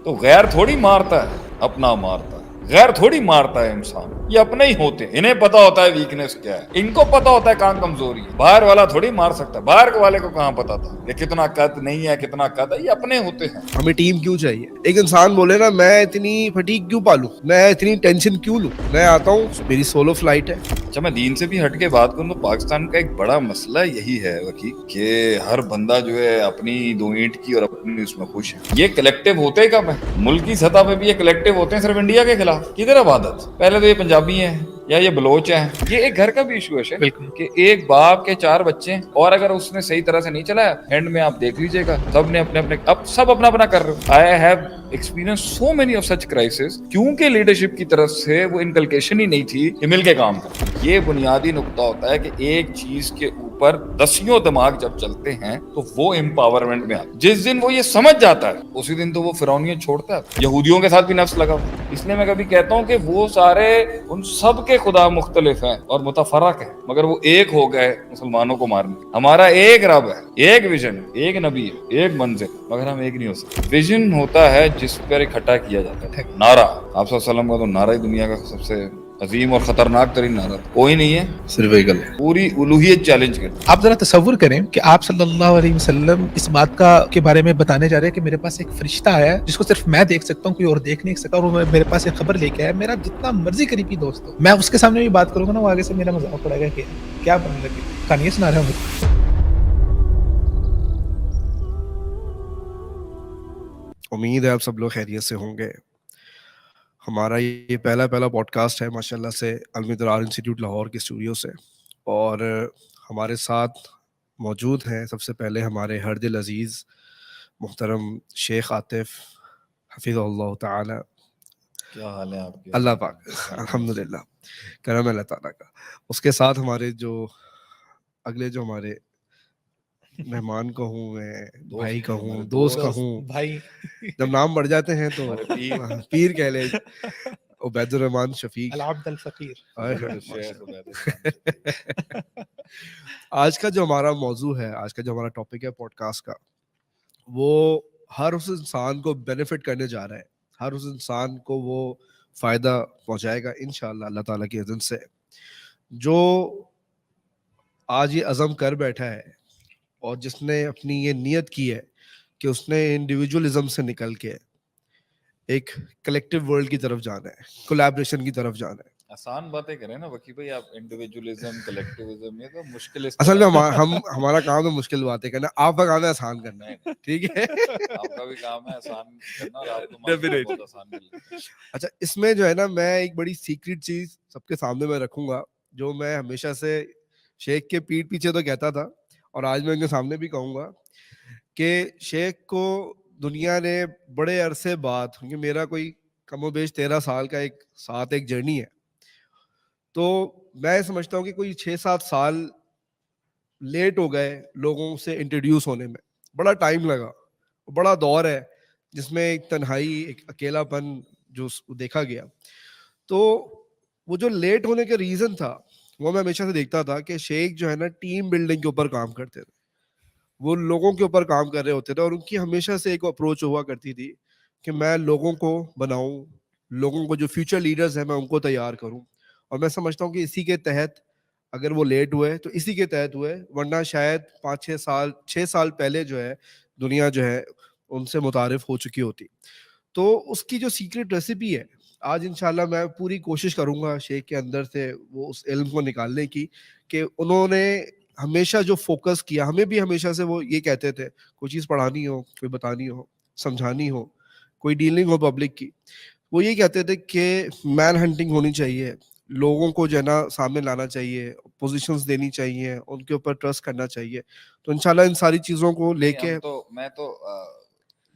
تو غیر تھوڑی مارتا ہے، اپنا مارتا ہے. غیر تھوڑی مارتا ہے انسان، یہ اپنے ہی ہوتے ہیں. انہیں پتا ہوتا ہے ویکنس کیا ہے، ان کو پتا ہوتا ہے کہاں کمزوری ہے. باہر والا تھوڑی مار سکتا ہے. باہر والے کو کہاں پتا تھا کہ کتنا قد نہیں ہے، کتنا قد ہے. یہ اپنے ہوتے ہیں. ہمیں ٹیم کیوں چاہیے؟ ایک انسان بولے نا میں اتنی فٹیگ کیوں پالوں، میں اتنی ٹینشن کیوں لوں، میں آتا ہوں میری سولو فلائٹ ہے. اچھا میں دین سے بھی ہٹ کے بات کروں تو پاکستان کا ایک بڑا مسئلہ یہی ہے وکی کہ ہر بندہ جو ہے اپنی دو اینٹ کی اور اپنی اس میں خوش ہے. یہ کلیکٹیو ہوتے کب ہیں؟ ملکی سطح پہ بھی یہ کلیکٹیو ہوتے ہیں صرف انڈیا کے خلاف. کدھر عبادت؟ پہلے تو یہ پنجابی ہیں یا یہ بلوچ ہیں. یہ ایک گھر کا بھی ایشو ہے بالکل کہ ایک باپ کے 4 بچے ہیں اور اگر اس نے صحیح طرح سے نہیں چلایا، اینڈ میں آپ دیکھ لیجئے گا سب نے اپنے اپنے اب سب اپنا اپنا کر رہے ہو. I have experienced so many of such crisis کیونکہ لیڈرشپ کی طرف سے وہ انکلکیشن ہی نہیں تھی کہ مل کے کام کریں. یہ بنیادی نقطہ ہوتا ہے کہ ایک چیز کے اوپر 10 دماغ جب چلتے ہیں تو وہ امپاورمنٹ میں آتا ہے. جس دن وہ یہ سمجھ جاتا ہے اسی دن تو وہ فرعونیت چھوڑتا ہے. یہودیوں کے ساتھ بھی نفس لگا ہوا. اس لیے میں کبھی کہتا ہوں کہ وہ سارے ان سب کے خدا مختلف ہیں اور متفرق ہیں مگر وہ ایک ہو گئے مسلمانوں کو مارنے. ہمارا ایک رب ہے، ایک ویژن، ایک نبی ہے، ایک منزل، مگر ہم ایک نہیں ہو سکتے. ویژن ہوتا ہے جس پر اکٹھا کیا جاتا ہے. نعرہ آپ صلی اللہ علیہ وسلم کا تو نعرہ ہی دنیا کا سب سے عظیم اور خطرناک ترین نعرہ کوئی نہیں ہے، صرف ایک اللہ. پوری الوہیت چیلنج کرتی. آپ ذرا تصور کریں کہ آپ صلی اللہ علیہ وسلم اس بات کے بارے میں بتانے جا رہے ہیں کہ میرے پاس ایک فرشتہ ہے جس کو صرف میں دیکھ سکتا ہوں، کوئی اور دیکھ نہیں سکتا، اور وہ میرے پاس ایک خبر لے کے آیا. میرا جتنا مرضی قریبی دوست ہو، میں اس کے سامنے بھی بات کروں گا نا، وہ آگے سے میرا مذاق اڑائے گا کہ کیا بننے لگے، کہانیاں سنا رہے ہوں. امید ہے آپ سب لوگ خیریت سے ہوں گے. ہمارا یہ پہلا پوڈ کاسٹ ہے ماشاءاللہ سے المدرار انسٹیٹیوٹ لاہور کے اسٹوڈیو سے، اور ہمارے ساتھ موجود ہیں سب سے پہلے ہمارے ہر دل عزیز محترم شیخ عاطف حفظہ اللہ تعالی. کیا حال ہے آپ کے؟ اللہ پاک الحمدللہ کرم اللہ تعالیٰ کا. اس کے ساتھ ہمارے جو اگلے جو ہمارے مہمان کہوں میں، بھائی کہوں، دوست کہوں، بھائی جب نام بڑھ جاتے ہیں تو پیر کہہ لے، عبید الرحمان شفیق العبد الفقیر. آج کا جو ہمارا موضوع ہے، آج کا جو ہمارا ٹاپک ہے پوڈ کاسٹ کا، وہ ہر اس انسان کو بینیفٹ کرنے جا رہا ہے. ہر اس انسان کو وہ فائدہ پہنچائے گا انشاءاللہ اللہ تعالیٰ کی اذن سے. جو آج یہ عزم کر بیٹھا ہے اور جس نے اپنی یہ نیت کی ہے کہ اس نے انڈیویجولزم سے نکل کے ایک کلیکٹیو ورلڈ کی طرف جانا ہے، کولیبریشن کی طرف جانا ہے. آسان باتیں کریں نا وکی بھائی آپ، انڈیویجولزم، کلیکٹیوزم، یہ تو مشکل اصل میں ہمارا کام ہے مشکل باتیں کرنا، آپ کا کام ہے آسان کرنا ہے. ٹھیک ہے، آپ کا بھی کام ہے آسان کرنا اور آپ کو بہت آسان کر لیتے ہیں. اچھا اس میں جو ہے نا میں ایک بڑی سیکریٹ چیز سب کے سامنے میں رکھوں گا، جو میں ہمیشہ سے شیخ کے پیٹھ پیچھے تو کہتا تھا اور آج میں ان کے سامنے بھی کہوں گا کہ شیخ کو دنیا نے بڑے عرصے بعد، کیونکہ میرا کوئی کم و بیش 13 سال کا ایک ساتھ ایک جرنی ہے، تو میں سمجھتا ہوں کہ کوئی 6-7 سال لیٹ ہو گئے لوگوں سے انٹروڈیوس ہونے میں. بڑا ٹائم لگا، بڑا دور ہے جس میں ایک تنہائی، ایک اکیلا پن جو دیکھا گیا. تو وہ جو لیٹ ہونے کا ریزن تھا وہ میں ہمیشہ سے دیکھتا تھا کہ شیخ جو ہے نا ٹیم بلڈنگ کے اوپر کام کرتے تھے، وہ لوگوں کے اوپر کام کر رہے ہوتے تھے، اور ان کی ہمیشہ سے ایک اپروچ ہوا کرتی تھی کہ میں لوگوں کو بناؤں، لوگوں کو جو فیوچر لیڈرز ہیں میں ان کو تیار کروں. اور میں سمجھتا ہوں کہ اسی کے تحت اگر وہ لیٹ ہوئے تو اسی کے تحت ہوئے، ورنہ شاید 6 سال پہلے جو ہے دنیا جو ہے ان سے متعارف ہو چکی ہوتی. تو اس کی جو سیکرٹ ریسیپی ہے آج انشاءاللہ میں پوری کوشش کروں گا شیخ کے اندر سے وہ اس علم کو نکالنے کی، کہ انہوں نے ہمیشہ جو فوکس کیا، ہمیں بھی ہمیشہ سے وہ یہ کہتے تھے کوئی چیز پڑھانی ہو، کوئی بتانی ہو، سمجھانی ہو، کوئی ڈیلنگ ہو پبلک کی، وہ یہ کہتے تھے کہ مین ہنٹنگ ہونی چاہیے، لوگوں کو جو ہے نا سامنے لانا چاہیے، پوزیشنز دینی چاہیے، ان کے اوپر ٹرسٹ کرنا چاہیے. تو انشاءاللہ ان ساری چیزوں کو لے کے میں تو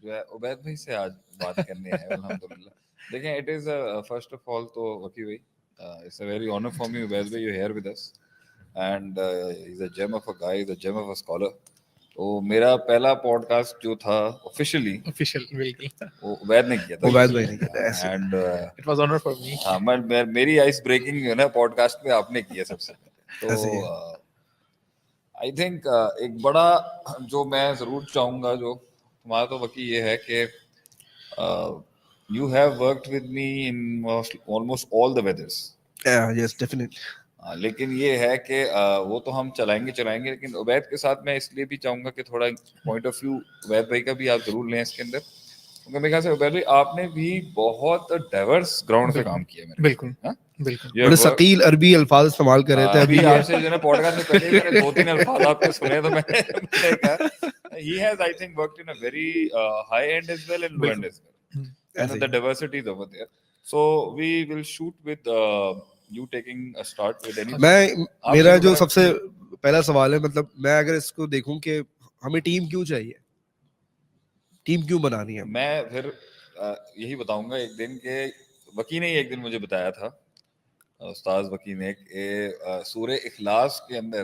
جو ہے عبید بھائی سے آج بات کرنے ہے الحمدللہ. دیکھیں it is first of all تو وکی بھائی it's a very honour for me Ubaid بھائی you here with us and he is a gem of a guy, is a gem of a scholar. تو میرا پہلا پوڈ کاسٹ جو تھا official بالکل وہ عبید نے کیا تھا، عبید بھائی نے کیا تھا ایسے. And it was owner for می. ہاں میری آئس بریکنگ جو ہے نا پوڈ کاسٹ پہ آپ نے کیا سب سے پہلے. تو آئی تھنک ایک بڑا جو میں ضرور چاہوں گا جو تمہارا تو وکی یہ ہے کہ You have worked with me in almost all the weathers. Yeah, yes, definitely. لیکن یہ ہے کہ وہ تو ہم چلائیں گے لیکن عبید کے ساتھ میں اس لیے بھی چاہوں گا کہ تھوڑا پوائنٹ آف ویو عبید بھائی کا بھی آپ ضرور لیں اس کے اندر, کیونکہ میرے خیال سے عبید بھائی آپ نے بھی بہت ڈائیورس گراؤنڈ پہ کام کیا ہے. بالکل بالکل, بڑے ثقیل عربی الفاظ استعمال کر رہے تھے ابھی آپ سے جو ہے پوڈ کاسٹ میں پہلے میں نے 2-3 الفاظ آپ کے سنے تو میں نے کہا he has I think worked in a very high end as well and low end as well, and the diversity is over there. So we will shoot with you taking a start with any. میں میرا جو سب سے پہلا سوال ہے, مطلب میں اگر اس کو دیکھوں کہ ہمیں ٹیم کیوں چاہیے, ٹیم کیوں بنانی ہے, میں پھر یہی بتاؤں گا ایک دن کہ وکی نے ایک دن مجھے بتایا تھا, استاذ وکی نے, کہ سورہ اخلاص کے اندر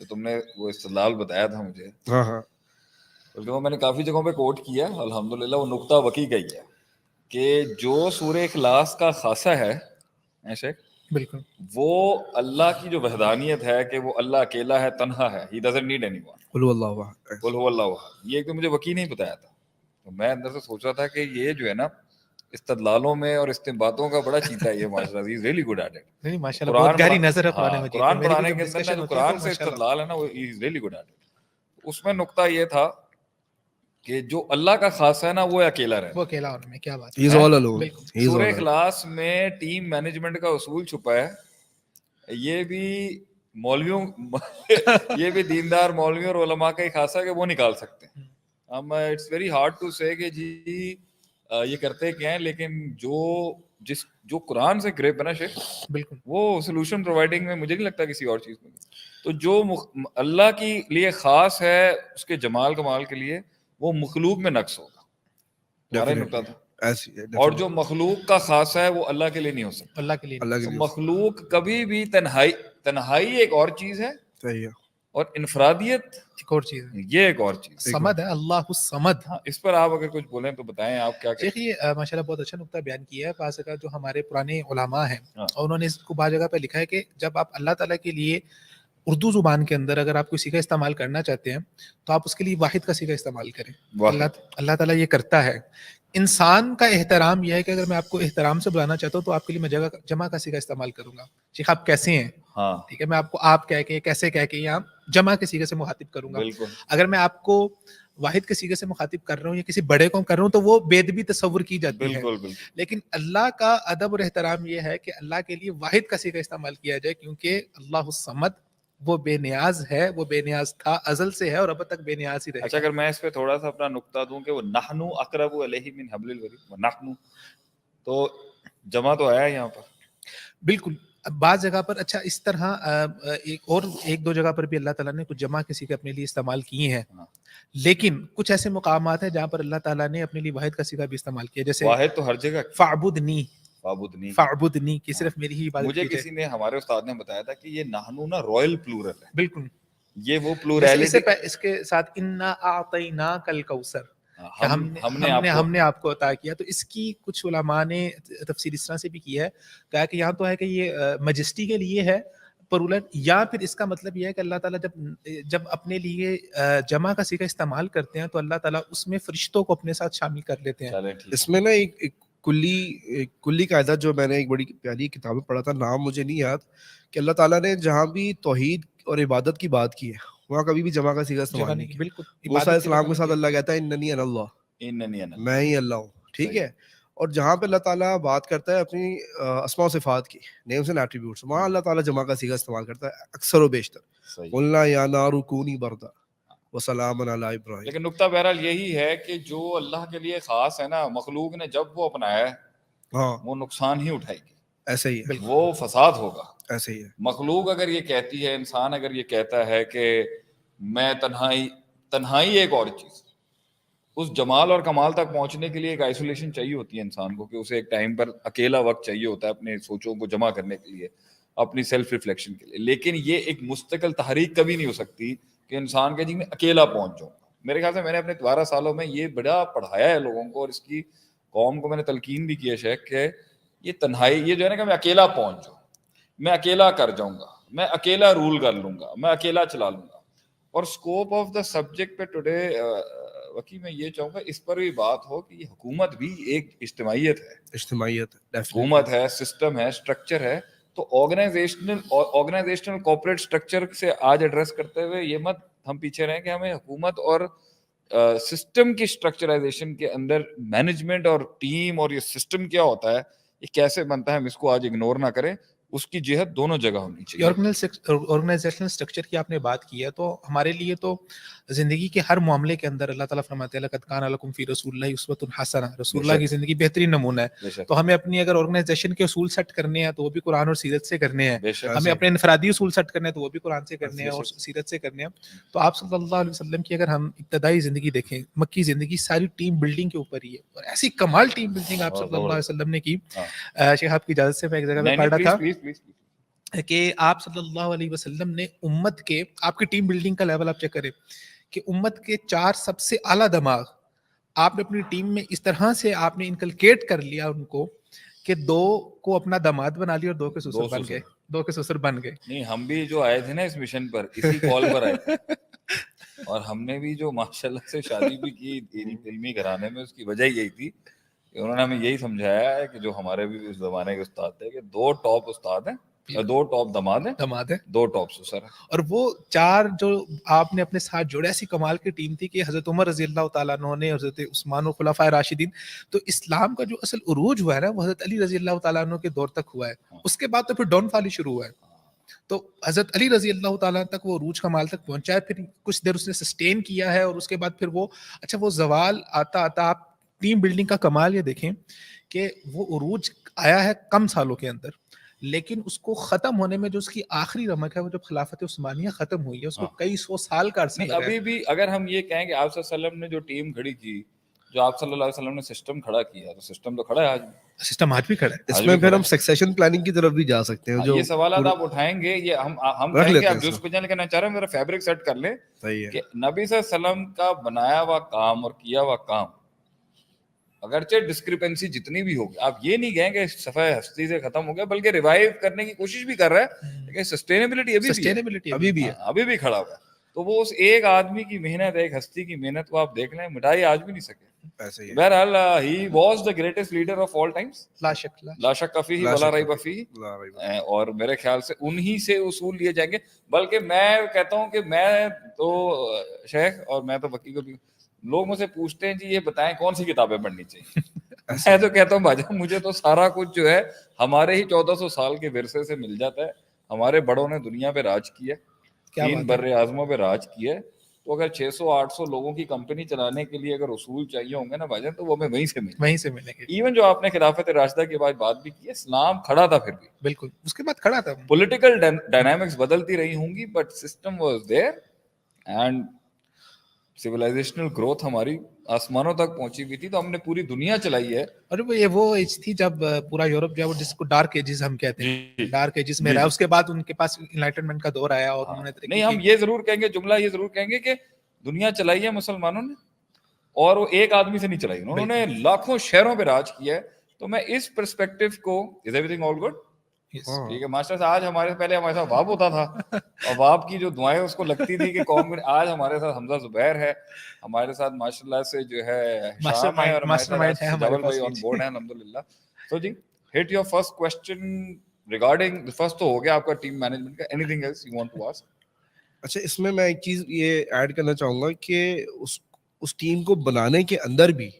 جو تم نے وہ استدلال بتایا تھا مجھے, ہاں ہاں, بلکہ وہ میں نے کافی جگہوں پہ کوٹ کیا, الحمدللہ وہ نقطہ وکی کا ہی ہے کہ جو سورہ اخلاص کا خاصہ ہے ایسے بالکل وہ اللہ کی جو وحدانیت ہے کہ وہ اللہ اکیلا ہے, تنہا ہے, he doesn't need anyone, قل هو اللہ احد, قل هو اللہ احد. یہ ایک تو مجھے وکی نے ہی بتایا تھا, تو میں اندر سے سوچ رہا تھا کہ یہ جو ہے نا استدلالوں میں اور استنباطوں کا بڑا چیتا ہے یہ ماشاءاللہ, he is really good at it. نہیں ماشاءاللہ بہت گہری نظر ہے قرآن مجید, قرآن پڑھانے کے اندر جو قرآن سے استدلال ہے نا وہ he is really good at it. اس میں نقطہ یہ تھا کہ جو اللہ کا خاصہ ہے نا وہ اکیلا رہے, وہ اکیلا ہونے میں کیا بات he is all alone. سورہ اخلاص میں ٹیم مینجمنٹ کا اصول چھپا ہے, یہ بھی مولویوں یہ بھی دیندار مولویوں اور علماء کا ہی خاصہ ہے کہ وہ نکال سکتے ہیں. ہم اٹس ویری ہارڈ ٹو سے کہ جی یہ کرتے کیا ہیں, لیکن جو قرآن سے گریپ ہے نا شیخ, بالکل وہ سولوشن پرووائڈنگ میں مجھے نہیں لگتا کسی اور چیز میں. تو جو اللہ کے لیے خاص ہے اس کے جمال کمال کے لیے, وہ مخلوق میں نقص ہوگا, ہمارا نقطہ تھا. اور جو مخلوق کا خاصہ ہے وہ اللہ کے لیے نہیں ہو سکتا, اللہ کے لیے. مخلوق کبھی بھی تنہائی ایک اور چیز ہے, صحیح ہے, اور انفرادیت ایک اور چیز ہے, یہ ایک اور چیز. سمد ہے, اللہ الصمد. ہاں, اس پر آپ اگر کچھ بولیں تو بتائیں آپ کیا کہتے ہیں. دیکھیے ماشاءاللہ بہت اچھا نقطہ بیان کیا ہے. بعض جگہ جو ہمارے پرانے علماء ہیں اور انہوں نے اس کو بعض جگہ پہ لکھا ہے کہ جب آپ اللہ تعالیٰ کے لیے اردو زبان کے اندر اگر آپ کسی کا استعمال کرنا چاہتے ہیں تو آپ اس کے لیے واحد کا صیغہ استعمال کریں. اللہ تعالیٰ یہ کرتا ہے. انسان کا احترام یہ ہے کہ اگر میں آپ کو احترام سے بلانا چاہتا ہوں تو آپ کے لیے میں جمع کا صیغہ استعمال کروں گا. شیخ آپ کیسے ہیں, ٹھیک ہے, میں آپ کو آپ کہہ کے کیسے کہہ کے یا جمع کے صیغے سے مخاطب کروں گا. اگر میں آپ کو واحد کے صیغے سے مخاطب کر رہا ہوں یا کسی بڑے کو کر رہا ہوں تو وہ بے ادبی تصور کی جاتی ہے. لیکن اللہ کا ادب اور احترام یہ ہے کہ اللہ کے لیے واحد کا صیغہ استعمال کیا جائے, کیونکہ اللہ الصمد وہ بے نیاز ہے, وہ بے نیاز تھا ازل سے ہے اور اب تک بے نیاز ہی رہے گا. اچھا, اگر میں اس پہ تھوڑا سا اپنا نقطہ دوں کہ وہ نحنو اقرب الیہ من حبل الورید, نحنو تو جمع تو آیا یہاں پر. بالکل, بعض جگہ پر اچھا اس طرح ایک دو جگہ پر بھی اللہ تعالیٰ نے کچھ جمع کسی کے اپنے لیے استعمال کیے ہیں, لیکن کچھ ایسے مقامات ہیں جہاں پر اللہ تعالیٰ نے اپنے لیے واحد کا صیغہ بھی استعمال کیا, جیسے واحد تو ہر جگہ فاعبدنی کہ صرف میری ہی عبادت. مجھے کسی نے ہمارے استاد نے بتایا تھا کہ یہ نحنو نا رائل پلورل ہے. بالکل, یہ وہ پلورلٹی اس کے ساتھ انا اعطیناک الکوثر, ہم نے آپ کو عطا کیا. تو اس کی کچھ علماء نے تفسیر اس طرح سے بھی کی ہے, کہا کہ یہاں تو ہے کہ یہ مجسٹی کے لیے ہے پرولٹ, یا پھر اس کا مطلب یہ ہے کہ اللہ تعالیٰ جب اپنے لیے جمع کا صیغہ استعمال کرتے ہیں تو اللہ تعالیٰ اس میں فرشتوں کو اپنے ساتھ شامل کر لیتے ہیں. اس میں نا ایک کلی قاعدہ جو میں نے ایک بڑی پیاری کتاب میں پڑھا تھا, نام مجھے نہیں یاد, کہ اللہ تعالیٰ نے جہاں بھی توحید اور عبادت کی بات کی ہے وہاں کبھی بھی جمع کا صیغہ استعمال نہیں کیا. بالکل, موسیٰ علیہ السلام کے ساتھ اللہ کہتا ہے اننی انا اللہ, میں ہی اللہ ہوں, ٹھیک ہے. اور جہاں پہ اللہ تعالیٰ بات کرتا ہے اپنی اسماء و صفات کی, نیمز اینڈ ایٹریبیوٹس, وہاں اللہ تعالیٰ جمع کا صیغہ استعمال کرتا ہے اکثر و بیشتر. قلنا یا نار کونی بردا وسلام علی ابراہیم. لیکن نقطہ بہرحال یہی ہے کہ جو اللہ کے لیے خاص ہے نا, مخلوق نے جب وہ اپنایا ہے وہ نقصان ہی اٹھائے گی. ایسے ہی ہے, وہ فساد ہوگا. ایسے ہی ہے. مخلوق اگر یہ کہتی ہے, انسان اگر یہ کہتا ہے کہ میں تنہائی ایک اور چیز, اس جمال اور کمال تک پہنچنے کے لیے ایک آئسولیشن چاہیے ہوتی ہے انسان کو, کہ اسے ایک ٹائم پر اکیلا وقت چاہیے ہوتا ہے اپنے سوچوں کو جمع کرنے کے لیے, اپنی سیلف ریفلیکشن کے لیے. لیکن یہ ایک مستقل تحریک کبھی نہیں ہو سکتی کہ انسان کے جی میں اکیلا پہنچ جاؤں. میرے خیال سے میں نے اپنے 12 سالوں میں یہ بڑا پڑھایا ہے لوگوں کو, اور اس کی قوم کو میں نے تلقین بھی کی ہے شیخ, کہ یہ تنہائی, یہ جو ہے نا کہ میں اکیلا پہنچ جاؤں, میں اکیلا کر جاؤں گا, میں اکیلا رول کر لوں گا, میں اکیلا چلا لوں گا. اور اسکوپ آف دا سبجیکٹ پہ ٹوڈے وکی میں یہ چاہوں گا اس پر بھی بات ہو کہ حکومت بھی ایک اجتماعیت ہے, اجتماعیت حکومت ہے, سسٹم ہے, اسٹرکچر ہے. تو آرگنائزیشنل کارپوریٹ اسٹرکچر سے آج ایڈریس کرتے ہوئے یہ مت ہم پیچھے رہیں کہ ہمیں حکومت اور سسٹم کی اسٹرکچرائزیشن کے اندر مینجمنٹ اور ٹیم اور یہ سسٹم کیا ہوتا ہے, یہ کیسے بنتا ہے, ہم اس کو آج اگنور نہ کریں. اس کی جہت دونوں جگہ ہونی چاہیے. آرگنائزیشنل اسٹرکچر کی آپ نے بات کی ہے, تو ہمارے لیے تو زندگی کے ہر معاملے کے اندر اللہ تعالیٰ فرماتے ہیں لقد کان لکم فی رسول اللہ اسوۃ حسنہ, رسول اللہ کی زندگی بہترین نمونہ ہے. تو ہمیں اپنی اگر آرگنائزیشن کے اصول سیٹ کرنے ہیں تو وہ بھی قرآن اور سیرت سے کرنے ہیں, ہمیں اپنے انفرادی اصول سیٹ کرنے ہیں تو وہ بھی قرآن سے کرنے ہیں اور سیرت سے کرنے ہیں. تو آپ صلی اللہ علیہ وسلم کی اگر ہم ابتدائی زندگی دیکھیں, مکی زندگی ساری ٹیم بلڈنگ کے اوپر ہی ہے, اور ایسی کمال ٹیم بلڈنگ آپ صلی اللہ علیہ وسلم نے کی. شیخ آپ کی اجازت سے میں ایک جگہ پہ پڑھ رہا تھا کہ آپ صلی اللہ علیہ وسلم نے امت کے, آپ کی ٹیم بلڈنگ کا لیول آپ چیک کریں کہ امت کے 4 سب سے اعلیٰ دماغ آپ نے اپنی ٹیم میں اس طرح سے آپ نے انکلکیٹ کر لیا ان کو کہ 2 کو اپنا داماد بنا لیا اور 2 کے سسر بن گئے, 2 کے سسر بن گئے. نہیں, ہم بھی جو آئے تھے نا اس مشن پر اسی کال پر آئے تھے, اور ہم نے بھی جو ماشاءاللہ سے شادی بھی کی علمی گھرانے میں, اس کی وجہ یہی تھی کہ انہوں نے ہمیں یہی سمجھایا ہے کہ جو ہمارے بھی اس زمانے کے استاد تھے کہ 2 ٹاپ استاد ہیں, 2 ٹاپ داماد ہیں, 2 ٹاپ سسر ہیں. اور وہ 4 جو آپ نے اپنے ساتھ جوڑے, ایسی کمال کی ٹیم تھی کہ حضرت عمر رضی اللہ تعالیٰ عنہ نے, حضرت عثمان و خلفائے راشدین, تو اسلام کا جو اصل عروج ہوا ہے نا وہ حضرت علی رضی اللہ تعالیٰ عنہ کے دور تک ہوا ہے. اس کے بعد تو پھر ڈاؤن فال ہی شروع ہوا ہے. تو حضرت علی رضی اللہ تعالیٰ تک وہ عروج کمال تک پہنچا ہے, پھر کچھ دیر اس نے سسٹین کیا ہے, اور اس کے بعد پھر وہ وہ زوال آتا آتا آپ ٹیم بلڈنگ کا کمال یہ دیکھیں کہ وہ عروج آیا ہے کم سالوں کے اندر, لیکن اس کو ختم ہونے میں جو اس کی آخری رمق ہے وہ جب خلافت عثمانیہ ختم ہوئی ہے, اس کو کئی 100 سال کا عرصہ لگا. ابھی بھی اگر ہم یہ کہیں کہ آپ صلی اللہ علیہ وسلم نے جو ٹیم کھڑی کی, جو آپ صلی اللہ علیہ وسلم نے سسٹم کھڑا کیا, تو سسٹم تو کھڑا ہے آج, سسٹم آج بھی کھڑا ہے. اس میں پھر ہم سکسیشن پلاننگ کی طرف بھی جا سکتے ہیں. جو یہ سوالات آپ اٹھائیں گے, یہ ہم کہیں گے آپ جس پہ جانے لیکن میں چاہ رہا ہوں میرا فیبرک سیٹ کر لیں کہ نبی صلی اللہ علیہ وسلم کا بنایا ہوا کام اور کیا ہوا کام, اگرچہ ڈسکرپنسی جتنی بھی ہوگی, آپ یہ نہیں کہیں کہ صفحہ ہستی سے ختم ہو گیا, بلکہ ریوائیو کرنے کی کوشش بھی کر رہا ہے, لیکن سسٹینیبلٹی ابھی بھی کھڑا ہوا ہے. تو وہ اس ایک آدمی کی محنت, ایک ہستی کی محنت کو آپ دیکھ لیں, مٹائی آج بھی نہیں سکے. بہرحال he was the greatest leader of all times, لا شک فیہ ولا ریب فیہ, اور میرے خیال سے انہی سے اصول لیے جائیں گے. بلکہ میں کہتا ہوں کہ میں تو شیخ اور میں تو وکی کو بھی, لوگ مجھ سے پوچھتے ہیں جی یہ بتائیں کون سی کتابیں پڑھنی چاہیے, میں تو کہتا ہوں بھائی مجھے تو سارا کچھ جو ہے ہمارے ہی 1400 سال کے ورثے سے مل جاتا ہے. ہمارے بڑوں نے دنیا پہ راج کیا, 3 بر اعظموں پہ راج کیا ہے, تو اگر 600-800 لوگوں کی کمپنی چلانے کے لیے اگر اصول چاہیے ہوں گے نا بھائی جان, تو وہ ہمیں وہیں سے ملیں گے. ایون جو آپ نے خلافت راشدہ کے بعد بات بھی کی ہے, اسلام کھڑا تھا پھر بھی, بالکل اس کے بعد کھڑا تھا. پولیٹیکل ڈائنامکس بدلتی رہی ہوں گی, but system was there, and civilizational growth ہماری آسمانوں تک پہنچی ہوئی تھی, تو ہم نے پوری دنیا چلائی ہے. اور وہ ایج تھی جب پورا یورپ جو ہے وہ جس کو ڈارک ایجز ہم کہتے ہیں, ڈارک ایجز میں رہا. اس کے بعد ان کے پاس انلائٹنمنٹ کا دور آیا, اور انہوں نے نہیں, ہم یہ ضرور کہیں گے, جملہ یہ ضرور کہیں گے کہ دنیا چلائی ہے مسلمانوں نے, اور وہ ایک آدمی سے نہیں چلائی, انہوں نے لاکھوں شہروں پہ راج کیا ہے. تو میں اس پرسپیکٹو کو, is every thing all good, ٹھیک ہے ماسٹر صاحب, آج ہمارے پہلے ہمارے ساتھ واب ہوتا تھا, اور واب کی جو دعائیں اس کو لگتی تھی کہ قوم, آج ہمارے ساتھ حمزہ زبیر ہے, ہمارے ساتھ ماشاء اللہ سے جو ہے شام ہے, اور ہمارے ساتھ جبل بھائی آن بورڈ ہیں الحمدللہ. تو جی ہٹ your first question regarding, first تو ہو گیا آپ کا ٹیم مینجمنٹ کا, anything else you want to ask? اچھا, اس میں ایک چیز یہ ایڈ کرنا چاہوں گا کہ اس ٹیم کو بنانے کے اندر بھی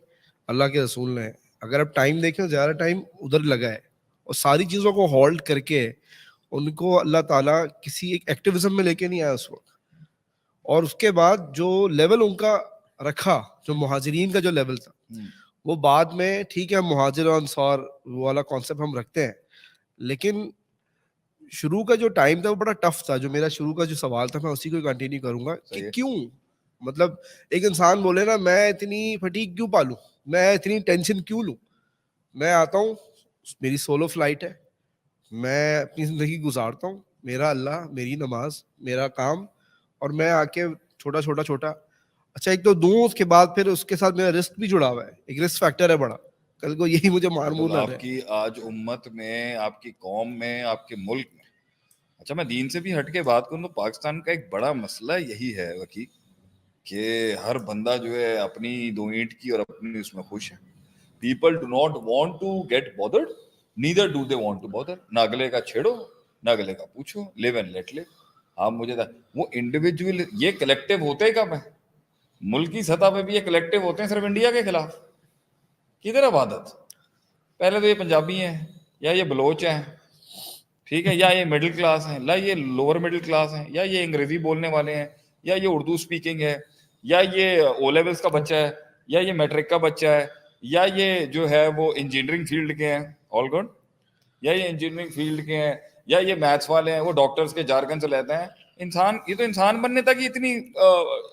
اللہ کے رسول نے, اگر آپ ٹائم دیکھیں زیادہ ٹائم ادھر لگا ہے, اور ساری چیزوں کو ہولڈ کر کے ان کو اللہ تعالیٰ کسی ایک ایکٹیویزم میں لے کے نہیں آیا اس وقت. اور اس کے بعد جو لیول ان کا رکھا, جو مہاجرین کا جو لیول تھا, وہ بعد میں ٹھیک ہے مہاجر و انصار والا کانسیپٹ ہم رکھتے ہیں, لیکن شروع کا جو ٹائم تھا وہ بڑا ٹف تھا. جو میرا شروع کا جو سوال تھا میں اسی کو کنٹینیو کروں گا کہ کیوں, مطلب ایک انسان بولے نا میں اتنی فٹیگ کیوں پالوں, میں اتنی ٹینشن کیوں لوں, میں آتا ہوں, میری سولو فلائٹ ہے, میں اپنی زندگی گزارتا ہوں, میرا اللہ, میری نماز, میرا کام, اور میں آ کے چھوٹا, اچھا ایک تو دوں, اس کے بعد پھر اس کے ساتھ میرا رسک بھی جڑا ہوا ہے, ایک رسک فیکٹر ہے بڑا, کل کو یہی مجھے مارمول آپ کی آج امت میں, آپ کی قوم میں, آپ کے ملک میں. اچھا میں دین سے بھی ہٹ کے بات کروں تو پاکستان کا ایک بڑا مسئلہ یہی ہے وکی کہ ہر بندہ جو ہے اپنی 2 اینٹ کی اور اپنی اس میں خوش ہے. People do not want to get bothered neither do they want to bother. نہ اگلے کا چھیڑو نہ اگلے کا پوچھو, لیو اینڈ لیٹ لیو. آپ مجھے وہ انڈیویجول, یہ کلیکٹیو ہوتے کب ہیں؟ ملکی سطح پہ بھی یہ کلیکٹیو ہوتے ہیں صرف انڈیا کے خلاف. کدھر عبادت؟ پہلے تو یہ پنجابی ہیں یا یہ بلوچ ہیں, ٹھیک ہے, یا یہ مڈل کلاس ہیں, یا یہ لوور مڈل کلاس ہیں, یا یہ انگریزی بولنے والے ہیں, یا یہ اردو اسپیکنگ ہے, یا یہ او لیولس کا بچہ ہے, یا یہ میٹرک کا بچہ ہے, یا یہ جو ہے وہ انجینئرنگ فیلڈ کے ہیں, آل گڈ, یا یہ انجینئرنگ فیلڈ کے ہیں, یا یہ میتھس والے ہیں, وہ ڈاکٹرز کے جارگن سے لیتے ہیں. انسان, یہ تو انسان بننے تک ہی اتنی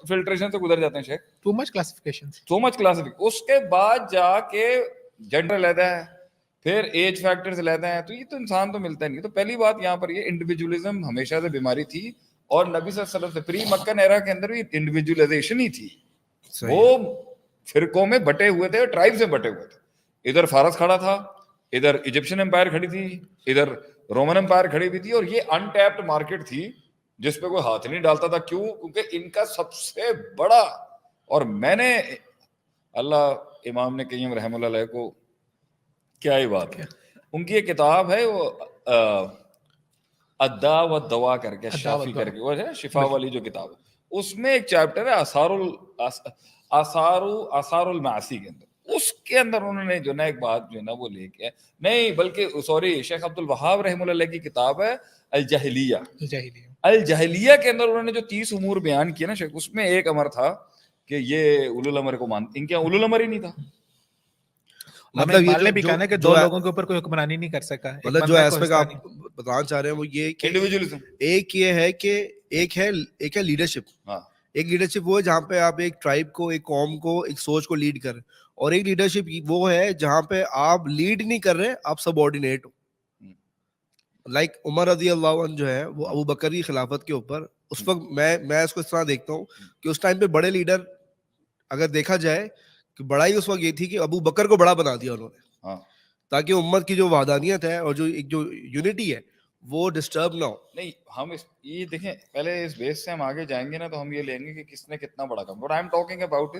فلٹریشن سے گزر جاتے ہیں شیخ, ٹو مچ کلاسیفیکیشن, سو مچ کلاسیفک. اس کے بعد جا کے جنڈر لیتا ہے, پھر ایج فیکٹرز لیتے ہیں. تو یہ تو انسان تو ملتا نہیں. تو پہلی بات یہاں پر یہ انڈیویجولزم ہمیشہ سے بیماری تھی, اور نبی صلی اللہ علیہ وسلم سے پری مکن ایرا کے اندر بھی انڈیویجولائزیشن ہی تھی. وہ فرقوں میں بٹے ہوئے تھے, ٹرائب سے بٹے ہوئے تھے. ادھر فارس کھڑا تھا, ادھر ایجپشن امپائر کھڑی تھی, ادھر رومن امپائر کھڑی ہوئی تھی, اور یہ انٹیپڈ مارکیٹ تھی جس پہ کوئی ہاتھ نہیں ڈالتا تھا. کیوں؟ کیونکہ ان کا سب سے بڑا, اور میں نے اللہ امام نے قیم رحمہ اللہ علیہ کو, کیا ہی بات ہے, ان کی ایک کتاب ہے وہ ادا و دوا کر کے, شافی کر کے, وہ ہے شفا والی جو کتاب ہے, اس میں ایک چیپٹر ہے آثار المعاصی کے اندر. اس کے اندر انہوں نے جو نا ایک بات جو ہے نا وہ لے کے, نہیں بلکہ سوری شیخ عبد الوہاب رحمہ اللہ علیہ کی کتاب ہے الجاہلیہ. الجاہلیہ کے اندر انہوں نے جو 30 امور بیان کیے نا شیخ, اس میں ایک امر تھا کہ یہ اولو الامر کو مانتے, ان کے اولو الامر ہی نہیں تھا. مطلب یہ نے بھی کہا نا کہ 2 لوگوں کے اوپر کوئی حکمرانی نہیں کر سکا. مطلب جو ایسپیکٹ آپ بتانا چاہ رہے ہیں وہ یہ کہ انڈیویجولزم, ایک یہ ہے کہ ایک ہے لیڈرشپ. ہاں, ایک لیڈرشپ وہ ہے جہاں پہ آپ ایک ٹرائب کو, ایک قوم کو, ایک سوچ کو لیڈ کر, اور ایک لیڈرشپ وہ ہے جہاں پہ آپ لیڈ نہیں کر رہے, آپ سب آرڈینیٹ ہو. لائک عمر رضی اللہ عنہ جو ہے وہ ابو بکر کی خلافت کے اوپر, اس وقت میں اس کو اس طرح دیکھتا ہوں کہ اس ٹائم پہ بڑے لیڈر اگر دیکھا جائے کہ بڑائی اس وقت یہ تھی کہ ابو بکر کو بڑا بنا دیا انہوں نے, تاکہ امت کی جو وحدانیت ہے اور جو ایک جو یونٹی ہے وہ ڈسٹرب نہ ہو. نہیں ہم یہ دیکھیں, پہلے اس بیس سے ہم آگے جائیں گے نا تو ہم یہ لیں گے کہ کس نے کتنا بڑا کام. What I am talking about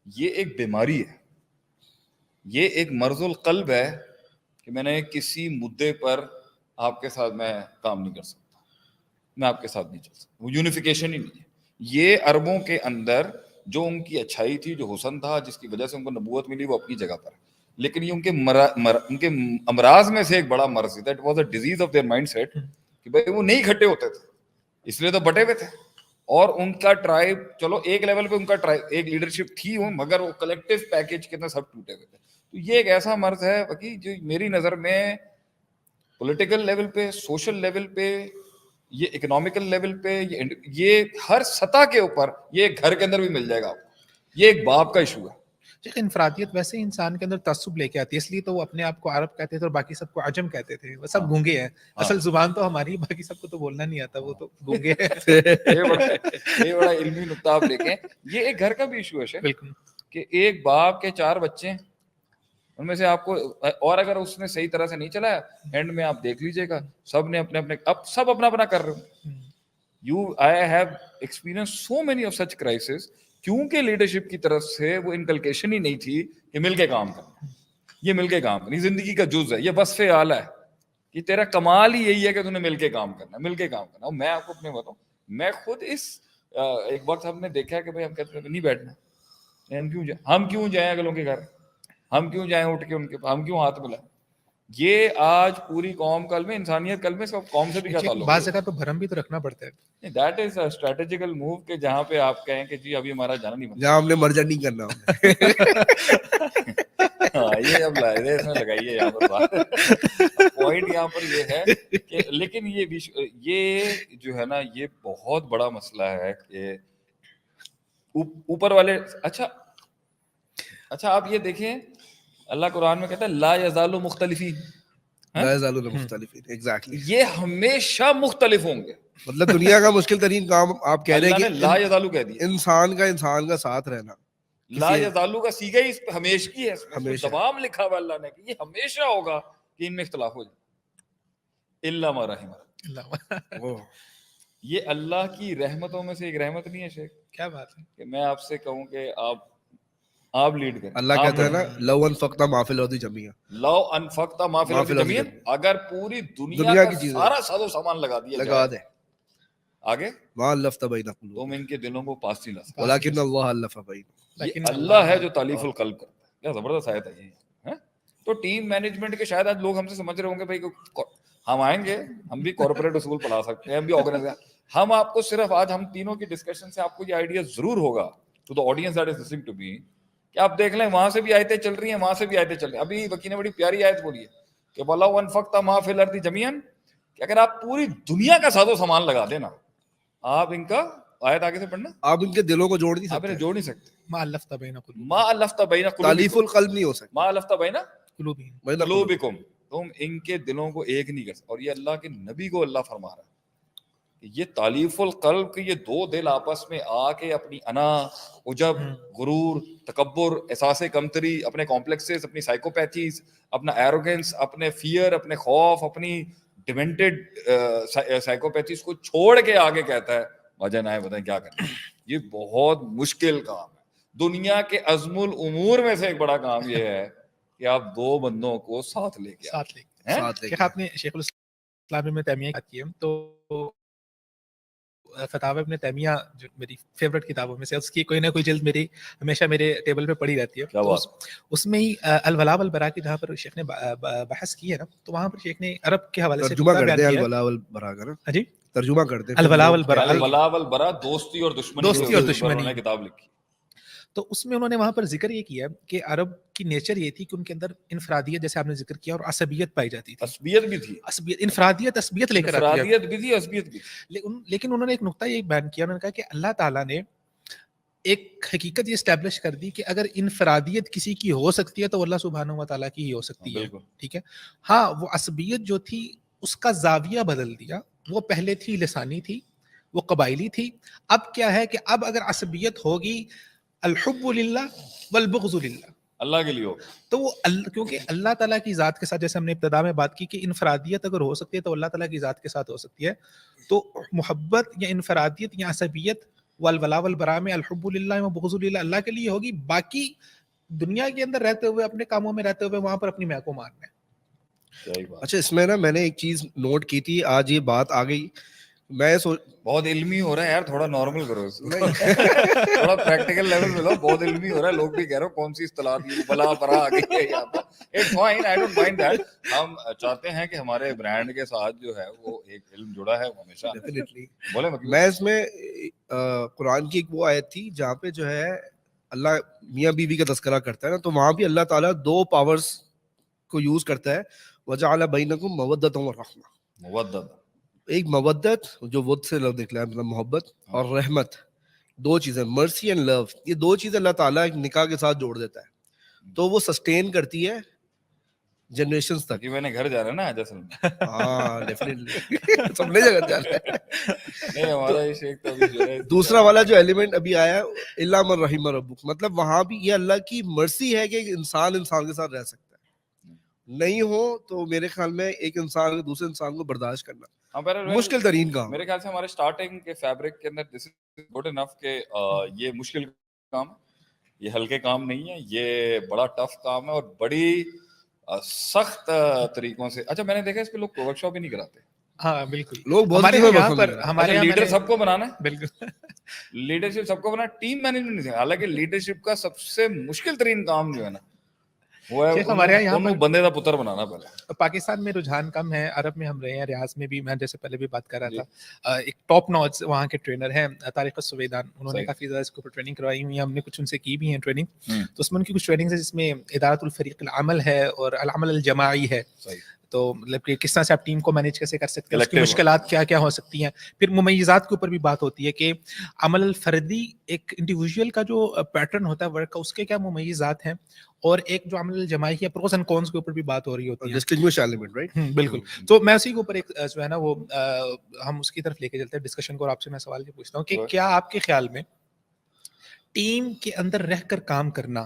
یہ ایک بیماری ہے, یہ ایک مرض القلب ہے کہ میں نے کسی مدعے پر آپ کے ساتھ میں کام نہیں کر سکتا, میں آپ کے ساتھ نہیں چل سکتا. وہ یونیفیکیشن ہی نہیں ہے. یہ عربوں کے اندر جو ان کی اچھائی تھی, جو حسن تھا, جس کی وجہ سے ان کو نبوت ملی, وہ اپنی جگہ پر ہے. لیکن یہ ان کے امراض میں سے ایک بڑا مرض ہے. That was a disease of their mindset کہ بھائی وہ نہیں اکٹھے ہوتے تھے, اس لیے تو بٹے ہوئے تھے. اور ان کا ٹرائب, چلو ایک لیول پہ ان کا ٹرائب, ایک لیڈرشپ تھی, مگر وہ کلیکٹیو پیکیج کے اندر سب ٹوٹے ہوئے تھے. تو یہ ایک ایسا مرض ہے کہ جو میری نظر میں پولیٹیکل لیول پہ, سوشل لیول پہ, یہ اکنامیکل لیول پہ, یہ ہر سطح کے اوپر, یہ ایک گھر کے اندر بھی مل جائے گا آپ کو. یہ ایک باپ کا ایشو ہے. انفرادیت ویسے ہی انسان کے اندر تعصب لے کے آتی ہے, اس لیے تو وہ اپنے آپ کو عرب کہتے تھے اور باقی سب کو عجم کہتے تھے. وہ سب گونگے ہیں, اصل زبان تو ہماری, باقی سب کو تو بولنا نہیں آتا, وہ تو گونگے ہیں. یہ بڑا علمی نقطہ آپ دیکھیں, یہ ایک گھر کا بھی ایشو ہے بالکل, کہ ایک باپ کے 4 بچے, ان میں سے آپ کو, اور اگر اس نے صحیح طرح سے نہیں چلایا, اینڈ میں آپ دیکھ لیجئے گا سب نے اپنے اب سب اپنا اپنا کر رہے ہو. I have experienced so many of such crises, کیونکہ لیڈرشپ کی طرف سے وہ انکلکیشن ہی نہیں تھی کہ مل کے کام کرنا. یہ مل کے کام کرنا زندگی کا جز ہے, یہ وصف اعلیٰ ہے کہ تیرا کمال ہی یہی ہے کہ تو نے مل کے کام کرنا, مل کے کام کرنا. اور میں آپ کو اپنے بتاؤں, میں خود ایک وقت ہم نے دیکھا کہ بھائی ہم کہتے ہیں نہیں بیٹھنا, ہم کیوں جائیں اگلوں کے گھر, ہم کیوں جائیں اٹھ کے ان کے, ہم کیوں ہاتھ ملائیں. یہ آج پوری قوم کل میں, انسانیت کل میں, سب قوم سے بھی کیا تعلق ہے. بعض جگہ پہ بھرم بھی تو رکھنا پڑتا ہے. That is a strategical move کہ جہاں پہ آپ کہیں کہ جی ابھی ہمارا جانا نہیں بنتا, جہاں ہم نے مرجر نہیں کرنا. یہ اب اس میں لگائیے یہاں پر پوائنٹ, یہاں پر یہ ہے کہ لیکن یہ جو ہے نا یہ بہت بڑا مسئلہ ہے کہ اوپر والے. اچھا آپ یہ دیکھیں, اللہ قرآن میں کہتا ہے لا یزال مختلفین, لا یزالون مختلفین, ایگزیکٹلی, یہ ہمیشہ مختلف ہوں گے. مطلب دنیا کا مشکل ترین کام آپ کہہ رہے ہیں کہ لا یزالو کہہ دیا, انسان کا ساتھ رہنا. لا یزالو کا سیگا ہی ہمیشہ ہے, ہمیشہ تمام لکھا ہوا اللہ نے کہ یہ ہمیشہ ہوگا کہ ان میں اختلاف ہو جائے, الا ما رحم اللہ. یہ اللہ کی رحمتوں میں سے ایک رحمت نہیں ہے شیخ کیا بات ہے. کہ میں آپ سے کہوں کہ آپ لیڈ کریں. اللہ کہتا ہے نا لو انفقتا ما فی الارض جميعا، لو انفقتا ما فی الارض جميعا، اگر پوری دنیا دنیا کا کی چیزیں سارا ساز و سامان لگا دیا لگا جائے دے، آگے ما الفت بین تم قلوبہم ان کے دلوں کو پاس نہیں لا سکتے. ولکن اللہ الف بینہم. یہ اللہ ہے جو تالیف القلب کرتا ہے. کیا زبردست آیت ہے یہ. تو ٹیم مینجمنٹ کے شاید آج لوگ ہم سے سمجھ رہے ہوں گے بھائی ہم آئیں گے ہم بھی کارپوریٹ اصول پڑھا سکتے ہیں، ہم بھی آرگنائزر. ہم آپ کو صرف آج ہم تینوں کی ڈسکشن سے آپ کو یہ آئیڈیا ضرور ہوگا to the audience that is listening to me کہ آپ دیکھ لیں وہاں سے بھی آیتیں چل رہی ہیں وہاں سے بھی آیتیں چل رہی ہیں. ابھی وکی نے بڑی پیاری آیت بولی ہے کہ وَلَوْ أَنفَقْتَ مَا فِي الْأَرْضِ جَمِيعًا، کہ اگر آپ پوری دنیا کا ساز و سامان لگا دیں نا، آپ ان کا آیت آگے سے پڑھنا، آپ ان کے دلوں کو جوڑ نہیں آپ انہیں سکتے، جوڑ نہیں سکتے. ما الفت بین قلوبہم، ما الفت بین تالیف قلوبکم، القلب نہیں ہو سکتا، ما الفت بین قلوبہم. بین قلوبکم، تم ان کے دلوں کو ایک نہیں کر سکتے. اور یہ اللہ کے نبی کو اللہ فرما رہا ہے کہ یہ تالیف القلب کے یہ دو دل آپس میں آ کے اپنی انا، عجب، غرور، تکبر، احساس کمتری، اپنے کمپلیکسز، اپنی سائیکوپیتھیز، اپنا ایروگنس، اپنے فیئر، اپنے خوف، اپنی ڈیمنٹڈ سائیکوپیتھیز کو چھوڑ کے آگے کہتا ہے وجہ نہ ہے بتائیں کیا کریں. یہ بہت مشکل کام ہے. دنیا کے عزم الامور میں سے ایک بڑا کام یہ ہے کہ آپ دو بندوں کو ساتھ لے کے ساتھ لے کے. ساتھ لے شیخ کے. آپ نے شیخ الاسلام ابن تیمیہ کی بات کی ہے تو فتاوی ابن تیمیہ جو میری فیوریٹ کتابوں میں سے اس کی کوئی نہ کوئی جلد میری ہمیشہ میرے ٹیبل پہ پڑی رہتی ہے. تو اس میں ہی الولاء والبراء کی جہاں پر شیخ نے بحث کی ہے نا، تو وہاں پر شیخ نے عرب کے حوالے سے ترجمہ کر دیں بیان کیا الولاء والبراء کا نا، ہے. جی ترجمہ کر دیں الولاء والبراء، الولاء والبراء، دوستی اور دشمنی، دوستی اور کے اوپر دشمنی. انہوں نے کتاب لکھی. تو اس میں انہوں نے وہاں پر ذکر یہ کیا کہ عرب کی نیچر یہ تھی کہ ان کے اندر انفرادیت جیسے آپ نے ذکر کیا اور عصبیت پائی جاتی تھی. عصبیت بھی تھی، عصبیت، انفرادیت عصبیت لے کر آتی ہے. انفرادیت بھی تھی، عصبیت بھی تھی. لیکن انہوں نے ایک نقطہ یہ بیان کیا، انہوں نے کہا کہ اللہ تعالیٰ نے ایک حقیقت یہ اسٹیبلش کر دی کہ اگر انفرادیت کسی کی ہو سکتی ہے تو اللہ سبحانہ و تعالیٰ کی ہی ہو سکتی ہے. ٹھیک ہے. ہاں وہ عصبیت جو تھی اس کا زاویہ بدل دیا. وہ پہلے تھی لسانی تھی، وہ قبائلی تھی. اب کیا ہے کہ اب اگر عصبیت ہوگی الحب للہ والبغض للہ، اللہ کے لیے ہو. تو وہ کیونکہ اللہ تعالیٰ کی ذات کے ساتھ، جیسے ہم نے ابتدا میں بات کی کہ انفرادیت اگر ہو سکتی ہے تو اللہ تعالیٰ کی ذات کے ساتھ ہو سکتی ہے. تو محبت یا انفرادیت یا عصبیت والولاء والبراء میں الحب للہ و بغض للہ اللہ کے لیے ہوگی. باقی دنیا کے اندر رہتے ہوئے، اپنے کاموں میں رہتے ہوئے، وہاں پر اپنی میں کو مارنا ہے. اچھا اس میں نا میں نے ایک چیز نوٹ کی تھی، آج یہ بات آ گئی، میں بہت علمی ہو رہا ہے یار، تھوڑا نارمل کرو اس کو. تھوڑا پریکٹیکل لیول پہ لو. بہت علمی ہو رہا ہے، لوگ بھی کہہ رہے ہو کون سی اصطلاح دی بلا برا آ گئی ہے یہاں پر. It's fine, I don't mind that. ہم چاہتے ہیں کہ ہمارے برانڈ کے ساتھ جو ہے وہ ایک علم جڑا ہے ہمیشہ. بولے میں اس میں قرآن کی ایک وہ آیت تھی جہاں پہ جو ہے اللہ میاں بیوی کا تذکرہ کرتا ہے نا، تو وہاں بھی اللہ تعالیٰ دو پاورز کو یوز کرتا ہے، وجعل بینکم مودۃ ورحمہ. مودت، ایک مودت جو ود سے لفظ نکلا ہے مطلب محبت، اور رحمت. دو چیزیں، مرسی اینڈ لو، یہ دو چیزیں اللہ تعالیٰ ایک نکاح کے ساتھ جوڑ دیتا ہے، تو وہ سسٹین کرتی ہے جنریشنز تک. میں نے گھر جا رہا ہے نا آج اصل میں. ہاں ڈیفینیٹلی سب نے جگہ جانا ہے. نہیں ہمارا یہ شیخ تو ابھی جو ہے دوسرا والا جو ایلیمنٹ ابھی آیا الا من رحم ربک، مطلب وہاں بھی یہ اللہ کی مرضی ہے کہ ایک انسان کے ساتھ رہ سکتا ہے. نہیں ہو تو میرے خیال میں ایک انسان دوسرے انسان کو برداشت کرنا مشکل ترین کام. میرے خیال سے ہمارے اسٹارٹنگ کے فیبرک کے اندر دس از گڈ انف کہ یہ مشکل کام، یہ ہلکے کام نہیں ہے، یہ بڑا ٹف کام ہے اور بڑی سخت طریقوں سے. اچھا میں نے دیکھا اس پہ لوگ ورک شاپ ہی نہیں کراتے. ہاں بالکل. لوگ بہت ہمارے لیڈر سب کو بنانا ہے، بالکل لیڈرشپ سب کو بنانا، ٹیم مینجمنٹ نہیں. حالانکہ لیڈرشپ کا سب سے مشکل ترین کام جو ہے نا وہ ہے ہمارے یہاں پر بندے کا پتر بنانا. پہلے پاکستان میں رجحان کم ہے، عرب میں ہم رہے ہیں، ریاض میں بھی، میں جیسے پہلے بھی بات کر رہا تھا، ایک ٹاپ نوچ وہاں کے ٹرینر ہیں طارق السویدان، انہوں نے کافی زیادہ اس کے اوپر ٹریننگ کروائی ہوئی ہے، ہم نے کچھ ان سے کی بھی ہیں ٹریننگ. تو اس میں ان کی کچھ ٹریننگ ہے جس میں ادارۃ الفریق العمل ہے اور العمل الجماعی ہے. تو مطلب کہ کس طرح سے آپ ٹیم کو مینیج کیسے کر سکتے ہیں، اس کی مشکلات کیا کیا ہو سکتی ہیں. پھر ممیزات کے اوپر بھی بات ہوتی ہے کہ عمل الفردی، ایک انڈیویجول کا جو پیٹرن ہوتا ہے ورک کا، اس کے کیا ممیزات ہیں، اور ایک جو عمل الجماعی ہے پروز اینڈ کونس کے اوپر بھی بات ہو رہی ہوتی ہے. Distinguish element right. بالکل. تو میں اسی کے اوپر ایک جو ہے نا وہ ہم اس کی طرف لے کے چلتے ہیں ڈسکشن کو، اور آپ سے میں سوال یہ پوچھتا ہوں کہ کیا آپ کے خیال میں ٹیم کے اندر رہ کر کام کرنا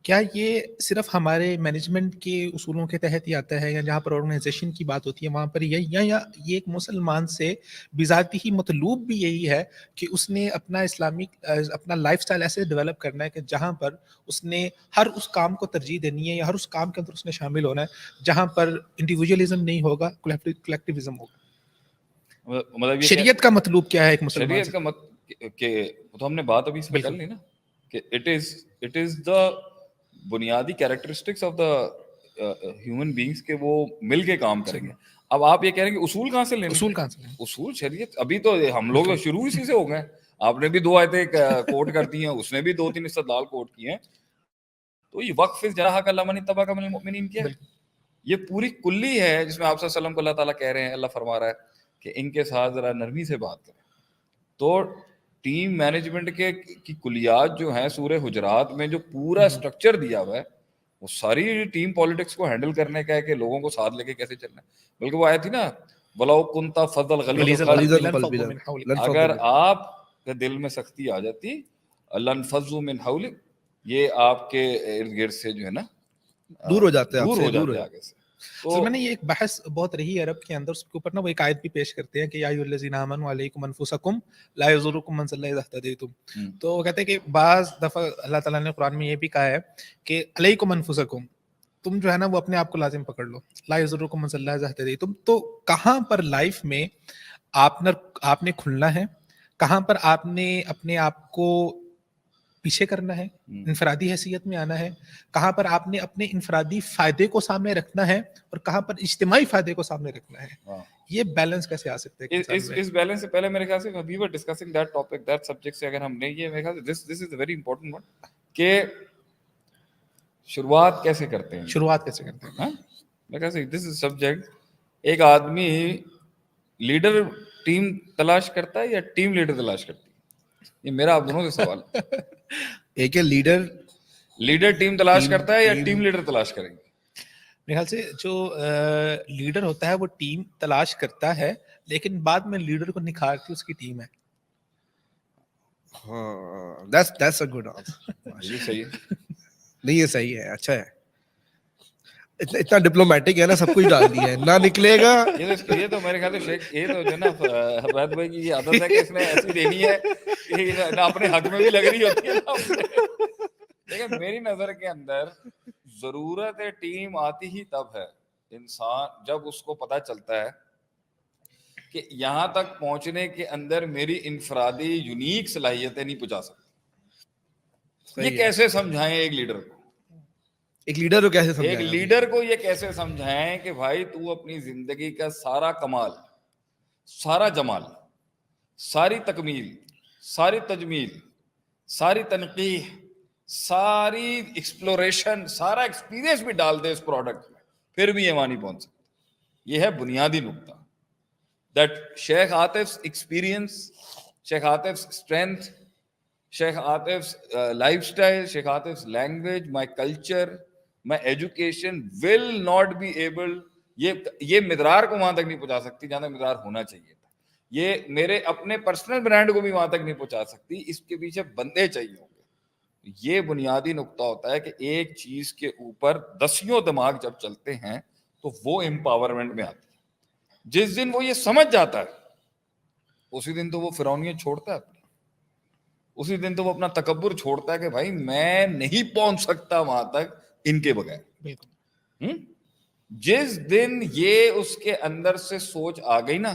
کیا یہ صرف ہمارے مینجمنٹ کے اصولوں کے تحت ہی آتا ہے، یا جہاں پر آرگنائزیشن کی بات ہوتی ہے وہاں پر یا یہ ایک مسلمان سے بذاتی ہی مطلوب بھی یہی ہے کہ اس نے اپنا اسلامک اپنا لائف سٹائل ایسے ڈیولپ کرنا ہے کہ جہاں پر اس نے ہر اس کام کو ترجیح دینی ہے، یا ہر اس کام کے اندر اس نے شامل ہونا ہے جہاں پر انڈیویجولزم نہیں ہوگا، کلیکٹیوزم ہوگا؟ مطلب یہ شریعت کا مطلوب کیا ہے ایک مسلمان شریعت کا کہ تو ہم نے بات ابھی اس میں کر لی نا کہ اٹ از دا بنیادی characteristics of the human beings کہ وہ مل کے کام کریں گے. اب آپ یہ کہہ رہے ہیں کہ اصول کہاں سے لینے؟ اصول کہاں سے لیں؟ اصول شریعت. ابھی تو ہم لوگ شروع اسی سے ہو گئے. آپ نے بھی 2 آیتیں کوٹ کر دی ہیں, اس نے بھی 2-3 استدلال کوٹ کیے ہیں. تو یہ وقف جناح کا لمن اتبع من المؤمنین کیا ہے؟ یہ پوری کلی ہے جس میں آپ صلی اللہ علیہ وسلم کو اللہ تعالیٰ کہہ رہے ہیں, اللہ فرما رہا ہے کہ ان کے ساتھ ذرا نرمی سے بات کریں. تو ٹیم مینجمنٹ کی کلیات جو ہیں سورہ حجرات میں جو پورا اسٹرکچر دیا ہوا ہے وہ ساری ٹیم پالیٹکس کو ہینڈل کرنے کا ہے کہ لوگوں کو ساتھ لے کے کیسے چلنا ہے. بلکہ وہ آئی تھی نا وَلَوْ كُنْتَ فَضَّلْ غَلِيظَ الْقَلْبِ, اگر آپ کے دل میں سختی آ جاتی لَانْفَضُّوا مِنْ حَوْلِكَ, یہ آپ کے ارد گرد سے جو ہے نا دور ہو جاتے ہیں, دور ہو جاتے ہیں آگے سے. تو میں نے یہ ایک بحث بہت رہی ہے عرب کے اندر, اس کے اوپر نا وہ ایک آیت بھی پیش کرتے ہیں کہ یا ایھا الذین آمنوا علیکم انفسکم لا یضرکم من ضل اذا اهتدیتم. تو وہ کہتے ہیں کہ بعض دفعہ اللہ تعالیٰ نے قرآن میں یہ بھی کہا ہے کہ علیکم انفسکم, تم جو ہے نا وہ اپنے آپ کو لازم پکڑ لو, لا یضرکم من ضل اذا اهتدیتم. تو کہاں پر لائف میں آپ نے کھلنا ہے, کہاں پر آپ نے اپنے آپ کو پیچھے کرنا ہے, انفرادی حیثیت میں آنا ہے, کہاں پر آپ نے اپنے انفرادی فائدے کو سامنے رکھنا ہے اور کہاں پر اجتماعی فائدے کو سامنے رکھنا ہے. یہ بیلنس کیسے آ سکتا ہے اس بیلنس سے پہلے میرے خیال سے we were discussing that topic, that subject سے اگر ہم نے یہ میرے خیال سے this is a very important one کہ شروعات کیسے کرتے ہیں, شروعات کیسے کرتے ہیں. میرے خیال سے this is subject. ایک آدمی لیڈر ٹیم تلاش کرتا ہے یا ٹیم لیڈر تلاش کرتی ہے؟ یہ میرا آپ دونوں سے سوال ہے. ایک ہے لیڈر ٹیم تلاش کرتا ہے یا ٹیم لیڈر تلاش کریں گے؟ میرے خیال سے جو لیڈر ہوتا ہے وہ ٹیم تلاش کرتا ہے, لیکن بعد میں لیڈر کو نکھارتی اس کی ٹیم ہے. ہاں, that's a good answer. یہ صحیح ہے. نہیں یہ صحیح ہے, اچھا ہے. اتنا ڈپلومیٹک ہے نا, سب کچھ ڈال دیا ہے, نہ نکلے گا. یہ تو میرے خیال سے شیخ یہ تو جو نا حبیب بھائی کی یہ عادت ہے کہ اس نے ایسی دینی ہے کہ نہ اپنے حق میں بھی لگ رہی ہوتی ہے نا. لیکن میری نظر کے اندر ضرورت ٹیم آتی ہی تب ہے انسان جب اس کو پتہ چلتا ہے کہ یہاں تک پہنچنے کے اندر میری انفرادی یونیک صلاحیتیں نہیں پہنچا سکتی. یہ کیسے سمجھائیں ایک لیڈر کو؟ ایک لیڈر کو کیسے سمجھائیں؟ ایک لیڈر کو یہ کیسے سمجھائیں کہ بھائی تو اپنی زندگی کا سارا کمال, سارا جمال, ساری تکمیل, ساری تجمیل, ساری تنقیح, ساری ایکسپلوریشن, سارا ایکسپیرینس بھی ڈال دے اس پروڈکٹ میں, پھر بھی یہ وہاں نہیں پہنچ سکتا. یہ ہے بنیادی نقطہ. That Sheikh عاطف's experience, Sheikh عاطف's strength, Sheikh عاطف's lifestyle, Sheikh عاطف's language, my culture, my education will not be able, یہ مدرار کو وہاں تک نہیں پہنچا سکتی جہاں تک مدرار ہونا چاہیے تھا. یہ میرے اپنے پرسنل برانڈ کو بھی وہاں تک نہیں پہنچا سکتی. اس کے پیچھے بندے چاہیے ہوں گے. یہ بنیادی نقطہ ہوتا ہے کہ ایک چیز کے اوپر 10 دماغ جب چلتے ہیں تو وہ امپاورمنٹ میں آتی ہے. جس دن وہ یہ سمجھ جاتا ہے اسی دن تو وہ فرعونیت چھوڑتا ہے اپنی, اسی دن تو وہ اپنا تکبر چھوڑتا ہے کہ بھائی میں نہیں پہنچ سکتا وہاں تک ان کے بغیر. جس دن یہ اس کے اندر سے سوچ آ گئی نا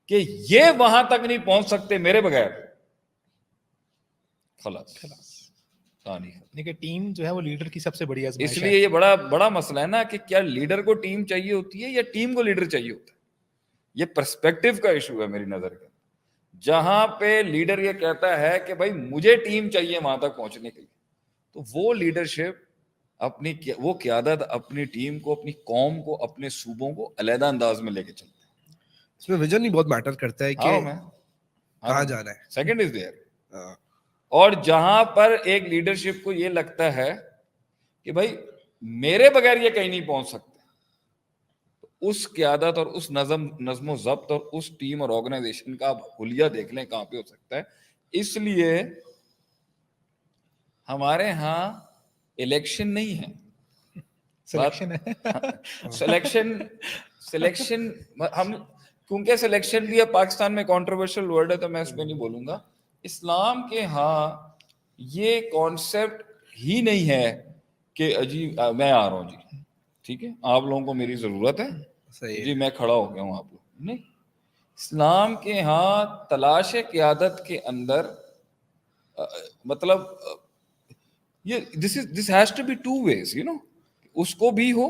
کہ یہ وہاں تک نہیں پہنچ سکتے میرے بغیر, خلاص. دیکھیں ٹیم جو ہے وہ لیڈر کی سب سے بڑی آزمائش ہے. اس لیے یہ بڑا مسئلہ ہے نا کہ کیا لیڈر کو ٹیم چاہیے ہوتی ہے یا ٹیم کو لیڈر چاہیے ہوتا ہے. یہ پرسپیکٹو کا ایشو ہے میری نظر کے. جہاں پہ لیڈر یہ کہتا ہے کہ بھائی مجھے ٹیم چاہیے وہاں تک پہنچنے کے لیے, تو وہ لیڈرشپ اپنی وہ قیادت اپنی ٹیم کو, اپنی قوم کو, اپنے صوبوں کو علیحدہ انداز میں لے کے چلتے ہیں. اس میں ویژن نہیں بہت میٹر کرتا ہے کہ کہاں جانا ہے. Second is there. اور جہاں پر ایک لیڈرشپ کو یہ لگتا ہے کہ بھائی میرے بغیر یہ کہیں نہیں پہنچ سکتے, اس قیادت اور اس نظم و ضبط اور اس ٹیم اور آرگنائزیشن کا حلیہ دیکھ لیں کہاں پہ ہو سکتا ہے. اس لیے ہمارے ہاں الیکشن نہیں ہے, سلیکشن ہے. سلیکشن ہم کیونکہ سلیکشن بھی ہے پاکستان میں کنٹروورشل ورڈ ہے تو میں اس پہ نہیں بولوں گا. اسلام کے ہاں یہ کانسیپٹ ہی نہیں ہے کہ جی میں آ رہا ہوں جی ٹھیک ہے آپ لوگوں کو میری ضرورت ہے جی میں کھڑا ہو گیا ہوں آپ لوگ. نہیں, اسلام کے ہاں تلاش قیادت کے اندر مطلب یہ this has to be two ways, اس کو بھی ہو.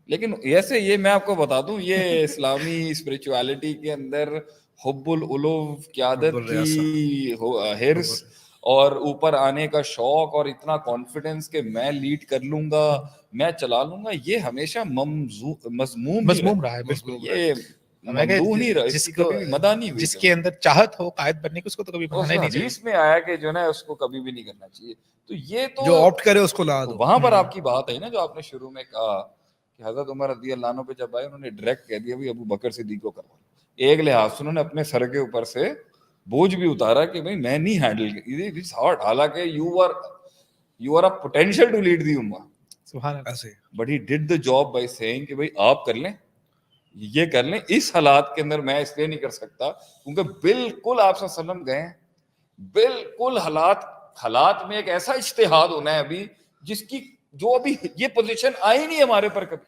لیکن ایسے یہ میں آپ کو بتا دوں یہ اسلامی اسپرچویلٹی کے اندر حب العلو, قیادت کی حرص اور اوپر آنے کا شوق اور اتنا کانفیڈنس کہ میں لیڈ کر لوں گا میں چلا لوں گا, یہ ہمیشہ مذموم رہا ہے. یہ ممدوح نہیں رہا, اس کی کبھی بھی مدح نہیں ہوئی. جس کے اندر چاہت ہو قائد بننے کی اس کو تو کبھی بنانا ہی نہیں چاہیے. حدیث میں آیا کہ جو نا اس کو کبھی بھی نہیں کرنا چاہیے. تو یہ تو جو آپٹ کرے اس کو نہ دو. وہاں پر آپ کی بات ہے نا جو آپ نے شروع میں کہا کہ حضرت عمر رضی اللہ عنہ پہ جب آئے انہوں نے ڈائریکٹ کہہ دیا بھائی ابو بکر صدیق کو کروا. ایک لحاظ سے انہوں نے اپنے سر کے اوپر سے بوجھ بھی اتارا کہ بھائی میں نہیں ہینڈل کر, حالانکہ you are a potential to lead the امہ, سبحان اللہ, but he did the job by saying کہ بھائی آپ کر لیں یہ کر لیں. اس حالات کے اندر میں اس لیے نہیں کر سکتا کیونکہ بالکل آپ صلی اللہ علیہ وسلم گئے, بالکل حالات میں ایک ایسا اجتہاد ہونا ہے ابھی جس کی جو ابھی یہ پوزیشن آئی نہیں ہمارے پر کبھی.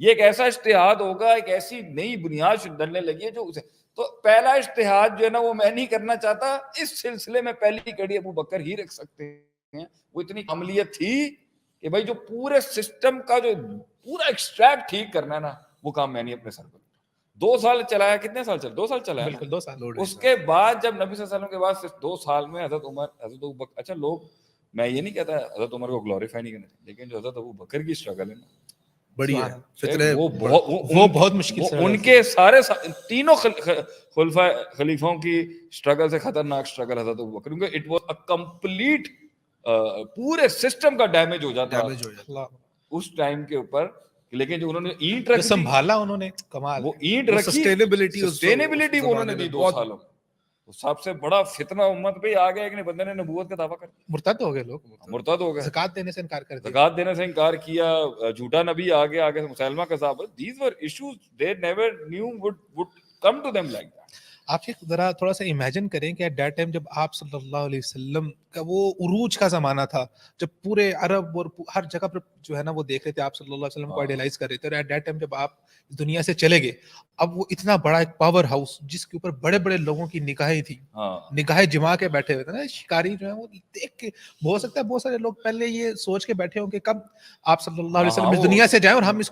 یہ ایک ایسا اجتہاد ہوگا, ایک ایسی نئی بنیاد ڈلنے لگی ہے جو اسے تو پہلا اجتہاد جو ہے نا وہ میں نہیں کرنا چاہتا. اس سلسلے میں پہلی کڑی ابو بکر ہی رکھ سکتے ہیں. وہ اتنی عملیت تھی کہ بھائی جو پورے سسٹم کا جو پورا ایکسٹریکٹ ٹھیک کرنا ہے نا وہ کام میں نہیں اپنے سر پر. 2 سال چلایا, کتنے سال چلا, 2 سال چلایا, بالکل 2 سال. اس کے بعد جب نبی صلی اللہ علیہ وسلم کے بعد صرف 2 سال میں حضرت عمر حضرت ابو بکر, اچھا لوگ میں یہ نہیں کہتا حضرت عمر کو گلوریفائی نہیں کرنا چاہیے, لیکن جو حضرت ابو بکر کی اسٹرگل ہے نا بڑی ہے, وہ بہت مشکل سے ان کے سارے تینوں خلیفوں کی اسٹرگل سے خطرناک اسٹرگل حضرت ابو بکر, کیونکہ اٹ واز اے کمپلیٹ پورے سسٹم کا ڈیمیج ہو جاتا اس ٹائم کے اوپر. لیکن جو انہوں نے اینٹ رکھی سنبھالا انہوں نے کمال, وہ اینٹ رکھی سسٹینیبلٹی وہ انہوں نے دی 2 سالوں میں. سب سے بڑا فتنہ امت پہ آ گیا کہ بندے نے نبوت کا دعویٰ کر دیا, مرتد ہو گئے لوگ, مرتد ہو گئے, زکات دینے سے انکار کر دیا, زکات دینے سے انکار کیا, جھوٹا نبی آگے مسلمہ کذاب. These were issues they never knew would come to them like that. آپ یہ ذرا تھوڑا سا امیجن کریں کہ ایٹ دیٹ ٹائم جب آپ صلی اللہ علیہ وسلم کا وہ عروج کا زمانہ تھا, جب پورے عرب اور ہر جگہ پر جو ہے نا وہ دیکھ رہے تھے آپ صلی اللہ علیہ وسلم کو آئیڈیلائز کر رہے تھے, اور ایٹ دیٹ ٹائم جب آپ دنیا سے چلے گئے, اب وہ اتنا بڑا ایک پاور ہاؤس جس کے اوپر بڑے بڑے لوگوں کی نگاہیں تھیں, نگاہیں جما کے بیٹھے ہوئے تھے نا, شکاری جو ہے وہ دیکھ کے ہو سکتا ہے بہت سارے لوگ پہلے یہ سوچ کے بیٹھے ہوں کہ کب آپ صلی اللہ علیہ وسلم اس دنیا سے جائیں اور ہم اس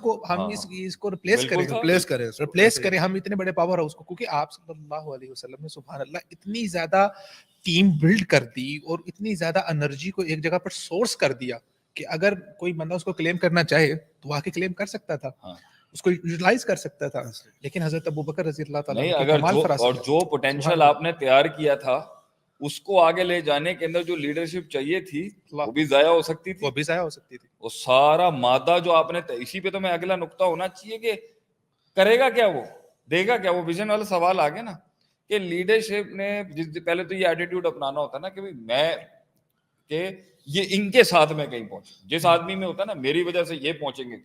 کو ریپلیس کریں ہم اتنے بڑے پاور ہاؤس کو, کیونکہ آپ صلی اللہ علیہ وسلم نے سبحان اللہ اتنی زیادہ ٹیم بلڈ کر دی اور اتنی زیادہ انرجی کو ایک جگہ پر سورس کر دیا کہ اگر کوئی بندہ اس کو کلیم کرنا چاہے تو آ کے کلیم کر سکتا تھا, اس کو یوٹیلائز کر سکتا تھا. لیکن حضرت ابو بکر رضی اللہ تعالیٰ اور جو پوٹینشیل آپ نے تیار کیا تھا اس کو آگے لے جانے کے اندر جو لیڈرشپ چاہیے تھی وہ بھی ضائع ہو سکتی تھی, وہ سارا مادہ جو آپ نے, اسی پہ تو میں اگلا نقطہ ہونا چاہیے کہ کرے گا کیا, وہ دے گا کیا, وہ ویژن والا سوال آ گیا نا کہ لیڈرشپ نے پہلے تو یہ ایٹیٹیوڈ اپنانا ہوتا ہے نا کہ میں کہ یہ ان کے ساتھ میں کہیں پہنچ, جس آدمی میں ہوتا ہے نا میری وجہ سے یہ پہنچیں گے,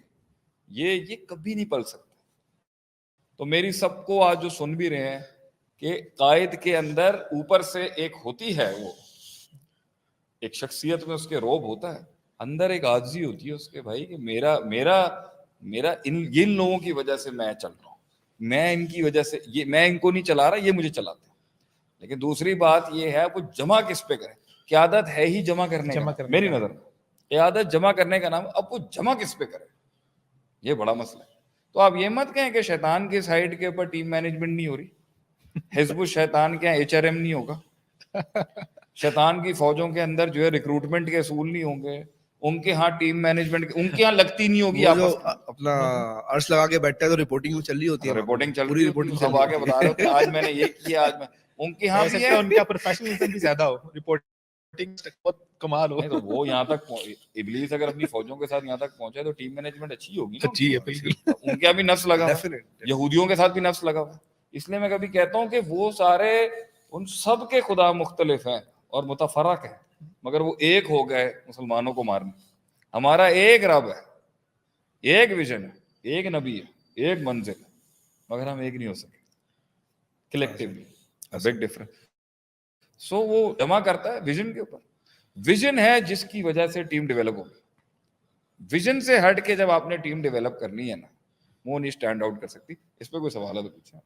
یہ کبھی نہیں پل سکتا. تو میری سب کو آج جو سن بھی رہے ہیں کہ قائد کے اندر اوپر سے ایک ہوتی ہے, وہ ایک شخصیت میں اس کے روب ہوتا ہے, اندر ایک عاجزی ہوتی ہے اس کے بھائی کہ میرا ان لوگوں کی وجہ سے میں چل رہا ہوں, میں ان کی وجہ سے یہ میں ان کو نہیں چلا رہا, یہ مجھے چلاتے ہیں. لیکن دوسری بات یہ ہے وہ جمع کس پہ کریں, قیادت ہے ہی جمع کرنے کا, میری نظر میں قیادت جمع کرنے کا نام, اب وہ جمع کس پہ کرے, یہ بڑا مسئلہ ہے. تو آپ یہ مت کہیں کہ شیطان کی سائڈ کے اوپر ٹیم مینجمنٹ نہیں ہو رہی, حزب الشیطان کے HRM نہیں ہوگا, شیطان کی فوجوں کے اندر جو ہے ریکروٹمنٹ کے اصول نہیں ہوں گے, ان کے ہاں ٹیم مینجمنٹ ان کے ہاں لگتی نہیں ہوگی, اپنا عرص لگا کے بیٹھتے ہیں تو رپورٹنگ چل رہی ہوتی ہے, رپورٹنگ چل رہی ہے, سب آگے بتا رہے ہوتے ہیں آج میں نے یہ کیا, آج میں ان کے ہاں بھی ہے, ان کا پروفیشنلزم بھی زیادہ ہو, رپورٹنگ بہت کمال ہو, تو وہ یہاں تک ابلیس اگر اپنی فوجوں کے ساتھ یہاں تک پہنچے تو ٹیم مینجمنٹ اچھی ہوگی, اچھی ہے بالکل, ان کا بھی نفس لگا ہوا, یہودیوں کے ساتھ بھی نفس لگا ہوا. اس لیے میں کبھی کہتا ہوں کہ وہ سارے ان سب کے خدا مختلف ہیں اور متفرق ہیں, مگر وہ ایک ہو گئے مسلمانوں کو مارنے. ہمارا ایک رب ہے, ایک ویژن ہے, ایک نبی ہے, ایک منزل ہے, مگر ہم ایک نہیں ہو سکے کلیکٹیولی. Big difference. سو وہ جمع کرتا ہے ویژن کے اوپر. ویژن ہے جس کی وجہ سے ٹیم ڈیولپ ہوگی. ویژن سے ہٹ کے جب آپ نے ٹیم ڈیولپ کرنی ہے نا, وہ نہیں اسٹینڈ آؤٹ کر سکتی. اس پہ کوئی سوال ہے تو پوچھیں.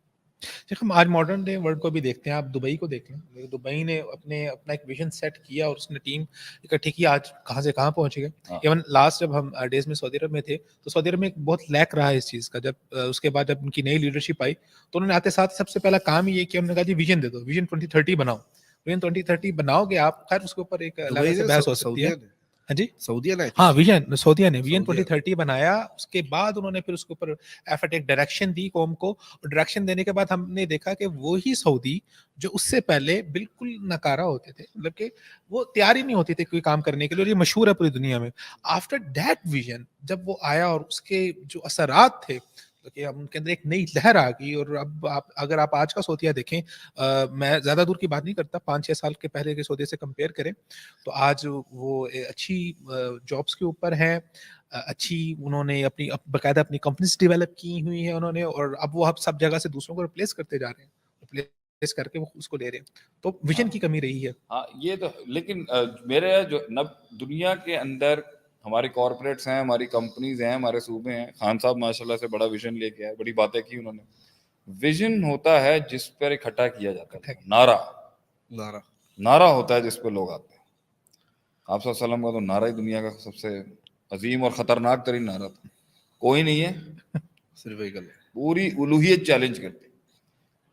ہم آج ماڈرن ڈے ورلڈ کو بھی دیکھتے ہیں. آپ دبئی کو دیکھ لیں, دبئی نے اپنا ایک ویژن سیٹ کیا اور اس نے ٹیم اکٹھی کی. آج کہاں سے کہاں پہنچ گئے. ایون لاسٹ جب ہم ڈیز میں سعودی عرب میں تھے تو سعودی عرب میں ایک بہت لیک رہا ہے اس چیز کا. جب اس کے بعد جب ان کی نئی لیڈرشپ آئی تو انہوں نے آتے ساتھ سب سے پہلا کام یہ کیا, انہوں نے کہا جی ویژن دے دو, ویژن 2030 بناؤ. ویژن 2030 بناؤ گے آپ, خیر اس کے اوپر ایک الگ سے بحث ہو سکتی ہے. ہاں جی, سعودیہ نے, ہاں ویژن سعودیہ نے ویژن 2030 بنایا. اس کے بعد انہوں نے پھر اس کے اوپر ایفرٹ ایک ڈائریکشن دی قوم کو, اور ڈائریکشن دینے کے بعد ہم نے دیکھا کہ وہی سعودی جو اس سے پہلے بالکل نکارا ہوتے تھے, مطلب کہ وہ تیار ہی نہیں ہوتے تھے کوئی کام کرنے کے لیے, اور یہ مشہور ہے پوری دنیا میں. آفٹر دیٹ ویژن جب وہ آیا اور اس کے جو اثرات تھے کہ ان کے اندر ایک نئی لہر آ گئی. اور اب اگر آپ آج کا سعودیہ دیکھیں, میں زیادہ دور کی بات نہیں کرتا, 5-6 سال کے پہلے کے سعودیہ سے کمپیئر کریں تو آج وہ اچھی جابس کے اوپر ہیں, اچھی انہوں نے اپنی باقاعدہ اپنی کمپنیز ڈیولپ کی ہوئی ہیں انہوں نے, اور اب وہ سب جگہ سے دوسروں کو ریپلیس کرتے جا رہے ہیں, ریپلیس کر کے وہ اس کو لے رہے ہیں. تو ویژن کی کمی رہی ہے. ہاں یہ تو, لیکن میرے جو دنیا کے اندر ہماری کارپوریٹس ہیں, ہماری کمپنیز ہیں, ہمارے صوبے ہیں. خان صاحب ماشاءاللہ سے بڑا ویژن لے کے آئے, بڑی باتیں کی انہوں نے. ویژن ہوتا ہے جس پر اکٹھا کیا جاتا ہے, نعرہ ہوتا ہے جس پہ لوگ آتے ہیں. آپ صلی اللہ علیہ وسلم کا تو نعرہ ہی دنیا کا سب سے عظیم اور خطرناک ترین نعرہ تھا, کوئی نہیں ہے, صرف ایک اللہ, پوری الوہیت چیلنج کرتی.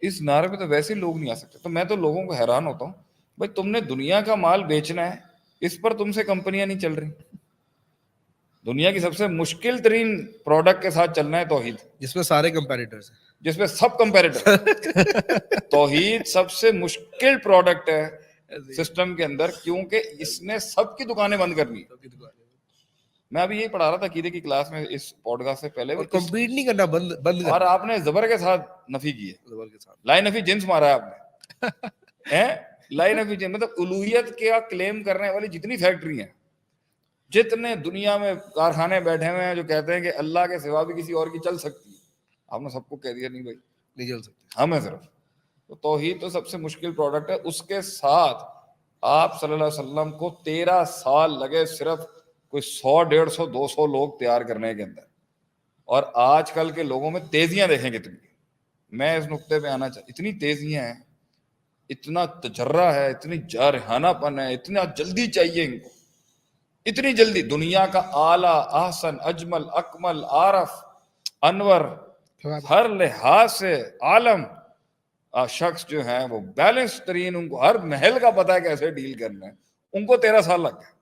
اس نعرے پہ تو ویسے لوگ نہیں آ سکتے. تو میں تو لوگوں کو حیران ہوتا ہوں, بھائی تم نے دنیا کا مال بیچنا ہے, اس پر تم سے کمپنیاں نہیں چل رہی. دنیا کی سب سے مشکل ترین پروڈکٹ کے ساتھ چلنا ہے توحید, جس میں سارے کمپیریٹرز ہیں, جس میں سب کمپیریٹر. توحید سب سے مشکل پروڈکٹ ہے سسٹم کے اندر, کیونکہ اس نے سب کی دکانیں بند کرنی. میں ابھی یہی پڑھا رہا تھا عقیدے کی کلاس میں اس پوڈ کاسٹ سے پہلے, اور کمپیٹ نہیں کرنا بند اور آپ نے زبر کے ساتھ نفی کی ہے, زبر کے ساتھ لائی نفی جنس مارا ہے آپ نے. لائی نفی جنس مطلب الوہیت کا کلیم کرنے والی جتنی فیکٹری ہیں, جتنے دنیا میں کارخانے بیٹھے ہوئے ہیں جو کہتے ہیں کہ اللہ کے سوا بھی کسی اور کی چل سکتی ہے, آپ نے سب کو کہہ دیا نہیں بھائی نہیں چل سکتے, ہمیں صرف. تو توحید تو سب سے مشکل پروڈکٹ ہے. اس کے ساتھ آپ صلی اللہ علیہ وسلم کو 13 سال لگے صرف کوئی 100, 150, 200 لوگ تیار کرنے کے اندر. اور آج کل کے لوگوں میں تیزیاں دیکھیں کتنی. میں اس نقطے پہ آنا چاہتا, اتنی تیزیاں ہیں, اتنا تجرہ ہے, اتنی جارحانہ پن ہے, اتنا جلدی چاہیے ان کو, اتنی جلدی. دنیا کا اعلیٰ, احسن, اجمل, اکمل, عارف, انور, ہر لحاظ سے عالم شخص جو ہیں وہ بیلنس ترین, ان کو ہر محل کا پتہ ہے کیسے ڈیل کرنا ہے, ان کو 13 سال لگ گئے.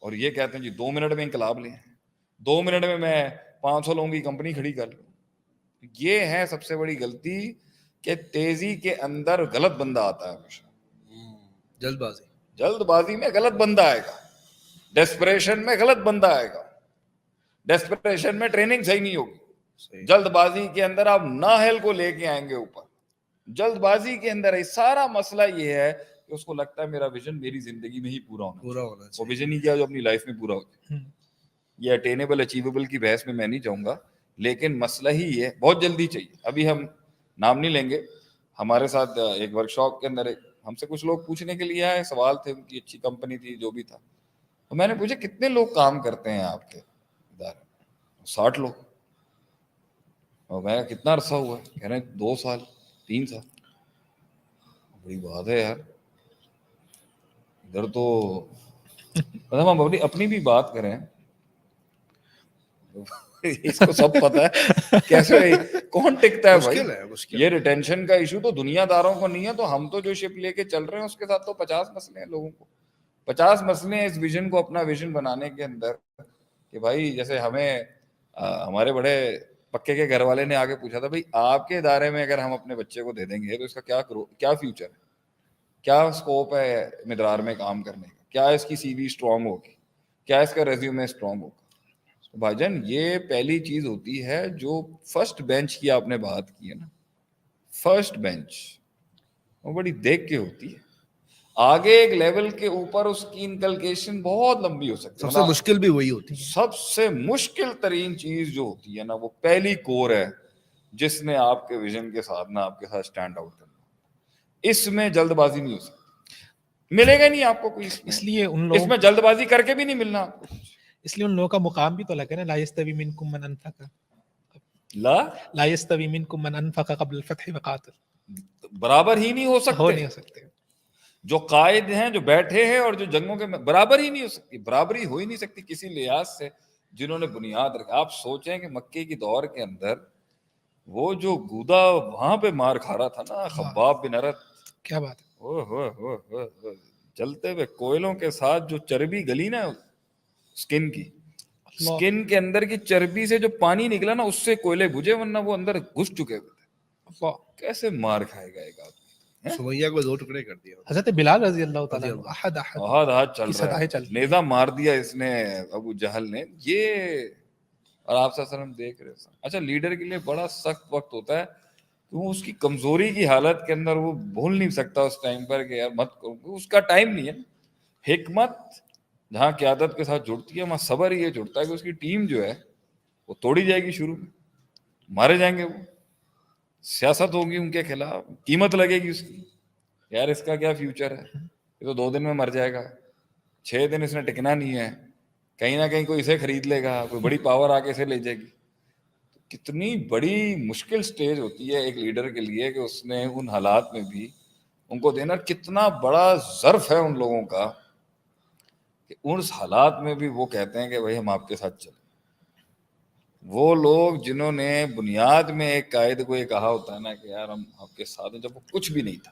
اور یہ کہتے ہیں جی 2 منٹ میں انقلاب لیں, 2 منٹ میں 500 لوگوں کی کمپنی کھڑی کر لوں. یہ ہے سب سے بڑی غلطی کہ تیزی کے اندر غلط بندہ آتا ہے ہمیشہ. جلد بازی میں غلط بندہ آئے گا, ڈیسپریشن میں غلط بندہ آئے گا, ڈیسپریشن میں ٹریننگ صحیح نہیں ہوگی, جلد بازی کے اندر آپ نااہل کو لے کے آئیں گے اوپر. جلد بازی کے اندر سارا مسئلہ یہ ہے کہ اس کو لگتا ہے میرا ویژن میری زندگی میں ہی پورا ہونا چاہیے. وہ ویژن ہی کیا جو اپنی لائف میں پورا ہو جائے. یہ اٹینیبل اچیویبل کی بحث میں نہیں جاؤں گا, لیکن مسئلہ ہی یہ بہت جلدی چاہیے. ابھی ہم نام نہیں لیں گے, ہمارے ساتھ ایک ورکشاپ کے اندر ہم سے کچھ لوگ پوچھنے کے لیے آئے, سوال تھے, ان کی اچھی کمپنی تھی, جو بھی تھا. تو میں نے پوچھا کتنے لوگ کام کرتے ہیں آپ کے ادارے؟ 60 لوگ. اور میں کتنا عرصہ ہوا؟ کہہ رہے ہیں 2 سال 3 سال. بڑی بات ہے یار. ادھر تو ہم اپنی بھی بات کریں, اس کو سب پتا ہے کیسے کون ٹکتا ہے بھائی. یہ ریٹینشن کا ایشو تو دنیا داروں کو نہیں ہے, تو ہم تو جو شپ لے کے چل رہے ہیں اس کے ساتھ تو 50 مسئلے ہیں لوگوں کو, 50 مسئلے ہیں اس ویژن کو اپنا ویژن بنانے کے اندر. کہ بھائی جیسے ہمیں ہمارے بڑے پکے کے گھر والے نے آگے پوچھا تھا, بھائی آپ کے ادارے میں اگر ہم اپنے بچے کو دے دیں گے تو اس کا کیا فیوچر ہے, کیا اسکوپ ہے مدرار میں کام کرنے کا, کیا اس کی سی وی اسٹرانگ ہوگی, کیا اس کا ریزیومے اسٹرانگ ہوگا. تو بھائی جان یہ پہلی چیز ہوتی ہے جو فرسٹ بینچ کی آپ نے بات کی ہے نا, فرسٹ بینچ وہ بڑی دیکھ کے ہوتی ہے. آگے ایک لیول کے اوپر اس کی انکلکیشن بہت لمبی ہو سکتی ہے. سب سے مشکل بھی وہی ہوتی ہے. سب سے مشکل ترین چیز جو ہوتی ہے نا وہ پہلی کور ہے جس نے آپ کے ویژن کے ساتھ نا آپ کے ساتھ اسٹینڈ آؤٹ کرنا. اس میں جلد بازی نہیں ہو سکتی, ملے گا نہیں آپ کو کوئی. اس لیے ان اس لوگوں میں جلد بازی کر کے بھی نہیں ملنا آپ کو. اس لیے ان لوگوں کا مقام بھی تو الگ ہے نا, لا یستوی منکم من انفق لا یستوی منکم من انفق قبل الفتح وقاتل, برابر ہی نہیں ہو ہو سکتے. نہیں ہو سکتے. جو قائد ہیں جو بیٹھے ہیں اور جو جنگوں کے برابر ہی نہیں ہو سکتی, برابری ہو ہی نہیں سکتی کسی لحاظ سے جنہوں نے بنیاد رکھا. آپ سوچیں کہ مکے کی دور کے اندر وہ جو گودا وہاں پہ مار کھا رہا تھا نا خباب بن ارت, کیا بات ہے, جلتے ہوئے کوئلوں کے ساتھ جو چربی گلی نا سکن کی, سکن کے اندر کی چربی سے جو پانی نکلا نا اس سے کوئلے بجھے, ورنہ وہ اندر گھس چکے ہوئے تھے. کیسے مار کھائے گا ایک آدمی. سمیہ کو 2 ٹکڑے کر دیا. حضرت بلال رضی اللہ تعالیٰ عنہ احد ہاتھ چل رہا ہے, نیزہ مار دیا اس نے ابو جہل نے. یہ اور آپ صلی اللہ علیہ وسلم دیکھ رہے. اچھا لیڈر کے لیے بڑا سخت وقت ہوتا ہے کیوں اس کی کمزوری کی حالت کے اندر وہ بھول نہیں سکتا اس ٹائم پر کہ یار مت کرو, اس کا ٹائم نہیں ہے. حکمت جہاں قیادت کے ساتھ جڑتی ہے وہاں صبر یہ جڑتا ہے کہ اس کی ٹیم جو ہے وہ توڑی جائے گی, شروع میں مارے جائیں گے, وہ سیاست ہوگی ان کے خلاف, قیمت لگے گی اس کی, یار اس کا کیا فیوچر ہے, یہ تو 2 دن میں مر جائے گا, 6 دن اس نے ٹکنا نہیں ہے, کہیں نہ کہیں کوئی اسے خرید لے گا, کوئی بڑی پاور آ کے اسے لے جائے گی. کتنی بڑی مشکل سٹیج ہوتی ہے ایک لیڈر کے لیے کہ اس نے ان حالات میں بھی ان کو دینا. کتنا بڑا ظرف ہے ان لوگوں کا کہ اس حالات میں بھی وہ کہتے ہیں کہ بھائی ہم آپ کے ساتھ چلیں. وہ لوگ جنہوں نے بنیاد میں ایک قائد کو یہ کہا ہوتا ہے نا کہ یار ہم آپ کے ساتھ ہیں, جب وہ کچھ بھی نہیں تھا,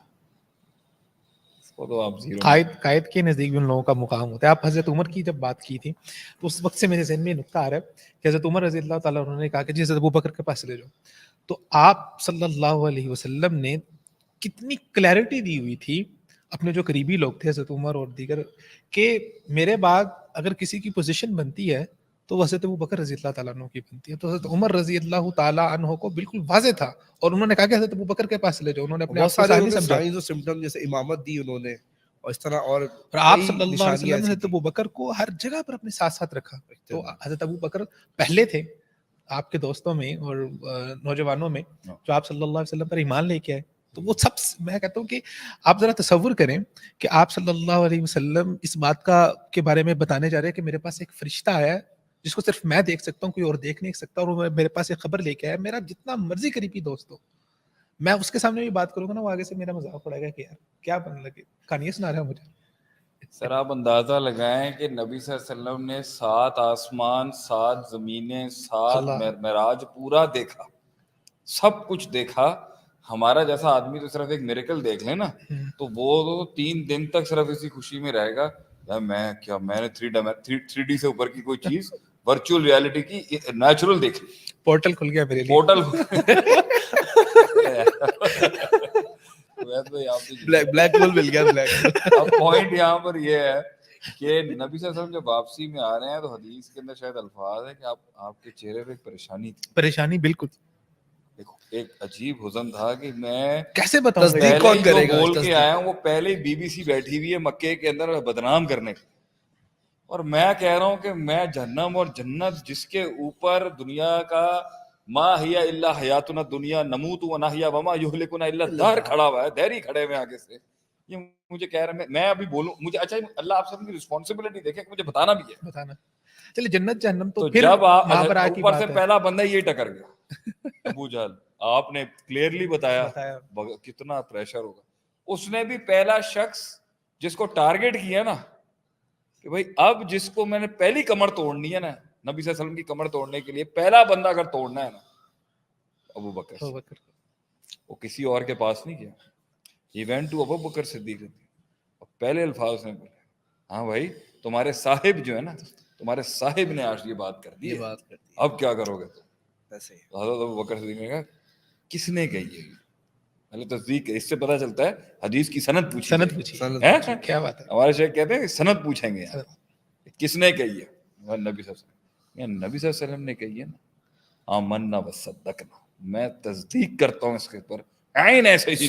تو آپ قائد کے نزدیک بھی ان لوگوں کا مقام ہوتا ہے. آپ حضرت عمر کی جب بات کی تھی تو اس وقت سے میرے ذہن میں نکتہ آ رہا ہے کہ حضرت عمر رضی اللہ تعالیٰ عنہ نے کہا کہ جی حضرت ابوبکر کے پاس لے جاؤ. تو آپ صلی اللہ علیہ وسلم نے کتنی کلیئرٹی دی ہوئی تھی اپنے جو قریبی لوگ تھے حضرت عمر اور دیگر, کہ میرے بعد اگر کسی کی پوزیشن بنتی ہے تو وہ حضرت ابوبکر رضی اللہ تعالیٰ عنہ کی بنتی ہے. تو حضرت عمر رضی اللہ تعالیٰ عنہ کو بالکل واضح تھا اور انہوں نے کہا کہ حضرت ابوبکر کے پاس لے جاؤ. انہوں نے اپنے آپ کو صحیح سمجھا. سائنز اور سمپٹم جیسے امامت دی انہوں نے, اور اس طرح اور آپ صلی اللہ علیہ وسلم نے حضرت ابوبکر کو ہر جگہ پر اپنے ساتھ ساتھ رکھا. تو حضرت ابوبکر پہلے تھے آپ کے دوستوں میں اور نوجوانوں میں جو آپ صلی اللہ علیہ وسلم پر ایمان لے کے آئے. تو وہ سب, میں کہتا ہوں کہ آپ ذرا تصور کریں کہ آپ صلی اللہ علیہ وسلم اس بات کا کے بارے میں بتانے جا رہے ہیں کہ میرے پاس ایک فرشتہ آیا ہے جس کو صرف میں دیکھ سکتا ہوں, کوئی اور دیکھ نہیں سکتا, اور وہ میرے پاس ایک خبر لے کے آیا, میرا جتنا مرضی قریبی دوست ہو, میں اس کے سامنے بھی بات کروں گا نا وہ آگے سے میرا مذاق اڑائے گا کہ یار کیا بن لگے کہانی سنا رہا ہے مجھے. سر آپ اندازہ لگائیں کہ نبی صلی اللہ علیہ وسلم نے 7 آسمان 7 زمینیں 7 معراج پورا دیکھا, سب کچھ دیکھا. ہمارا جیسا آدمی تو صرف ایک میریکل دیکھ لے نا تو وہ 3 دن تک صرف اسی خوشی میں رہے گا, میں نے 3D سے اوپر کی کوئی چیز ورچوئل ریالٹی کی نیچرل دیکھ لی, پورٹل کھل گیا میرے لیے, پورٹل بلیک ہول مل گیا. اب پوائنٹ یہاں پر یہ ہے کہ نبی صلی اللہ علیہ وسلم جب واپسی میں آ رہے ہیں تو حدیث کے اندر شاید الفاظ ہے کہ آپ کے چہرے پہ ایک پریشانی تھی. پریشانی بالکل دیکھو ایک عجیب حزن تھا کہ میں کیسے بتاؤں, تصدیق کون کرے گا, بول کے آیا ہوں, وہ پہلے بی بی سی بیٹھی ہوئی ہے مکے کے اندر بدنام کرنے کے, اور میں کہہ رہا ہوں کہ میں جہنم اور جنت جس کے اوپر دنیا کا ما ہی الا حیاتنا دنیا نموت و نحیا وما یہلکنا الا الدہر کھڑا ہوا ہے, دہری کھڑے ہوئے آگے سے, یہ مجھے کہہ رہا ہے میں ابھی بولوں مجھے. اچھا اللہ آپ سب کی رسپانسبلٹی دیکھیں کہ مجھے بتانا بھی ہے, بتانا چلے جنت جہنم تو پھر جب آپ اوپر سے پہلا بندہ یہ ٹکر گیا ابو جہل, آپ نے کلیئرلی بتایا کتنا پریشر ہوگا. اس نے بھی پہلا شخص جس کو ٹارگٹ کیا نا کہ بھائی اب جس کو میں نے پہلی کمر توڑنی ہے نا نبی صلی اللہ علیہ وسلم کی کمر توڑنے کے لیے پہلا بندہ اگر توڑنا ہے نا ابو بکر, وہ کسی اور کے پاس نہیں گیا, ہی وینٹ ٹو ابو بکر صدیق. اور پہلے الفاظ نے بولے ہاں بھائی تمہارے صاحب جو ہے نا, تمہارے صاحب نے آج یہ بات کر دی, اب کیا کرو گے تم. حضرت ابو بکر صدیق نے کہا کس نے کہی ہے, پہلے تصدیق, اس سے پتہ چلتا ہے حدیث کی سند پوچھی, کیا بات ہے. ہمارے شیخ کہتے ہیں سند پوچھیں گے کس نے کہی ہے, نبی صلی اللہ علیہ وسلم. نبی صلی اللہ علیہ وسلم نے کہی ہے نا آمنا وصدقنا, میں تصدیق کرتا ہوں اس کے اوپر, عین ایسے ہی.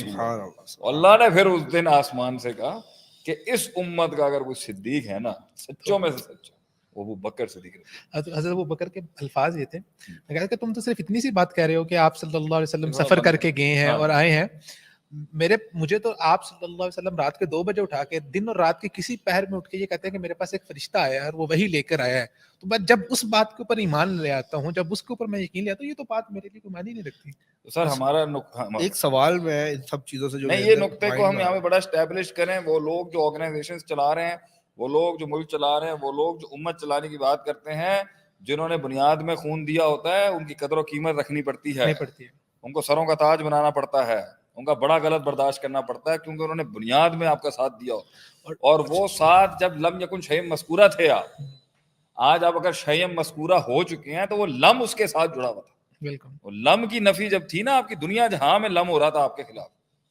اللہ نے پھر اس دن آسمان سے کہا کہ اس امت کا اگر کوئی صدیق ہے نا سچوں میں سے سچا وہ ابو بکر صدیق حضرت ابو بکر کے الفاظ یہ تھے، میں کہا کہ تم تو صرف اتنی سی بات کہہ رہے ہو کہ آپ صلی اللہ علیہ وسلم سفر کر کے گئے ہیں اور آئے ہیں، مجھے تو آپ صلی اللہ علیہ وسلم رات کے 2 بجے اٹھا کے دن اور رات کے کسی پہر میں اٹھ کے یہ کہتے ہیں کہ میرے پاس ایک فرشتہ آیا ہے اور وہ وہی لے کر آیا ہے، تو میں جب اس بات کے اوپر ایمان لے آتا ہوں، جب اس کے اوپر میں یقین لے آتا ہوں، یہ تو بات میرے لیے کوئی معنی نہیں رکھتی. سر ہمارا ایک سوال میں ان سب چیزوں سے جو نہیں، یہ نقطے کو ہم یہاں پہ بڑا اسٹیبلش کریں. وہ لوگ جو آرگنائزیشن چلا رہے ہیں، وہ لوگ جو ملک چلا رہے ہیں، وہ لوگ جو امت چلانے کی بات کرتے ہیں، جنہوں نے بنیاد میں خون دیا ہوتا ہے، ان کی قدر و قیمت رکھنی پڑتی ہے، ان کو سروں کا تاج بنانا پڑتا ہے، ان کا بڑا غلط برداشت کرنا پڑتا ہے، کیونکہ انہوں نے بنیاد میں آپ کا ساتھ دیا ہوتا ہے. اور وہ ساتھ جب لم یکن شیئم مذکورہ تھے، آپ آج آپ اگر شیئم مذکورہ ہو چکے ہیں تو وہ لم اس کے ساتھ جڑا ہوا تھا. بالکل، وہ لم کی نفی جب تھی نا، آپ کی دنیا جہاں میں لم ہو رہا تھا آپ کے خلاف،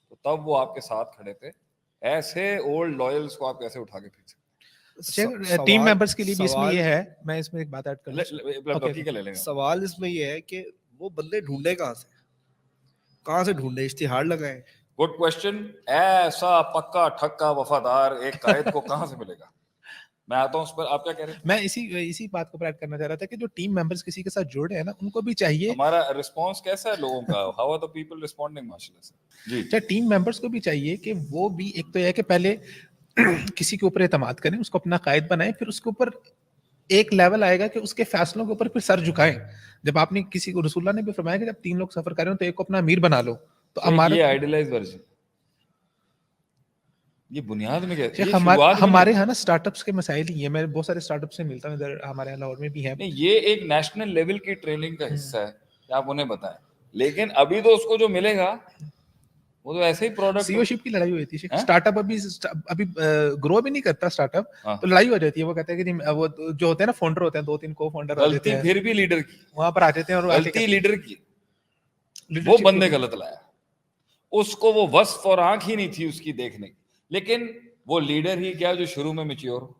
تو تب وہ آپ کے ساتھ کھڑے تھے. ایسے اولڈ لوئلز کو آپ کیسے اٹھا کے پھینک سکتے؟ ٹیم ممبرز کے لیے بھی اس میں یہ ہے، میں اس میں ایک بات ایڈ کر لوں. سوال اس میں یہ ہے کہ وہ بندے ڈھونڈے کہاں سے ڈھونڈے؟ اشتہار لگائے؟ Good question. ایسا پکا ٹھکا وفادار ایک قائد کو کہاں سے ملے گا؟ میں آتا ہوں اس پر. آپ کیا کہہ رہے ہیں؟ میں اسی بات کو ایڈ کرنا چاہ رہا تھا کہ جو ٹیم ممبرز کسی کے ساتھ جڑے ہیں نا، ان کو بھی چاہیے. ہمارا رسپانس کیسا ہے لوگوں کا؟ How are the people responding? ماشاءاللہ سے جی. اچھا، ٹیم ممبرز کو بھی چاہیے کہ وہ بھی ایک تو یہ ہے کہ پہلے کسی کے اوپر اعتماد کریں، اس کو اپنا قائد بنائیں، پھر اس کے اوپر ایک لیول آئے گا کہ اس کے فیصلوں کے اوپر پھر سر جھکائیں. جب آپ نے کسی کو، رسول اللہ نے بھی فرمایا کہ جب 3 لوگ سفر کر رہے ہوں تو ایک کو اپنا امیر بنا لو. تو ہمارا یہ آئیڈیلائز ورژن، یہ بنیاد میں کیا ہمارے ہاں نا اسٹارٹ اپس کے مسائل ہی ہیں. میں بہت سارے اسٹارٹ اپ سے ملتا ہوں، ادھر ہمارے یہاں لاہور میں بھی ہیں. نہیں، یہ ایک نیشنل لیول کی ٹریننگ کا حصہ ہے کہ آپ انہیں بتائیں، لیکن ابھی تو اس کو جو ملے گا وہ تو ایسے ہی پروڈکٹ. سی او شپ کی لڑائی ہوئی تھی. اسٹارٹ اپ ابھی گرو بھی نہیں کرتا اسٹارٹ اپ، تو لڑائی ہو جاتی ہے. وہ کہتے ہیں کہ وہ جو ہوتے ہیں نا فاؤنڈر ہوتے ہیں، 2-3 کو فاؤنڈر ہوتے ہیں، غلطی پھر بھی لیڈر کی وہاں پر آ جاتے ہیں. اور غلطی لیڈر کی، وہ بندے غلط لایا، اس کو وہ وصف اور آنکھ ہی نہیں تھی اس کی دیکھنے کی. لیکن وہ لیڈر ہی کیا جو شروع میں میچیور ہو.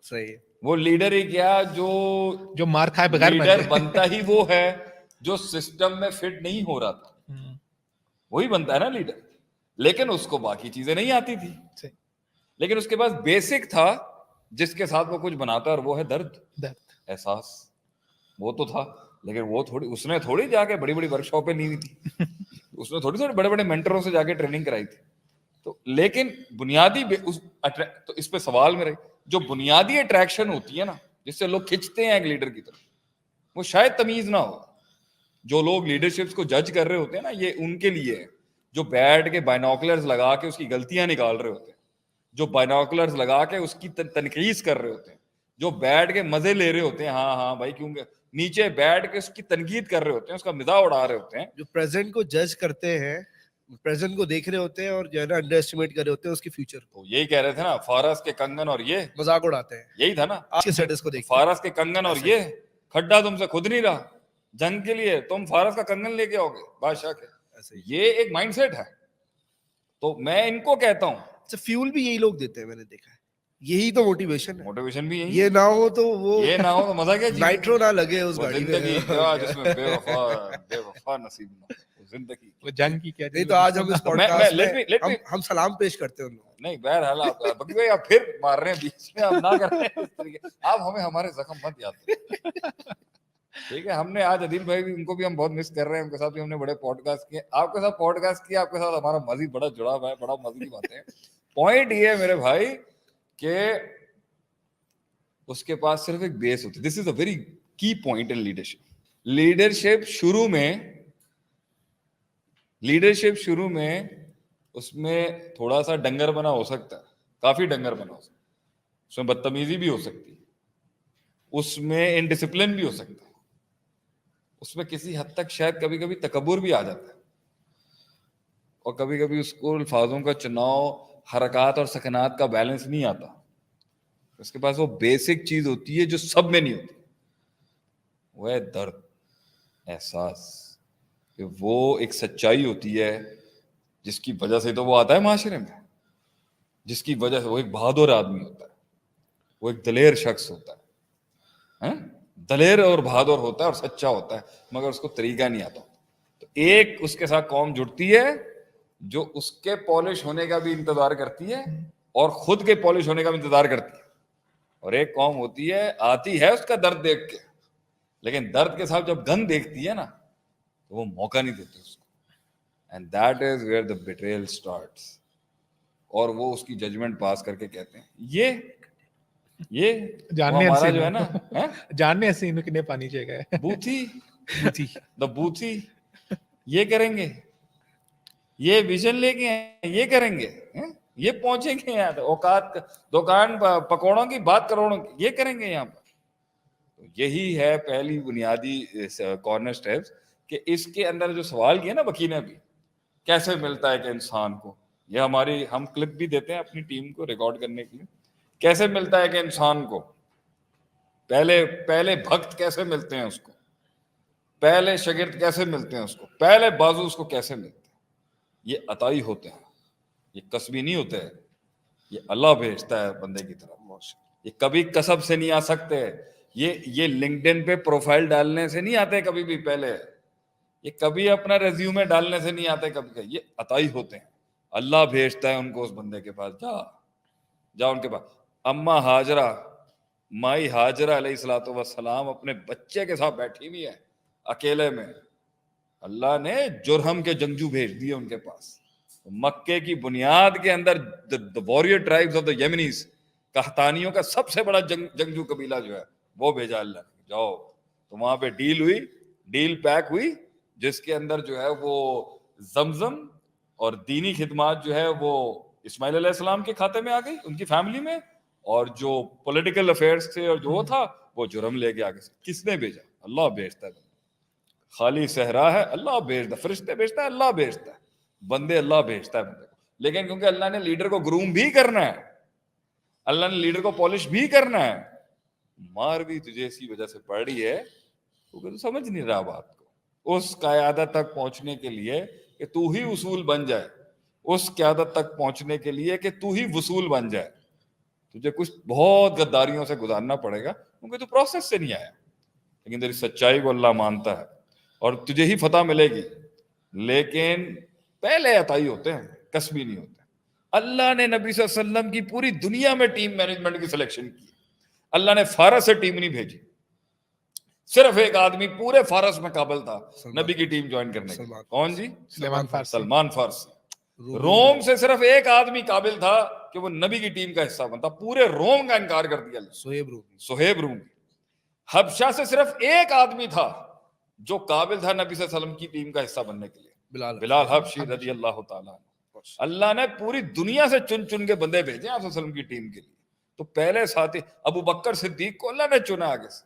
صحیح ہے. وہ لیڈر ہی کیا جو مار کھائے بغیر لیڈر بنتا ہی وہ ہے جو سسٹم میں فٹ نہیں ہو رہا تھا، وہی بنتا ہے نا لیڈر. لیکن اس کو باقی چیزیں نہیں آتی تھی، لیکن اس کے پاس بیسک تھا جس کے ساتھ وہ کچھ بناتا، اور وہ ہے درد، احساس. وہ تو تھا، لیکن وہ اس نے تھوڑی جا کے بڑی بڑی ورک شاپیں لی ہوئی تھی، اس نے تھوڑی بڑے بڑے مینٹروں سے جا کے ٹریننگ کرائی تھی. تو لیکن بنیادی تو اس پہ سوال میں رہی، جو بنیادی اٹریکشن ہوتی ہے نا، جس سے لوگ کھنچتے ہیں ایک لیڈر کی طرف، وہ شاید تمیز نہ ہو. جو لوگ لیڈرشپس کو جج کر رہے ہوتے ہیں نا، یہ ان کے لیے ہے جو بیٹھ کے بائنوکولرز لگا کے اس کی غلطیاں نکال رہے ہوتے ہیں، جو بائنوکولرز لگا کے اس کی تنقید کر رہے ہوتے ہیں، جو بیٹھ کے مزے لے رہے ہوتے ہیں، ہاں بھائی کیونکہ نیچے بیٹھ کے اس کی تنقید کر رہے ہوتے ہیں، اس کا مزاح اڑا رہے ہوتے ہیں. جو پریزنٹ کو جج کرتے ہیں، پریزنٹ کو دیکھ رہے ہوتے ہیں اور جو ہے نا انڈر ایسٹیمیٹ کر رہے ہوتے ہیں اس کی فیوچر کو. یہی کہہ رہے تھے نا، فارس کے کنگن اور یہ مذاق اڑاتے ہیں. یہی تھا نا آج کے اسٹیٹس کو دیکھ، فارس کے کنگن اور یہ کھڈا تم سے خود نہیں رہا، جنگ کے لیے تم فارس کا کنگن لے کے آؤ گے بادشاہ کے. یہ ایک مائنڈ سیٹ ہے. تو میں ان کو کہتا ہوں فیول بھی یہی لوگ دیتے ہیں، میں نے دیکھا ہے. یہی تو موٹیویشن ہے. موٹیویشن بھی یہی. یہ نہ ہو تو وہ، یہ نہ ہو تو مزہ کیا؟ نائٹرو نہ لگے اس گاڑی میں. زندگی کیا جس میں بے وفا نصیب نہ ہو زندگی. وہ جنگ کی کیا؟ نہیں تو آج ہم اس پوڈ کاسٹ میں ہم سلام پیش کرتے ہیں ان لوگوں. نہیں بہرحال آپ بکی بھائی آپ پھر مار رہے ہیں بیچ میں، آپ نہ کر رہے ہیں اس طریقے. آپ ہمیں ہمارے زخم مت یاد کریں، ٹھیک ہے؟ ہم نے آج عدیل بھائی بھی، ان کو بھی ہم بہت مس کر رہے ہیں، ان کے ساتھ بھی ہم نے بڑے پوڈ کاسٹ کیے. آپ کے ساتھ پوڈ کاسٹ کیا، آپ کے ساتھ ہمارا مزید بڑا جڑا ہوا ہے، بڑا مزے کی باتیں. پوائنٹ یہ ہے میرے بھائی کہ اس کے پاس صرف ایک بیس ہوتی ہے. دس از اے ویری کی پوائنٹ ان لیڈرشپ. لیڈرشپ شروع میں اس میں تھوڑا سا ڈنگر بنا ہو سکتا ہے، کافی ڈنگر بنا ہو سکتا ہے، اس میں بدتمیزی بھی ہو سکتی ہے، اس میں انڈسپلن بھی ہو سکتا ہے، اس میں کسی حد تک شاید کبھی کبھی تکبر بھی آ جاتا ہے، اور کبھی کبھی اس کو الفاظوں کا چناؤ، حرکات اور سکنات کا بیلنس نہیں آتا. اس کے پاس وہ بیسک چیز ہوتی ہے جو سب میں نہیں ہوتی، وہ ہے درد، احساس، کہ وہ ایک سچائی ہوتی ہے جس کی وجہ سے تو وہ آتا ہے معاشرے میں، جس کی وجہ سے وہ ایک بہادر آدمی ہوتا ہے، وہ ایک دلیر شخص ہوتا ہے، دلیر اور بہادر ہوتا ہے اور سچا ہوتا ہے، مگر اس کو طریقہ نہیں آتا. تو ایک اس کے ساتھ قوم جڑتی ہے جو اس کے پالش ہونے کا بھی انتظار کرتی ہے اور خود کے پالش ہونے کا بھی انتظار کرتی ہے. اور ایک قوم ہوتی ہے آتی ہے اس کا درد دیکھ کے, لیکن درد کے ساتھ جب گن دیکھتی ہے نا تو وہ موقع نہیں دیتے اس کو. And that is where the betrayal starts. اور وہ اس کی ججمنٹ پاس کر کے کہتے ہیں یہ جاننے ہمارا جو ہے نا جاننے حسین کنے پانی چاہیے بوتھی دا بوتھی یہ کریں گے, یہ ویژن لے کے یہ کریں گے, یہ پہنچیں گے یہاں اوقات دکان پکوڑوں کی بات کروڑوں کی, یہ کریں گے یہاں پر. یہی ہے پہلی بنیادی کارنر سٹیپس کہ اس کے اندر جو سوال کیا نا وکیل نے بھی, کیسے ملتا ہے کہ انسان کو, یہ ہماری ہم کلپ بھی دیتے ہیں اپنی ٹیم کو ریکارڈ کرنے کے لیے, کیسے ملتا ہے کہ انسان کو پہلے بھکت کیسے ملتے ہیں اس کو, پہلے شاگرد کیسے ملتے ہیں اس کو, پہلے بازو اس کو کیسے ملتے ہیں. یہ عطائی ہوتے ہیں, یہ کسبی نہیں ہوتے, یہ اللہ بھیجتا ہے بندے کی طرف. یہ کبھی کسب سے نہیں آ سکتے, یہ لنکڈن پہ پروفائل ڈالنے سے نہیں آتے کبھی بھی, پہلے یہ کبھی اپنا ریزیومے ڈالنے سے نہیں آتے کبھی, یہ عطائی ہوتے ہیں. اللہ بھیجتا ہے ان کو اس بندے کے پاس, جا ان کے پاس. اما ہاجرہ, مائی ہاجرہ علیہ الصلوۃ والسلام اپنے بچے کے ساتھ بیٹھی ہوئی ہے اکیلے میں, اللہ نے جرہم کے جنگجو بھیج دیے ان کے پاس. مکے کی بنیاد کے اندر واریر ٹرائبز آف دا یمنیز, قحطانیوں کا سب سے بڑا جنگجو قبیلہ جو ہے وہ بھیجا اللہ نے, جاؤ. تو وہاں پہ ڈیل پیک ہوئی جس کے اندر جو ہے وہ زمزم اور دینی خدمات جو ہے وہ اسماعیل علیہ السلام کے کھاتے میں آ گئی, ان کی فیملی میں, اور جو پولیٹیکل افیئرس تھے اور جو تھا وہ جرم لے کے آگے. کس نے بھیجا؟ اللہ بھیجتا ہے. خالی صحرا ہے, اللہ بھیجتا, فرشتے بھیجتا ہے, اللہ بھیجتا ہے, بندے اللہ بھیجتا ہے بندے کو. لیکن کیونکہ اللہ نے لیڈر کو گروم بھی کرنا ہے, اللہ نے لیڈر کو پالش بھی کرنا ہے, مار بھی تجھے اسی وجہ سے پڑ رہی ہے کیونکہ تو سمجھ نہیں رہا بات کو. اس قیادت تک پہنچنے کے لیے کہ تو ہی اصول بن جائے, اس قیادت تک پہنچنے کے لیے کہ تو ہی وصول بن جائے, تجھے کچھ بہت غداریوں سے گزارنا پڑے گا کیونکہ تو پروسیس سے نہیں آیا. لیکن تیری سچائی کو اللہ مانتا ہے اور تجھے ہی فتح ملے گی. لیکن پہلے عطائی ہوتے ہیں, کسبی نہیں ہوتے. اللہ نے نبی صلی اللہ علیہ وسلم کی پوری دنیا میں ٹیم مینجمنٹ کی سلیکشن کی. اللہ نے فارس سے ٹیم نہیں بھیجی, صرف ایک آدمی پورے فارس میں قابل تھا نبی کی ٹیم جوائن کرنے کے. کون جی؟ سلمان فارسی. روم سے صرف ایک آدمی قابل تھا کہ وہ نبی کی ٹیم کا حصہ بنتا, پورے روم کا انکار کر دیا اللہ. صہیب رومی. حبشہ سے صرف ایک آدمی تھا جو قابل تھا نبی صلی اللہ علیہ وسلم کی ٹیم کا حصہ بننے کے لیے, بلال حبشی رضی اللہ تعالیٰ. اللہ نے پوری دنیا سے چن کے بندے بھیجے آپ صلی اللہ علیہ وسلم کی ٹیم کے لیے. تو پہلے ساتھی ابو بکر صدیق کو اللہ نے چنا آگے سے.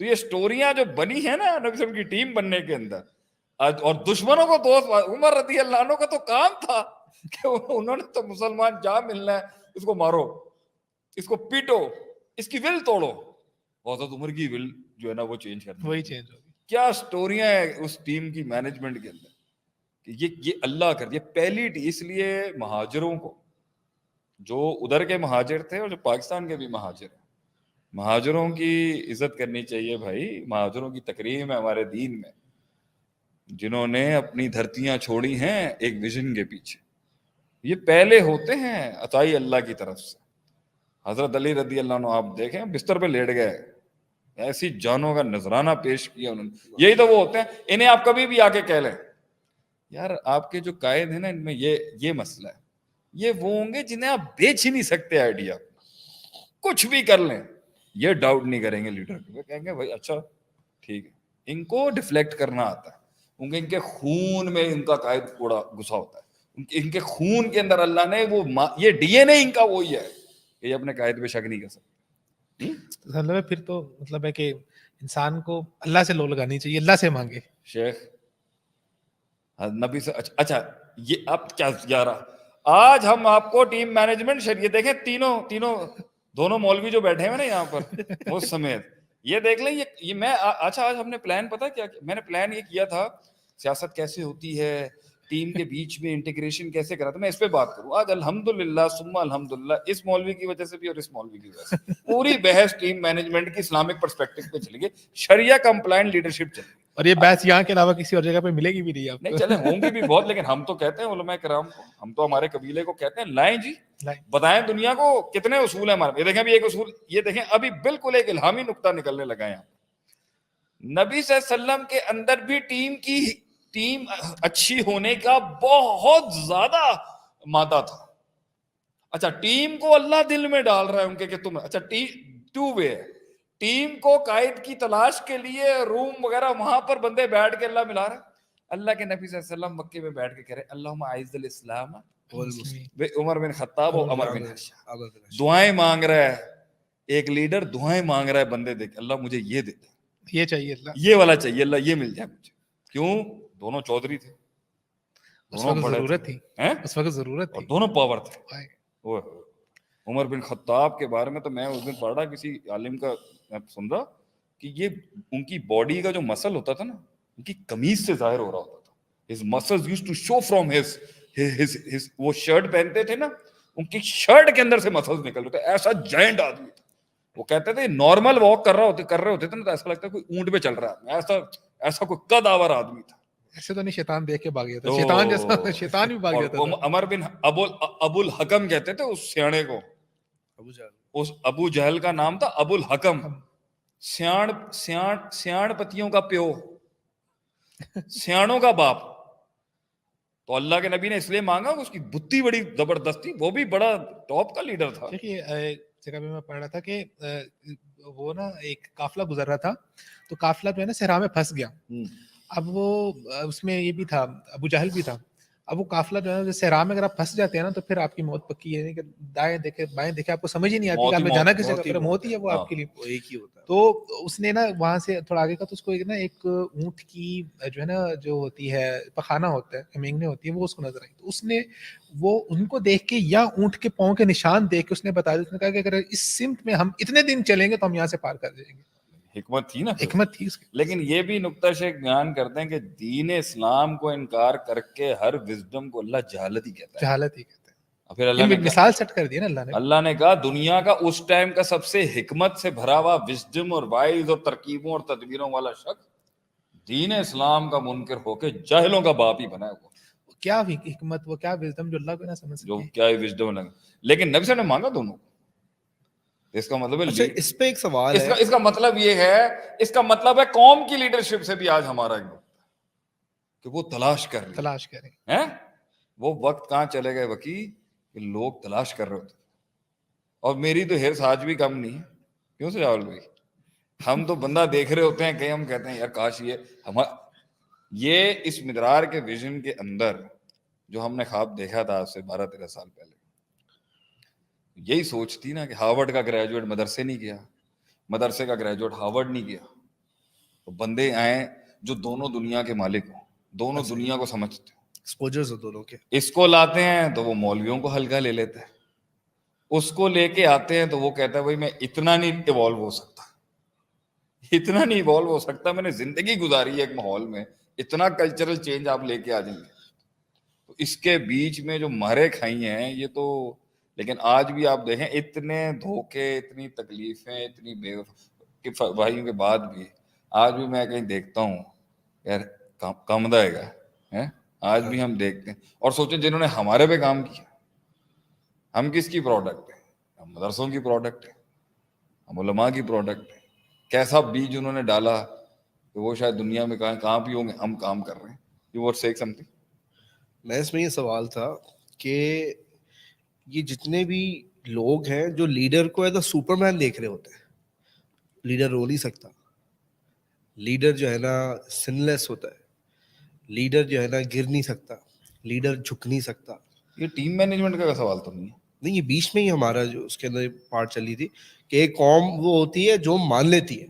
تو یہ سٹوریاں جو بنی ہیں نا نبی صلی اللہ علیہ وسلم کی ٹیم بننے کے اندر, اور دشمنوں کو دوست, عمر رضی اللہ عنہ کا تو کام تھا کہ انہوں نے تو مسلمان جا ملنا ہے, اس کو مارو, اس کو پیٹو, اس کی ول توڑو. حضرت عمر کی ول جو ہے نا وہ چینج کرنا, وہی چینج ہوگی. کیا سٹوریاں ہیں اس ٹیم کی مینجمنٹ کے اندر کہ یہ اللہ کر دیا پہلی. اس لیے مہاجروں کو, جو ادھر کے مہاجر تھے اور جو پاکستان کے بھی مہاجر ہیں, مہاجروں کی عزت کرنی چاہیے بھائی. مہاجروں کی تکریم ہے ہمارے دین میں, جنہوں نے اپنی دھرتیاں چھوڑی ہیں ایک ویژن کے پیچھے. یہ پہلے ہوتے ہیں عطائی اللہ کی طرف سے. حضرت علی رضی اللہ عنہ آپ دیکھیں بستر پہ لیٹ گئے, ایسی جانوں کا نذرانہ پیش کیا انہوں نے. یہی تو وہ ہوتے ہیں, انہیں آپ کبھی بھی آ کے کہہ لیں یار آپ کے جو قائد ہیں نا ان میں یہ مسئلہ ہے, یہ وہ ہوں گے جنہیں آپ بیچ ہی نہیں سکتے آئیڈیا, کچھ بھی کر لیں یہ ڈاؤٹ نہیں کریں گے لیڈر کو, کہیں گے بھائی اچھا ٹھیک ہے. ان کو ڈیفلیکٹ کرنا آتا ہے کیونکہ ان کے خون میں ان کا قائد کوڑا گھسا ہوتا ہے, ان کے خون کے اندر اللہ نے وہ یہ ڈی این اے ان کا وہی ہے کہ یہ اپنے قائد پہ شک نہیں کر سکتے. پھر تو مطلب ہے کہ انسان کو اللہ سے لو لگانی چاہیے, اللہ سے مانگے. شیخ نبی سے اچھا یہ اب کیا جا رہا, آج ہم آپ کو ٹیم مینجمنٹ شریعت دیکھیں, تینوں دونوں مولوی جو بیٹھے ہیں نا یہاں پر وہ سمیت, یہ دیکھ لیں یہ میں اچھا آج ہم نے پلان پتا کیا, میں نے پلان یہ کیا تھا سیاست کیسے ہوتی ہے, ٹیم کے بیچ میں انٹیگریشن کیسے کرا تھا, میں اس پہ بات کروں آج. الحمدللہ ثم الحمدللہ اس مولوی کی وجہ سے بھی اور اس مولوی کی وجہ سے پوری بحث ٹیم مینجمنٹ کی اسلامک پرسپیکٹو پہ چلی گئی, شریعہ کمپلائنٹ لیڈرشپ چلی گئی. اور یہ بحث یہاں کے علاوہ کسی اور جگہ پہ ملے گی بھی نہیں آپ نہیں چلے ہوں گی بھی بہت, لیکن ہم تو کہتے ہیں علماء کرام کو, ہم تو ہمارے قبیلے کو کہتے ہیں لائیں جی, بتائیں دنیا کو کتنے اصول ہیں ہمارے. یہ دیکھیں ابھی ایک اصول, یہ دیکھیں ابھی بالکل ایک الہامی نقطہ نکلنے لگا ہے. نبی صلی اللہ علیہ وسلم کے اندر بھی ٹیم اچھی ہونے کا بہت زیادہ مادہ تھا. اچھا ٹیم کو اللہ دل میں ڈال رہا ہے ان کے کہ تم, اچھا ٹو وے ہے, ٹیم کو قائد کی تلاش کے لیے روم وغیرہ وہاں پر بندے بیٹھ کے اللہ ملا رہے. اللہ کے نبی صلی اللہ علیہ وسلم مکے میں بیٹھ کے کہہ رہے اللہم اعز الاسلام عمر بن خطاب و عمر بن خشاب, دعائیں مانگ رہا ہے ایک لیڈر, دعائیں مانگ رہا ہے بندے دیکھ اللہ مجھے یہ دے دے, یہ چاہیے اللہ, یہ والا چاہیے اللہ, یہ مل جائے مجھے. کیوں؟ دونوں چودھری تھے, دونوں بڑے ضرورت تھی, اس وقت ضرورت اور تھی, دونوں پاور تھے. عمر بن خطاب کے بارے میں تو میں اس دن پڑھ رہا کسی عالم کا سن رہا کہ یہ ان کی باڈی کا جو مسل ہوتا تھا نا, ان کی قمیض سے ظاہر ہو رہا ہوتا تھا. his muscles used to show from his وہ شرٹ پہنتے تھے نا, ان کی شرٹ کے اندر سے مسلز نکل رہے تھے. ایسا جائنٹ آدمی تھا. وہ کہتے تھے نارمل واک کر رہے ہوتے تھے نا تو ایسا لگتا ہے کوئی اونٹ پہ چل رہا ہے, ایسا کوئی قد آور آدمی تھا. ایسے تو نہیں شیطان دیکھ کے بھاگ گیا تھا, شیطان جیسا شیطان بھی بھاگ جاتا تھا. عمر بن ابو الحکم کہتے تھے اس سیانے کو, اس ابو جہل کا نام تھا ابو الحکم, سیاڑ پتیوں کا پیو, سیاڑوں کا باپ. تو اللہ کے نبی نے اس لیے مانگا, اس کی بتی بڑی زبردست تھی, وہ بھی بڑا ٹاپ کا لیڈر تھا. دیکھیے جگہ پہ میں پڑھ رہا تھا کہ وہ نا ایک قافلہ گزر رہا تھا, تو قافلہ جو ہے نا صحرا میں پھنس گیا. اب وہ اس میں یہ بھی تھا, ابو جہل بھی تھا. اب وہ قافلہ جو ہے صحرا میں اگر آپ پھنس جاتے ہیں نا تو پھر آپ کی موت پکی ہے, کہ دائیں دیکھے بائیں دیکھے آپ کو سمجھ ہی نہیں آتی کہ آپ نے جانا کس جگہ پر, موت ہی ہے وہ آپ کے لیے. ایک ہی ہوتا ہے. تو اس نے نا وہاں سے تھوڑا آگے کا, تو اس کو ایک اونٹ کی جو ہے نا جو ہوتی ہے پخانہ ہوتا ہے, مینگنے ہوتی ہے, وہ اس کو نظر آئی. تو اس نے وہ ان کو دیکھ کے یا اونٹ کے پاؤں کے نشان دیکھ کے اس نے بتا دیا, اس نے کہا کہ اگر اس سمت میں ہم اتنے دن چلیں گے تو ہم یہاں سے پار کر جائیں گے. حکمت تھی نا, حکمت تھی اس کی. لیکن یہ بھی نقطہ شیخ بیان کرتے ہیں کہ دین اسلام کو انکار کر کے ہر وزڈم کو اللہ جہالت ہی کہتا ہے. جہالت ہی کہتا ہے. پھر اللہ نے مثال سیٹ کر دی نا اللہ نے کہا دنیا کا اس ٹائم کا سب سے حکمت سے بھرا ہوا وزڈم اور وائز اور ترکیبوں اور تدبیروں والا شخص دین اسلام کا منکر ہو کے جاہلوں کا باپ ہی بنا ہے. وہ کیا حکمت, وہ کیا وزڈم جو اللہ کو نہ سمجھ سکے, جو کیا وزڈم لگا. لیکن نبی صلی اللہ علیہ وسلم نے مانگا دونوں. اس کا مطلب اچھا اس پہ ایک سوال ہے, اس کا مطلب یہ ہے, اس کا مطلب ہے قوم کی لیڈرشپ سے بھی آج ہمارا کہ وہ تلاش کر رہے ہیں. وہ وقت کہاں چلے گئے وکی کہ لوگ تلاش کر رہے ہوتے. اور میری تو ہرس آج بھی کم نہیں ہے. کیوں سے راول بھائی, ہم تو بندہ دیکھ رہے ہوتے ہیں کہ ہم کہتے ہیں یار کاش یہ اس مدرار کے ویژن کے اندر جو ہم نے خواب دیکھا تھا آج سے 12-13 سال پہلے, یہی سوچ تھی نا کہ ہارورڈ کا گریجویٹ مدرسے نہیں گیا, مدرسے کا گریجویٹ ہارورڈ نہیں گیا, تو بندے آئیں جو دونوں دنیا کے مالک ہوں, دونوں دنیا کو سمجھتے ہیں, ایکسپوجرز ہو دونوں کے. اس کو لاتے ہیں تو وہ مولویوں کو ہلکا لے لیتے ہیں, اس کو لے کے آتے ہیں تو وہ کہتا ہے بھائی میں اتنا نہیں ایوالو ہو سکتا, اتنا نہیں ایوالو ہو سکتا, میں نے زندگی گزاری ہے ایک ماحول میں, اتنا کلچرل چینج آپ لے کے آ جائیں گے. تو اس کے بیچ میں جو مارے کھائی ہیں یہ تو, لیکن آج بھی آپ دیکھیں اتنے دھوکے, اتنی تکلیفیں, اتنی بے بھائیوں کے بعد بھی آج بھی میں کہیں دیکھتا ہوں یار کم دائے گا ہے. آج بھی ہم دیکھتے ہیں اور سوچیں جنہوں نے ہمارے پہ کام کیا, ہم کس کی پروڈکٹ ہیں؟ ہم مدرسوں کی پروڈکٹ ہیں, ہم علماء کی پروڈکٹ ہیں. کیسا بیج انہوں نے ڈالا کہ وہ شاید دنیا میں کہاں بھی ہوں گے, ہم کام کر رہے ہیں. You would say something. میں اس میں یہ سوال تھا کہ یہ جتنے بھی لوگ ہیں جو لیڈر کو ایز اے سپر مین دیکھ رہے ہوتے ہیں, لیڈر رو نہیں سکتا, لیڈر جو ہے نا سن لیس ہوتا ہے, لیڈر جو ہے نا گر نہیں سکتا, لیڈر جھک نہیں سکتا. یہ ٹیم مینجمنٹ کا سوال تو نہیں ہے. نہیں, یہ بیچ میں ہی ہمارا جو اس کے اندر پارٹ چلی تھی کہ ایک قوم وہ ہوتی ہے جو مان لیتی ہے.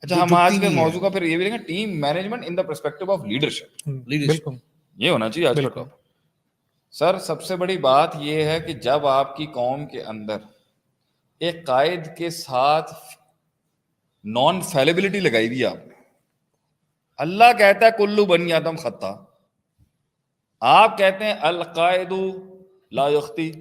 اچھا ہم آج کے موضوع کا پھر یہ بھی دیکھیں, team management in the perspective of leadership. بالکل یہ ہونا چاہیے آج کا. سر سب سے بڑی بات یہ ہے کہ جب آپ کی قوم کے اندر ایک قائد کے ساتھ نان فیلیبلٹی لگائی ہوئی آپ نے, اللہ کہتا ہے کلو بنی آدم خطا, آپ کہتے ہیں القائد لا یخطی,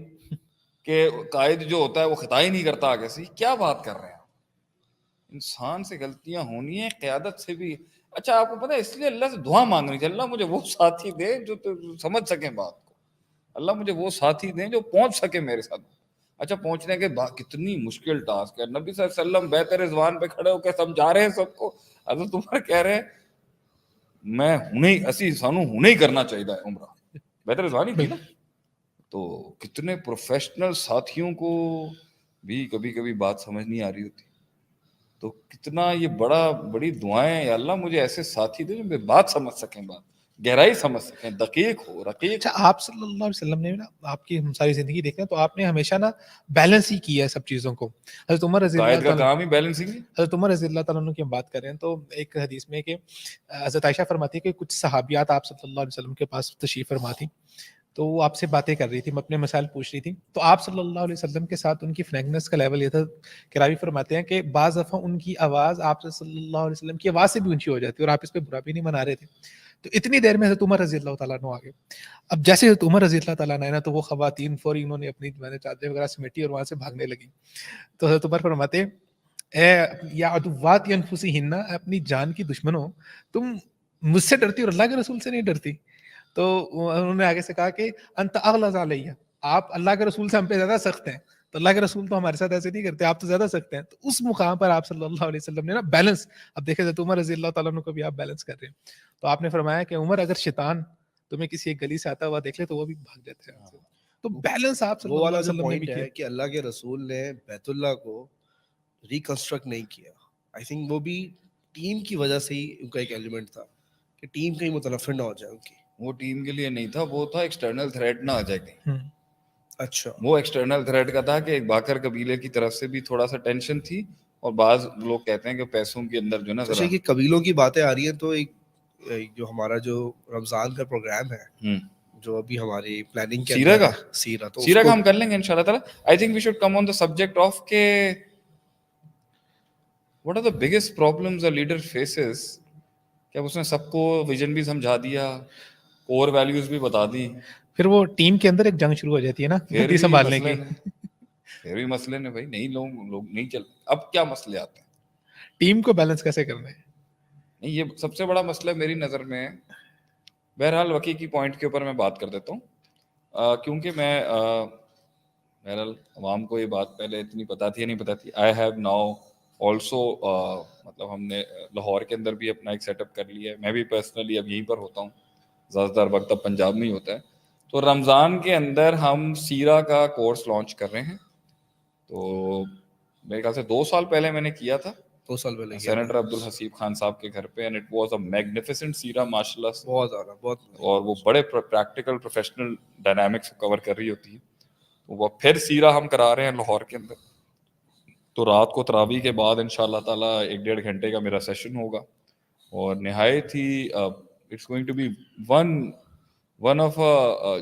کہ قائد جو ہوتا ہے وہ خطا ہی نہیں کرتا آگے سے. کیا بات کر رہے ہیں, انسان سے غلطیاں ہونی ہیں, قیادت سے بھی. اچھا آپ کو پتا ہے اس لیے اللہ سے دعا مانگنی چاہیے, اللہ مجھے وہ ساتھی دے جو سمجھ سکیں بات کو, اللہ مجھے وہ ساتھی دیں جو پہنچ سکے میرے ساتھ. اچھا پہنچنے کے بعد کتنی مشکل ٹاسک ہے. نبی صلی اللہ علیہ وسلم بہتر رضوان پہ کھڑے ہو کے سمجھا رہے ہیں سب کو, حضرت عمر کہہ رہے ہیں میں ہنے اسی سانو ہنے ہی کرنا چاہیے عمرہ, بہتر رضوان ہی تھی نا. تو کتنے پروفیشنل ساتھیوں کو بھی کبھی کبھی بات سمجھ نہیں آ رہی ہوتی. تو کتنا یہ بڑی دعائیں, یا اللہ مجھے ایسے ساتھی دے جو میری بات سمجھ سکیں, بات گہرائی سمجھ سکیں, دقیق ہو رقیق. اچھا آپ صلی اللہ علیہ وسلم نے نا, آپ کی ہم ساری زندگی دیکھیں تو آپ نے ہمیشہ نا بیلنس ہی کیا ہے سب چیزوں کو. حضرت عمر رضی اللہ قائد کا تعالیٰ کام ہی بیلنسنگ ہے. حضرت عمر رضی اللہ تعالیٰ عنہ کی ہم بات کر رہے ہیں تو ایک حدیث میں کہ حضرت عائشہ فرماتی ہے کہ کچھ صحابیات آپ صلی اللہ علیہ وسلم کے پاس تشریف فرما تھی, تو وہ آپ سے باتیں کر رہی تھی, اپنے مسائل پوچھ رہی تھی. تو آپ صلی اللہ علیہ وسلم کے ساتھ ان کی فرینکنس کا لیول یہ تھا کہ راوی فرماتے ہیں کہ بعض دفعہ ان کی آواز آپ صلی اللہ علیہ وسلم کی آواز سے بھی اونچی ہو جاتی اور آپ اس پہ برا بھی نہیں منا رہے تھے. تو اتنی دیر میں حضرت عمر رضی اللہ تعالیٰ عنہ آگے. اب جیسے حضرت عمر رضی اللہ تعالیٰ عنہ نا, تو وہ خواتین فوری انہوں نے اپنی چادریں وغیرہ سمیٹی اور وہاں سے بھاگنے لگی. تو حضرت عمر فرماتے اے یا عدوات انفسہن, اپنی جان کی دشمنوں, تم مجھ سے ڈرتی اور اللہ کے رسول سے نہیں ڈرتی. تو انہوں نے آگے سے کہا کہ انت اغلظ علیہ, آپ اللہ کے رسول سے ہم پہ زیادہ سخت ہیں, تو اللہ کے رسول تو ہمارے ساتھ ایسے نہیں کرتے, آپ تو زیادہ سخت ہیں. تو اس مقام پر آپ صلی اللہ علیہ وسلم نے نا بیلنس, اب دیکھیں حضرت عمر رضی اللہ تعالیٰ عنہ کو بھی آپ بیلنس کر رہے ہیں. تو آپ نے فرمایا کہ عمر اگر شیطان تمہیں کسی ایک گلی سے آتا ہوا دیکھ لے تو وہ بھی بھاگ جاتے ہیں. تو بیلنس آپ صلی وہ اللہ والا علیہ جو وسلم نے بھی پوائنٹ کیا. ہے کہ اللہ کے رسول نے بیت اللہ کو ریکنسٹرکٹ نہیں کیا, آئی تھنک وہ بھی ٹیم کی وجہ سے ہی ان کا ایک ایلیمنٹ تھا کہ ٹیم کہیں متنفر نہ ہو جائے ان کی. وہ ٹیم کے لیے نہیں تھا, وہ تھا ایکسٹرنل تھریٹ نہ آ جائے کہیں. اچھا, وہ ایکسٹرنل تھریٹ کا تھا کہ ایک باکر قبیلے کی طرف سے بھی تھوڑا سا ٹینشن تھی, اور بعض لوگ کہتے ہیں کہ پیسوں کے اندر جو نا جیسے کہ قبیلوں کی باتیں آ رہی ہیں, تو ایک جو ہمارا جو رمضان کا پروگرام ہے جو ابھی ہماری پلاننگ کے سیرہ کا سیرہ کا ہم کر لیں گے انشاءاللہ تعالی. I think we should come on the subject of کہ what are the biggest problems a leader faces. کیا اس نے سب کو ویژن بھی سمجھا دیا, کور ویلیوز بھی بتا دی, پھر وہ ٹیم کے اندر ایک جنگ شروع ہو جاتی ہے نا گدی سنبھالنے کی. پھر بھی مسئلے نے بھائی نہیں, لوگ نہیں چل. اب کیا مسئلے آتے ہیں, ٹیم کو بیلنس کیسے کرنا ہے, نہیں یہ سب سے بڑا مسئلہ میری نظر میں. بہرحال وکی کی پوائنٹ کے اوپر میں بات کر دیتا ہوں, کیونکہ میں بہرحال عوام کو یہ بات پہلے اتنی پتہ تھی یا نہیں پتہ تھی. آئی ہیو ناؤ آلسو مطلب ہم نے لاہور کے اندر بھی اپنا ایک سیٹ اپ کر لیا ہے. میں بھی پرسنلی اب یہیں پر ہوتا ہوں, زیادہ تر وقت اب پنجاب میں ہی ہوتا ہے. تو رمضان کے اندر ہم سیرہ کا کورس لانچ کر رہے ہیں. تو میرے خیال سے 2 سال پہلے میں نے کیا تھا, 2 سال پہلے سینیٹر عبدالحسیب خان صاحب کے گھر پہ, and it was a magnificent سیرہ ماشاء اللہ, بہت زیادہ, بہت, اور وہ بڑے پریکٹیکل پروفیشنل ڈائنامکس کو کور کر رہی ہوتی ہے. تو وہ پھر سیرہ ہم کرا رہے ہیں لاہور کے اندر. تو رات کو تراویح کے بعد انشاءاللہ تعالیٰ 1-1.5 گھنٹے کا میرا سیشن ہوگا, اور نہایت ہی it's going to be one of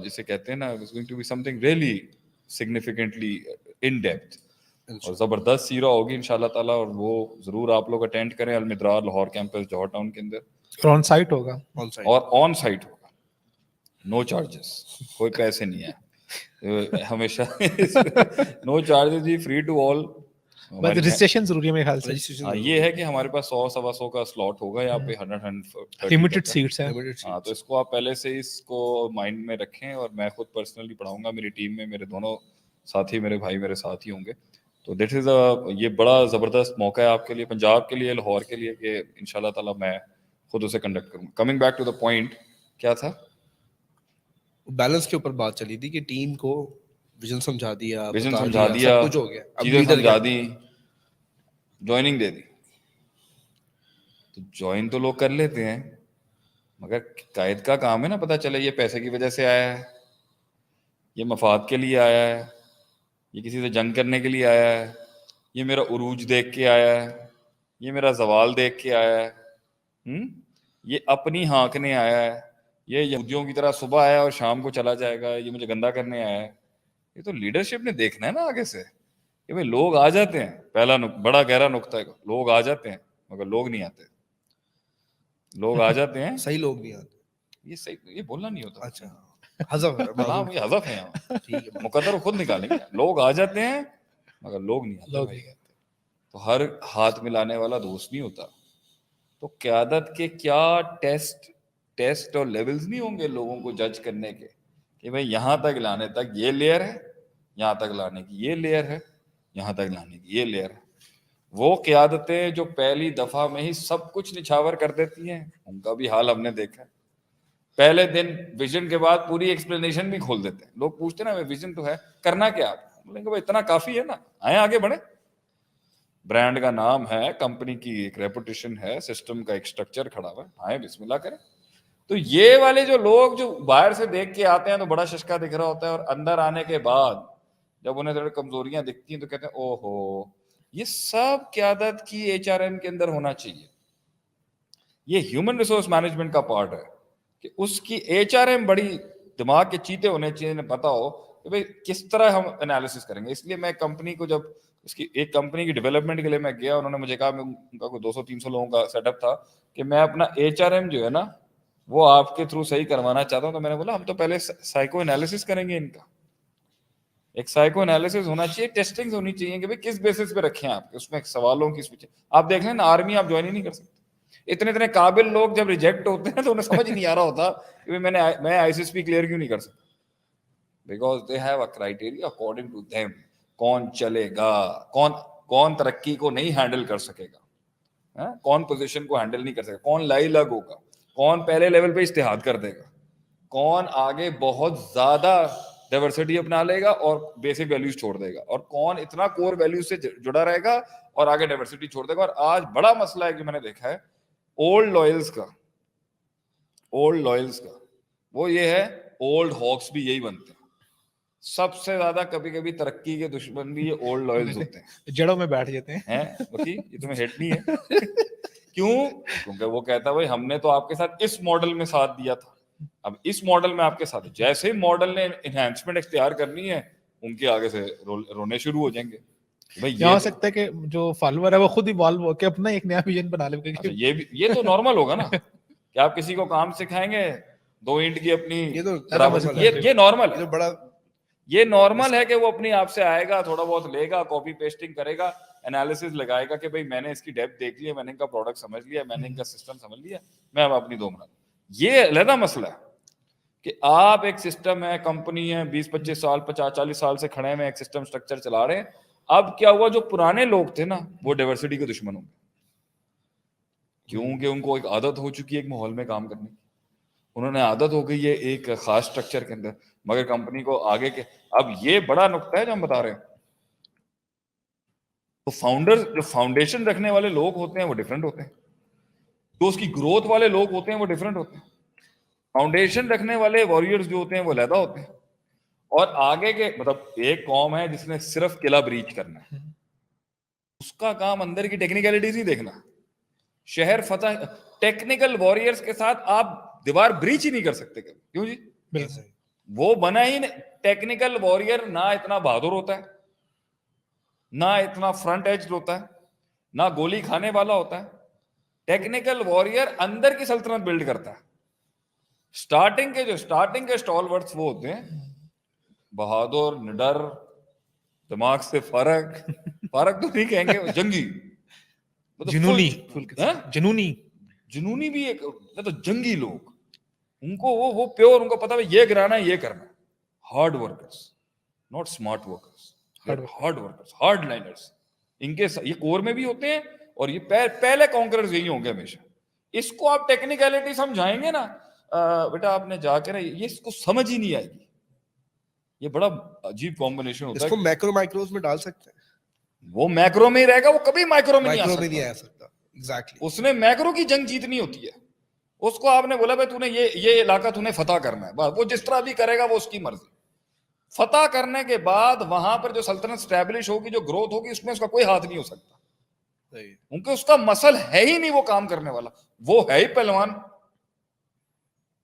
جسے کہتے ہیں نا, it's going to be something really significantly in depth, اور زبردست سیرہ ہوگی انشاءاللہ تعالیٰ. اور وہ ضرور آپ لوگ اٹینڈ کریں, المدرار لاہور کیمپس جوہر ٹاؤن کے اندر, اور آن سائٹ ہوگا, اور آن سائٹ ہوگا, نو چارجز, کوئی پیسے نہیں ہے ہمیشہ, نو چارجز جی, فری ٹو آل. بس رجسٹریشن ضروری ہے میرے خیال سے. یہ ہے کہ ہمارے پاس 100-125 کا سلاٹ ہوگا یہاں پہ, 100 لمیٹڈ سیٹس ہیں. ہاں, تو اس کو آپ پہلے سے اس کو مائنڈ میں رکھیں, اور میں خود پرسنلی پڑھاؤں گا. میری ٹیم میں میرے دونوں ساتھی, میرے بھائی میرے ساتھ ہی ہوں گے. تو دیٹ از یہ بڑا زبردست موقع ہے آپ کے لیے, پنجاب کے لیے, لاہور کے لیے, کہ انشاءاللہ تعالیٰ میں خود اسے کنڈکٹ کروں. Coming back to the point, کیا تھا بیلنس کے اوپر بات چلی تھی کہ ٹیم کو ویژن سمجھا دیا, سب کچھ ہو گیا, چیزیں سمجھا دی, جوائننگ دے دی. تو جوائن تو لوگ کر لیتے ہیں, مگر قائد کا کام ہے نا پتہ چلے یہ پیسے کی وجہ سے آیا ہے, یہ مفاد کے لیے آیا ہے, یہ کسی سے جنگ کرنے کے لیے آیا ہے, یہ میرا عروج دیکھ کے آیا ہے, یہ میرا زوال دیکھ کے آیا ہے, یہ اپنی ہانکنے آیا ہے, یہ یہودیوں کی طرح صبح آیا اور شام کو چلا جائے گا, یہ مجھے گندا کرنے آیا ہے. یہ تو لیڈرشپ نے دیکھنا ہے نا آگے سے, کہ بھائی لوگ آ جاتے ہیں. پہلا بڑا گہرا نقطہ ہے, لوگ آ جاتے ہیں مگر لوگ نہیں آتے. لوگ آ جاتے ہیں, صحیح لوگ نہیں آتے. یہ صحیح, یہ بولنا نہیں ہوتا. اچھا, حذف ہے, ہاں یہ حذف ہے یہاں, ٹھیک ہے, مقدر خود نکالیں گے. لوگ آ جاتے ہیں مگر لوگ نہیں آتے. تو ہر ہاتھ ملانے والا دوست نہیں ہوتا. تو قیادت کے کیا ٹیسٹ اور لیولز نہیں ہوں گے لوگوں کو جج کرنے کے کہ بھائی یہاں تک لانے تک یہ لیئر ہے, یہاں تک لانے کی یہ لیئر ہے, یہاں تک لانے کی یہ لیئر ہے. وہ قیادتیں جو پہلی دفعہ میں ہی سب کچھ نچھاور کر دیتی ہیں, ان کا بھی حال ہم نے دیکھا ہے. پہلے دن ویژن کے بعد پوری ایکسپلینیشن بھی کھول دیتے ہیں. لوگ پوچھتے ہیں نا ویژن تو ہے, کرنا کیا آپ؟ بولیں گے بھائی اتنا کافی ہے نا, آئیں آگے بڑھیں. برانڈ کا نام ہے, کمپنی کی ایک ریپوٹیشن ہے, سسٹم کا ایک اسٹرکچر کھڑا ہوا ہے, آئیں بسم اللہ کریں. تو یہ والے جو لوگ جو باہر سے دیکھ کے آتے ہیں تو بڑا ششکا دکھ رہا ہوتا ہے, اور اندر آنے کے بعد جب انہیں تھوڑی کمزوریاں دکھتی ہیں تو کہتے ہیں او ہو, یہ سب قیادت کی ایچ آر ایم کے اندر ہونا چاہیے. یہ ہیومن ریسورس مینجمنٹ کا پارٹ ہے کہ اس کی ایچ آر ایم بڑی دماغ کے چیتے ہونے چاہیے, انہیں پتا ہو کہ بھائی کس طرح ہم انالیسس کریں گے. اس لیے میں کمپنی کو, جب اس کی ایک کمپنی کی ڈیولپمنٹ کے لیے میں گیا, انہوں نے مجھے کہا, ان کا کوئی 200-300 لوگوں کا سیٹ اپ تھا, کہ میں اپنا ایچ آر ایم جو ہے نا وہ آپ کے تھرو صحیح کروانا چاہتا ہوں. تو میں نے بولا ہم تو پہلے سائیکو انالیسس کریں گے, ان کا ایک سائیکو انالیسس ہونا چاہیے, ٹیسٹنگ ہونی چاہیے کہ بھائی کس بیسس پہ رکھیں آپ, اس میں سوالوں کی سوچیں. آپ دیکھ لیں نا, آرمی آپ جوائن ہی نہیں کر سکتے. اتنے قابل لوگ جب ریجیکٹ ہوتے ہیں تو انہیں سمجھ نہیں آ رہا ہوتا کہ میں آئی سی ایس پی کلیئر کیوں نہیں کر سکتا. Because they have a criteria according to them. کون چلے گا, کون ترقی کو نہیں ہینڈل کر سکے گا, کون پوزیشن کو ہینڈل نہیں کر سکے گا, کون لائی لگ ہوگا, کون پہلے لیول پہ اجتہاد کر دے گا, کون آگے بہت زیادہ ڈائیورسٹی اپنا لے گا اور بیسک ویلیوز چھوڑ دے گا, اور کون اتنا کور ویلیوز سے جڑا رہے گا اور آگے ڈائیورسٹی چھوڑ دے گا. اور آج بڑا مسئلہ ہے کہ میں نے دیکھا ہے اولڈ لوئلز کا, وہ یہ ہے, اولڈ ہاکس بھی یہی بنتے ہیں. سب سے زیادہ کبھی کبھی ترقی کے دشمن بھی یہ اولڈ لوئلز ہوتے ہیں, جڑوں میں بیٹھ جاتے ہیں. یہ تمہیں ہٹ نہیں ہے. کیوں؟ کیونکہ وہ کہتا ہے بھائی ہم نے تو آپ کے ساتھ اس ماڈل میں ساتھ دیا تھا, اب اس ماڈل میں آپ کے ساتھ, جیسے ہی ماڈل نے انہینسمنٹ اختیار کرنی ہے ان کے آگے سے رونے شروع ہو جائیں گے. یہ ہو سکتا ہے کہ جو فالوور ہے وہ خود ایوالو ہو کے اپنا ایک نیا ویژن بنا لے. یہ تو نارمل ہوگا نا کہ آپ کسی کو کام سکھائیں گے 2 اینٹ کی اپنی, یہ نارمل ہے. بڑا یہ نارمل ہے کہ وہ اپنی آپ سے آئے گا, تھوڑا بہت لے گا, کاپی پیسٹنگ کرے گا, انالیسس لگائے گا کہ بھائی میں نے اس کی ڈیپتھ دیکھ لی ہے, میں نے ان کا پروڈکٹ سمجھ لیا, میں نے ان کا سسٹم سمجھ لیا, میں اب اپنی 2 بنا. یہ علیحدہ مسئلہ ہے کہ آپ ایک سسٹم ہے, کمپنی ہے, 20-25 سال 50-40 سال سے کھڑے میں ایک سسٹم اسٹرکچر چلا رہے ہیں. اب کیا ہوا, جو پرانے لوگ تھے نا وہ ڈائیورسٹی کے دشمن ہوں گے, کیونکہ ان کو ایک عادت ہو چکی ہے ایک ماحول میں کام کرنے کی, انہوں نے عادت ہو گئی ہے ایک خاص اسٹرکچر کے اندر, مگر کمپنی کو آگے کے. اب یہ بڑا نقطہ ہے جو ہم بتا رہے ہیں. تو جو فاؤنڈیشن رکھنے والے لوگ ہوتے ہیں وہ ڈفرینٹ ہوتے ہیں, جو اس کی گروتھ والے لوگ ہوتے ہیں وہ ڈفرینٹ ہوتے ہیں. فاؤنڈیشن رکھنے والے واریئرز جو ہوتے ہیں وہ علیحدہ ہوتے ہیں, اور آگے کے مطلب ایک قوم ہے جس نے صرف قلعہ بریچ کرنا ہے, اس کا کام اندر کی ٹیکنیکلٹیز نہیں دیکھنا. شہر فتح, ٹیکنیکل واریئرز کے ساتھ آپ دیوار بریچ ہی نہیں کر سکتے. کیوں جی؟ بالکل وہ بنا ہی نہیں. ٹیکنیکل واریئر نہ اتنا بہادر ہوتا ہے, نہ اتنا فرنٹ ایج ہوتا ہے, نہ گولی کھانے والا ہوتا ہے. ٹیکنیکل واریئر اندر کی سلطنت بلڈ کرتا ہے. اسٹارٹنگ کے اسٹالورٹس وہ ہوتے ہیں بہادر, نڈر, دماغ سے فرق تو نہیں کہیں گے, جنگی, جنونی بھی ایک مطلب جنگی لوگ, ان کو وہ پیور, ان کو پتا ہے یہ گرانا ہے, یہ کرنا ہے. Hard workers, not smart workers, hard workers, hard liners. ان کے یہ کور میں بھی ہوتے ہیں, اور یہ پہلے کانکررز یہی ہوں گے ہمیشہ. اس کو آپ ٹیکنیکلٹی سمجھائیں گے نا بیٹا, آپ نے جا کے نا یہ اس کو سمجھ ہی نہیں آئے گی. یہ بڑا عجیب کمبینیشن ہوتا ہے. اس کو میکرو مائکروز میں ڈال سکتے ہیں, وہ میکرو میں ہی رہے گا, وہ کبھی مائکرو میں نہیں آ سکتا. ایگزیکٹلی, اس نے میکرو کی جنگ جیتنی ہوتی ہے. اس کو آپ نے بولا بھائی تو نے یہ علاقہ تو نے فتح کرنا ہے, وہ جس طرح بھی کرے گا وہ اس کی مرضی. فتح کرنے کے بعد وہاں پر جو سلطنت اسٹیبلش ہوگی, جو گروتھ ہوگی, اس میں اس کا کوئی ہاتھ نہیں ہو سکتا, کیونکہ اس کا مسل ہے ہی نہیں وہ کام کرنے والا. وہ ہے ہی پہلوان.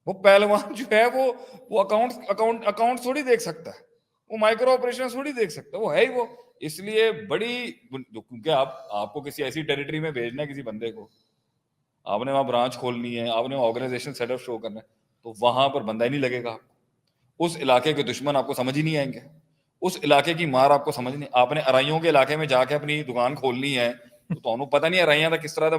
وہ پہلوان جو ہے وہ اکاؤنٹ تھوڑی دیکھ سکتا ہے, وہ مائکرو آپریشن تھوڑی دیکھ سکتا ہے, وہ ہے ہی وہ. اس لیے بڑی, کیونکہ آپ کو کسی ایسی ٹیریٹری میں بھیجنا ہے کسی بندے کو, آپ نے وہاں برانچ کھولنی ہے, آپ نے وہاں آرگنائزیشن سیٹ اپ شو کرنا ہے, تو وہاں پر بندہ ہی نہیں لگے گا. اس علاقے کے دشمن آپ کو سمجھ ہی نہیں آئیں گے, اس علاقے کی مار آپ کو سمجھ نہیں. آپ نے ارائیوں کے علاقے میں جا کے اپنی دکان کھولنی ہے, تو ਤੁਹਾਨੂੰ ਪਤਾ ਨਹੀਂ ਹੈ ਰਾਈਆਂ ਦਾ ਕਿਸ ਤਰ੍ਹਾਂ ਦਾ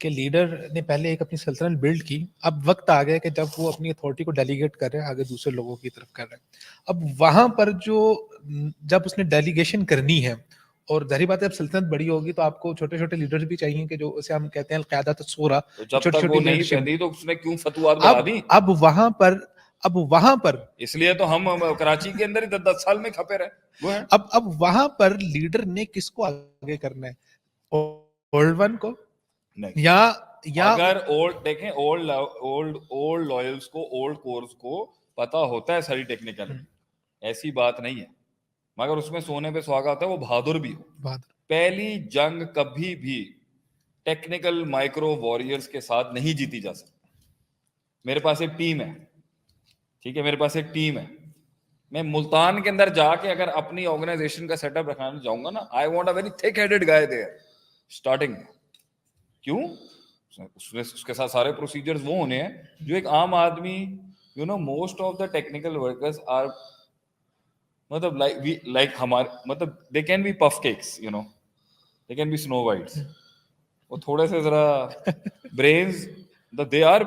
کہ لیڈر نے پہلے ایک اپنی سلطنت بلڈ کی. اب وقت آ گیا کہ جب وہ اپنی اتھارٹی کو ڈیلیگیٹ کر رہے ہیں آگے دوسرے لوگوں کی طرف کر رہے ہیں. اب وہاں پر جب اس نے ڈیلیگیشن کرنی ہے، اور ظاہری بات ہے اب سلطنت بڑی ہوگی تو آپ کو چھوٹے چھوٹے لیڈرز بھی چاہیے کہ جو اسے ہم کہتے ہیں القیادت الصغریٰ، جب تک وہ نہیں پہنی تو اس نے کیوں فتویٰ بنا دی. اب وہاں پر اس لیے تو ہم کراچی کے اندر ہی 10 سال میں کھپے رہے. اب وہاں پر لیڈر نے کس کو آگے کرنا ہے؟ اولڈ ون کو یا اگر اولڈ دیکھیں اولڈ لوئلز کو، اولڈ کورس کو پتا ہوتا ہے ساری ٹیکنیکل، ایسی بات نہیں ہے، مگر اس میں سونے پہ سہاگا ہوتا ہے وہ بہادر بھی ہو. پہلی جنگ کبھی بھی ٹیکنیکل مائکرو وارئرز کے ساتھ نہیں جیتی جا سکتی. میرے پاس ایک ٹیم ہے، ٹھیک ہے، میرے پاس ایک ٹیم ہے. میں ملتان کے اندر جا کے اگر اپنی آرگنائزیشن کا سیٹ اپ رکھانا چاہوں گا نا، آئی وانٹ اے ویری تھک ہیڈڈ گائے دیئر اسٹارٹنگ میں. کیوں؟ اس کے ساتھ سارے پروسیجرز وہ ہونے ہیں جو ایک عام آدمی، you know most of the technical workers are مطلب لائک ہمارے مطلب they can be puff cakes, you know they can be snow whites. وہ تھوڑے سے ذرا برینز دے آر،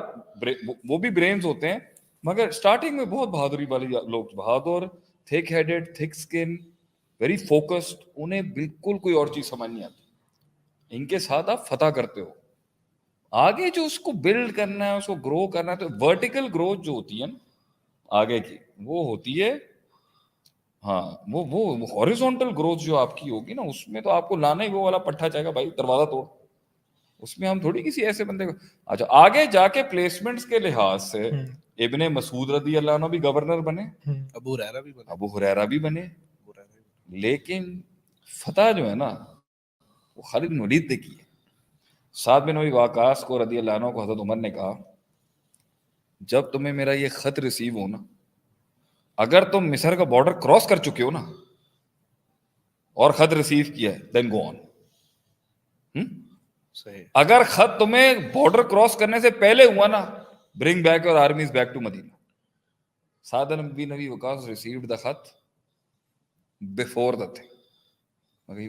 وہ بھی برینز ہوتے ہیں مگر اسٹارٹنگ میں بہت بہادری والے لوگ، بہادر، تھک ہیڈڈ، تھک اسکن، ویری فوکسڈ. انہیں بالکل کوئی اور چیز سمجھ نہیں آتی. ان کے ساتھ آپ فتح کرتے ہو. آگے جو اس کو بلڈ کرنا ہے، اس کو گرو کرنا ہے، تو ورٹیکل گروتھ جو ہوتی ہے نا آگے کی، وہ ہوتی ہے ہاں وہ ہاریزونٹل گروتھ جو آپ کی ہوگی نا، اس میں تو آپ کو لانا ہی وہ والا پٹھا چاہے گا بھائی دروازہ توڑ. اس میں ہم تھوڑی کسی ایسے بندے کو. اچھا آگے جا کے پلیسمنٹس کے لحاظ سے ابن مسعود رضی اللہ عنہ بھی گورنر بنے، ابو ہریرہ بھی بنے، لیکن فتح جو ہے نا وہ خالد بن ولید نے کی ہے. سعد بن ابی وقاص کو رضی اللہ عنہ کو حضرت عمر نے کہا جب تمہیں میرا یہ خط ریسیو ہو نا، اگر تم مصر کا بارڈر کراس کر چکے ہو نا اور خط ریسیو کیا ہے دین گو آن. اگر خط تمہیں بارڈر کراس کرنے سے پہلے ہوا نا، bring back your armies back to Medina. Saad bin Abi Waqqas received the خط بفور دا تھنگ. مگر he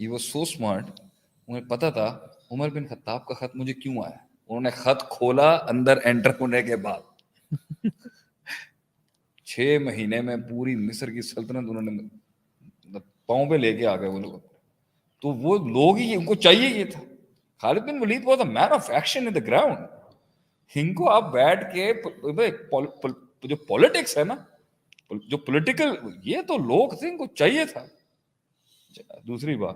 was so smart, انہیں پتا تھا عمر بن خطاب کا خط مجھے کیوں آیا. انہوں نے خط کھولا اندر انٹر ہونے کے بعد 6 مہینے میں پوری مصر کی سلطنت انہوں نے پاؤں پہ لے کے آ گئے وہ لوگ. تو وہ لوگ ہی ان کو چاہیے یہ تھا. Khalid bin Walid was a man of action in the ground. ان کو آپ بیٹھ کے جو پولیٹکس ہے نا، جو پولیٹیکل، یہ تو لوگ تھے، ان کو چاہیے تھا. دوسری بات،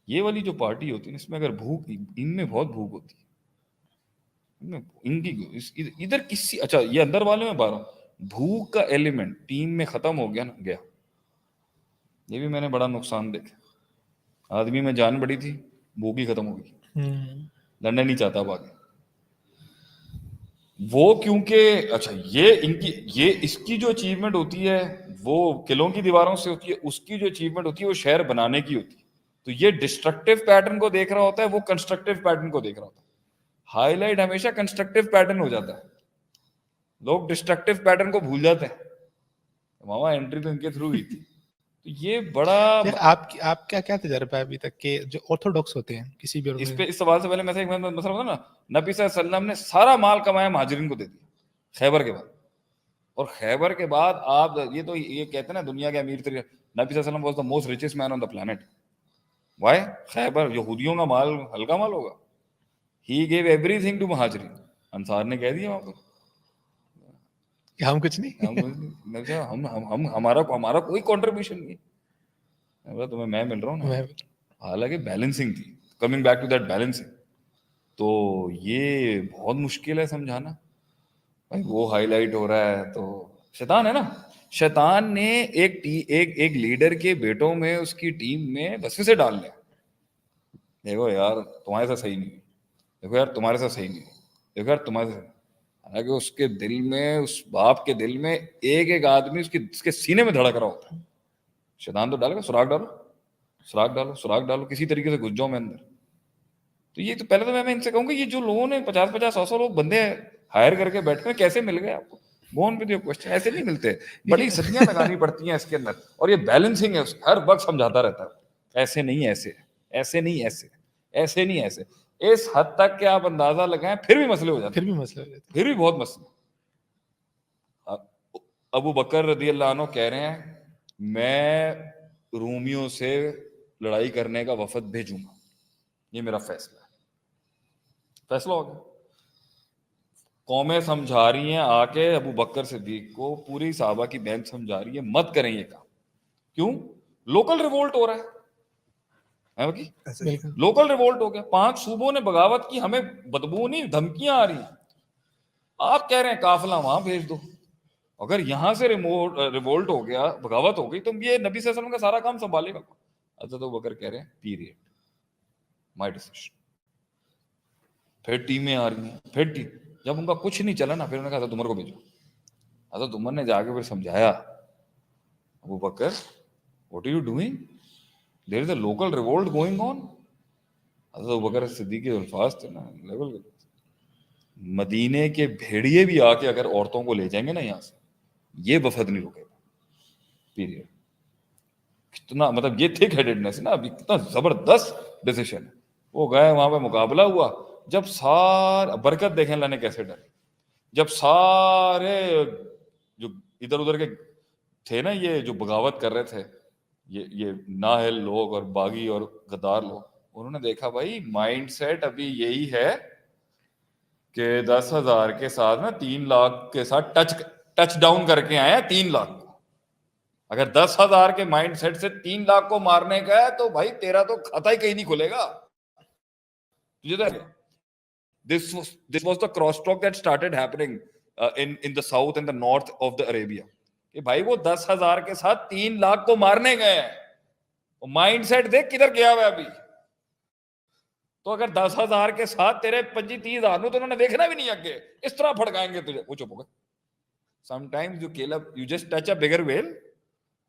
یہ والی جو پارٹی ہوتی ہے اس میں اگر بھوک، ان میں بہت بھوک ہوتی ہے ان کی ادھر کسی. اچھا یہ اندر والے میں بات رہا ہوں، بھوک کا ایلیمنٹ ٹیم میں ختم ہو گیا نا، گیا. یہ بھی میں نے بڑا نقصان دیکھا. آدمی میں جان بڑی تھی، بھوک ہی ختم ہو گئی، لڑنا نہیں چاہتا اب آگے وہ. کیونکہ اچھا یہ اس کی جو اچیومنٹ ہوتی ہے وہ قلعوں کی دیواروں سے ہوتی ہے، اس کی جو اچیومنٹ ہوتی ہے وہ شہر بنانے کی ہوتی ہے. تو یہ ڈسٹرکٹیو پیٹرن کو دیکھ رہا ہوتا ہے، وہ کنسٹرکٹیو پیٹرن کو دیکھ رہا ہوتا ہے. ہائی لائٹ ہمیشہ کنسٹرکٹیو پیٹرن ہو جاتا ہے، لوگ ڈسٹرکٹیو پیٹرن کو بھول جاتے ہیں. ماما انٹری تو ان کے تھرو ہوئی تھی. تو یہ بڑا آپ کیا تجربہ ہے ابھی تک کہ جو آرتھوڈاکس ہوتے ہیں کسی بھی اس پہ اس سوال سے پہلے میں ایک مسئلہ ہوتا نا، نبی صلی اللہ علیہ وسلم نے سارا مال کمایا مہاجرین کو دے دیا خیبر کے بعد. اور خیبر کے بعد آپ یہ کہتے ہیں نا دنیا کے امیر ترین، نبی صلی اللہ علیہ وسلم was the most richest man on the planet. Why? Khaybar یہودیوں کا مال ہلکا مال ہوگا. He gave everything to مہاجرین. انصار نے کہہ دیا وہاں پر ہم کچھ نہیں، ہمارا کوئی کنٹریبیوشن نہیں. تمہیں میں مل رہا ہوں نا. حالانکہ بیلنسنگ تھی، coming back to that balancing. تو یہ بہت مشکل ہے سمجھانا بھائی. وہ ہائی لائٹ ہو رہا ہے تو شیطان ہے نا. شیطان نے ایک لیڈر کے بیٹوں میں اس کی ٹیم میں وسوسے ڈال لیا. دیکھو یار تمہارے ساتھ صحیح نہیں، دیکھو یار تمہارے ساتھ صحیح نہیں، دیکھو یار تمہارے ساتھ. حالانکہ اس کے دل میں, اس باپ کے دل میں ایک ایک آدمی اس کے سینے میں دھڑک رہا ہوتا ہے. شیطان تو ڈالے گا, سراغ ڈالو, سراغ ڈالو, سراغ ڈالو, کسی طریقے سے گھس جاؤ میں اندر. تو یہ تو پہلے تو میں ان سے کہوں گا یہ جو لوگوں نے 50-100 لوگ بندے ہائر کر کے بیٹھے ہیں, کیسے مل گئے آپ کو؟ بون پہ کوشچن ایسے نہیں ملتے, بڑی صدیاں لگانی پڑتی ہیں اس کے اندر. اور یہ بیلنسنگ ہے, ہر وقت سمجھاتا رہتا ہے ایسے نہیں ایسے, ایسے نہیں ایسے, ایسے نہیں ایسے. اس حد تک کہ آپ اندازہ لگائیں پھر بھی مسئلے ہو جاتے ہیں, پھر بھی مسئلہ ہو جاتا پھر بھی بہت مسئلے. ابو بکر رضی اللہ عنہ کہہ رہے ہیں میں رومیوں سے لڑائی کرنے کا وفد بھیجوں گا, یہ میرا فیصلہ ہے. فیصلہ ہو گیا. قومیں سمجھا رہی ہیں آ کے ابو بکر صدیق کو, پوری صحابہ کی بینچ سمجھا رہی ہے مت کریں یہ کام. کیوں؟ لوکل ریوولٹ ہو رہا ہے بالکل. لوکل ریوولٹ ہو گیا. 5 صوبوں نے بغاوت کی, ہمیں بدبو نہیں دھمکیاں آ رہی ہیں. آپ کہہ رہے ہیں قافلہ وہاں بھیج دو. اگر یہاں سے ریوولٹ ہو گیا, بغاوت ہو گئی, تو یہ نبی صلی اللہ علیہ وسلم کا سارا کام سنبھالے گا. حضرت ابو بکر کہہ رہے ہیں پیریڈ, مائی ڈیسیژن. پھر ٹیمیں آ رہی ہیں, پھر جب ان کا کچھ نہیں چلا نا, پھر انہوں نے کہا حضرت عمر کو بھیجو. حضرت عمر نے جا کے پھر سمجھایا Abu Bakr what are you doing, there is a local revolt going on. حضرت ابو بکر صدیق کے الفاظ تھے نا لیول کے, مدینے کے بھیڑیے بھی آ کے اگر عورتوں کو لے جائیں گے نا یہاں سے, یہ وفد نہیں رکے گا. پیریڈ. کتنا مطلب یہ تھک ہیڈڈنس ہے نا, ابھی کتنا زبردست ڈیسیشن ہے. وہ گئے وہاں پہ مقابلہ ہوا, جب سارا برکت دیکھیں اللہ نے کیسے ڈالی. جب سارے جو ادھر ادھر کے تھے نا, یہ جو بغاوت کر رہے تھے, یہ نااہل لوگ اور باغی اور غدار لوگ, انہوں نے دیکھا بھائی مائنڈ سیٹ ابھی یہی ہے کہ 10,000 کے ساتھ نا 3 لاکھ کے ساتھ ٹچ ڈاؤن کر کے آئے ہیں 3 لاکھ. اگر 10,000 کے مائنڈ سیٹ سے 3 لاکھ کو مارنے کا ہے تو بھائی تیرا تو کھاتا ہی کہیں نہیں کھلے گا. This was the cross talk that started happening in the south and the north of the Arabia. کہ بھائی وہ 10,000 کے ساتھ 3 لاکھ کو مارنے گئے ہیں, مائنڈ سیٹ دیکھ کدھر گیا ہوا ابھی. تو اگر 10,000 کے ساتھ تیرے 25-30,000 تو انہوں نے دیکھنا بھی نہیں آگے, اس طرح پھڑکائیں گے تجھے. وہ چپ ہو گئے. Sometimes you just touch a bigger whale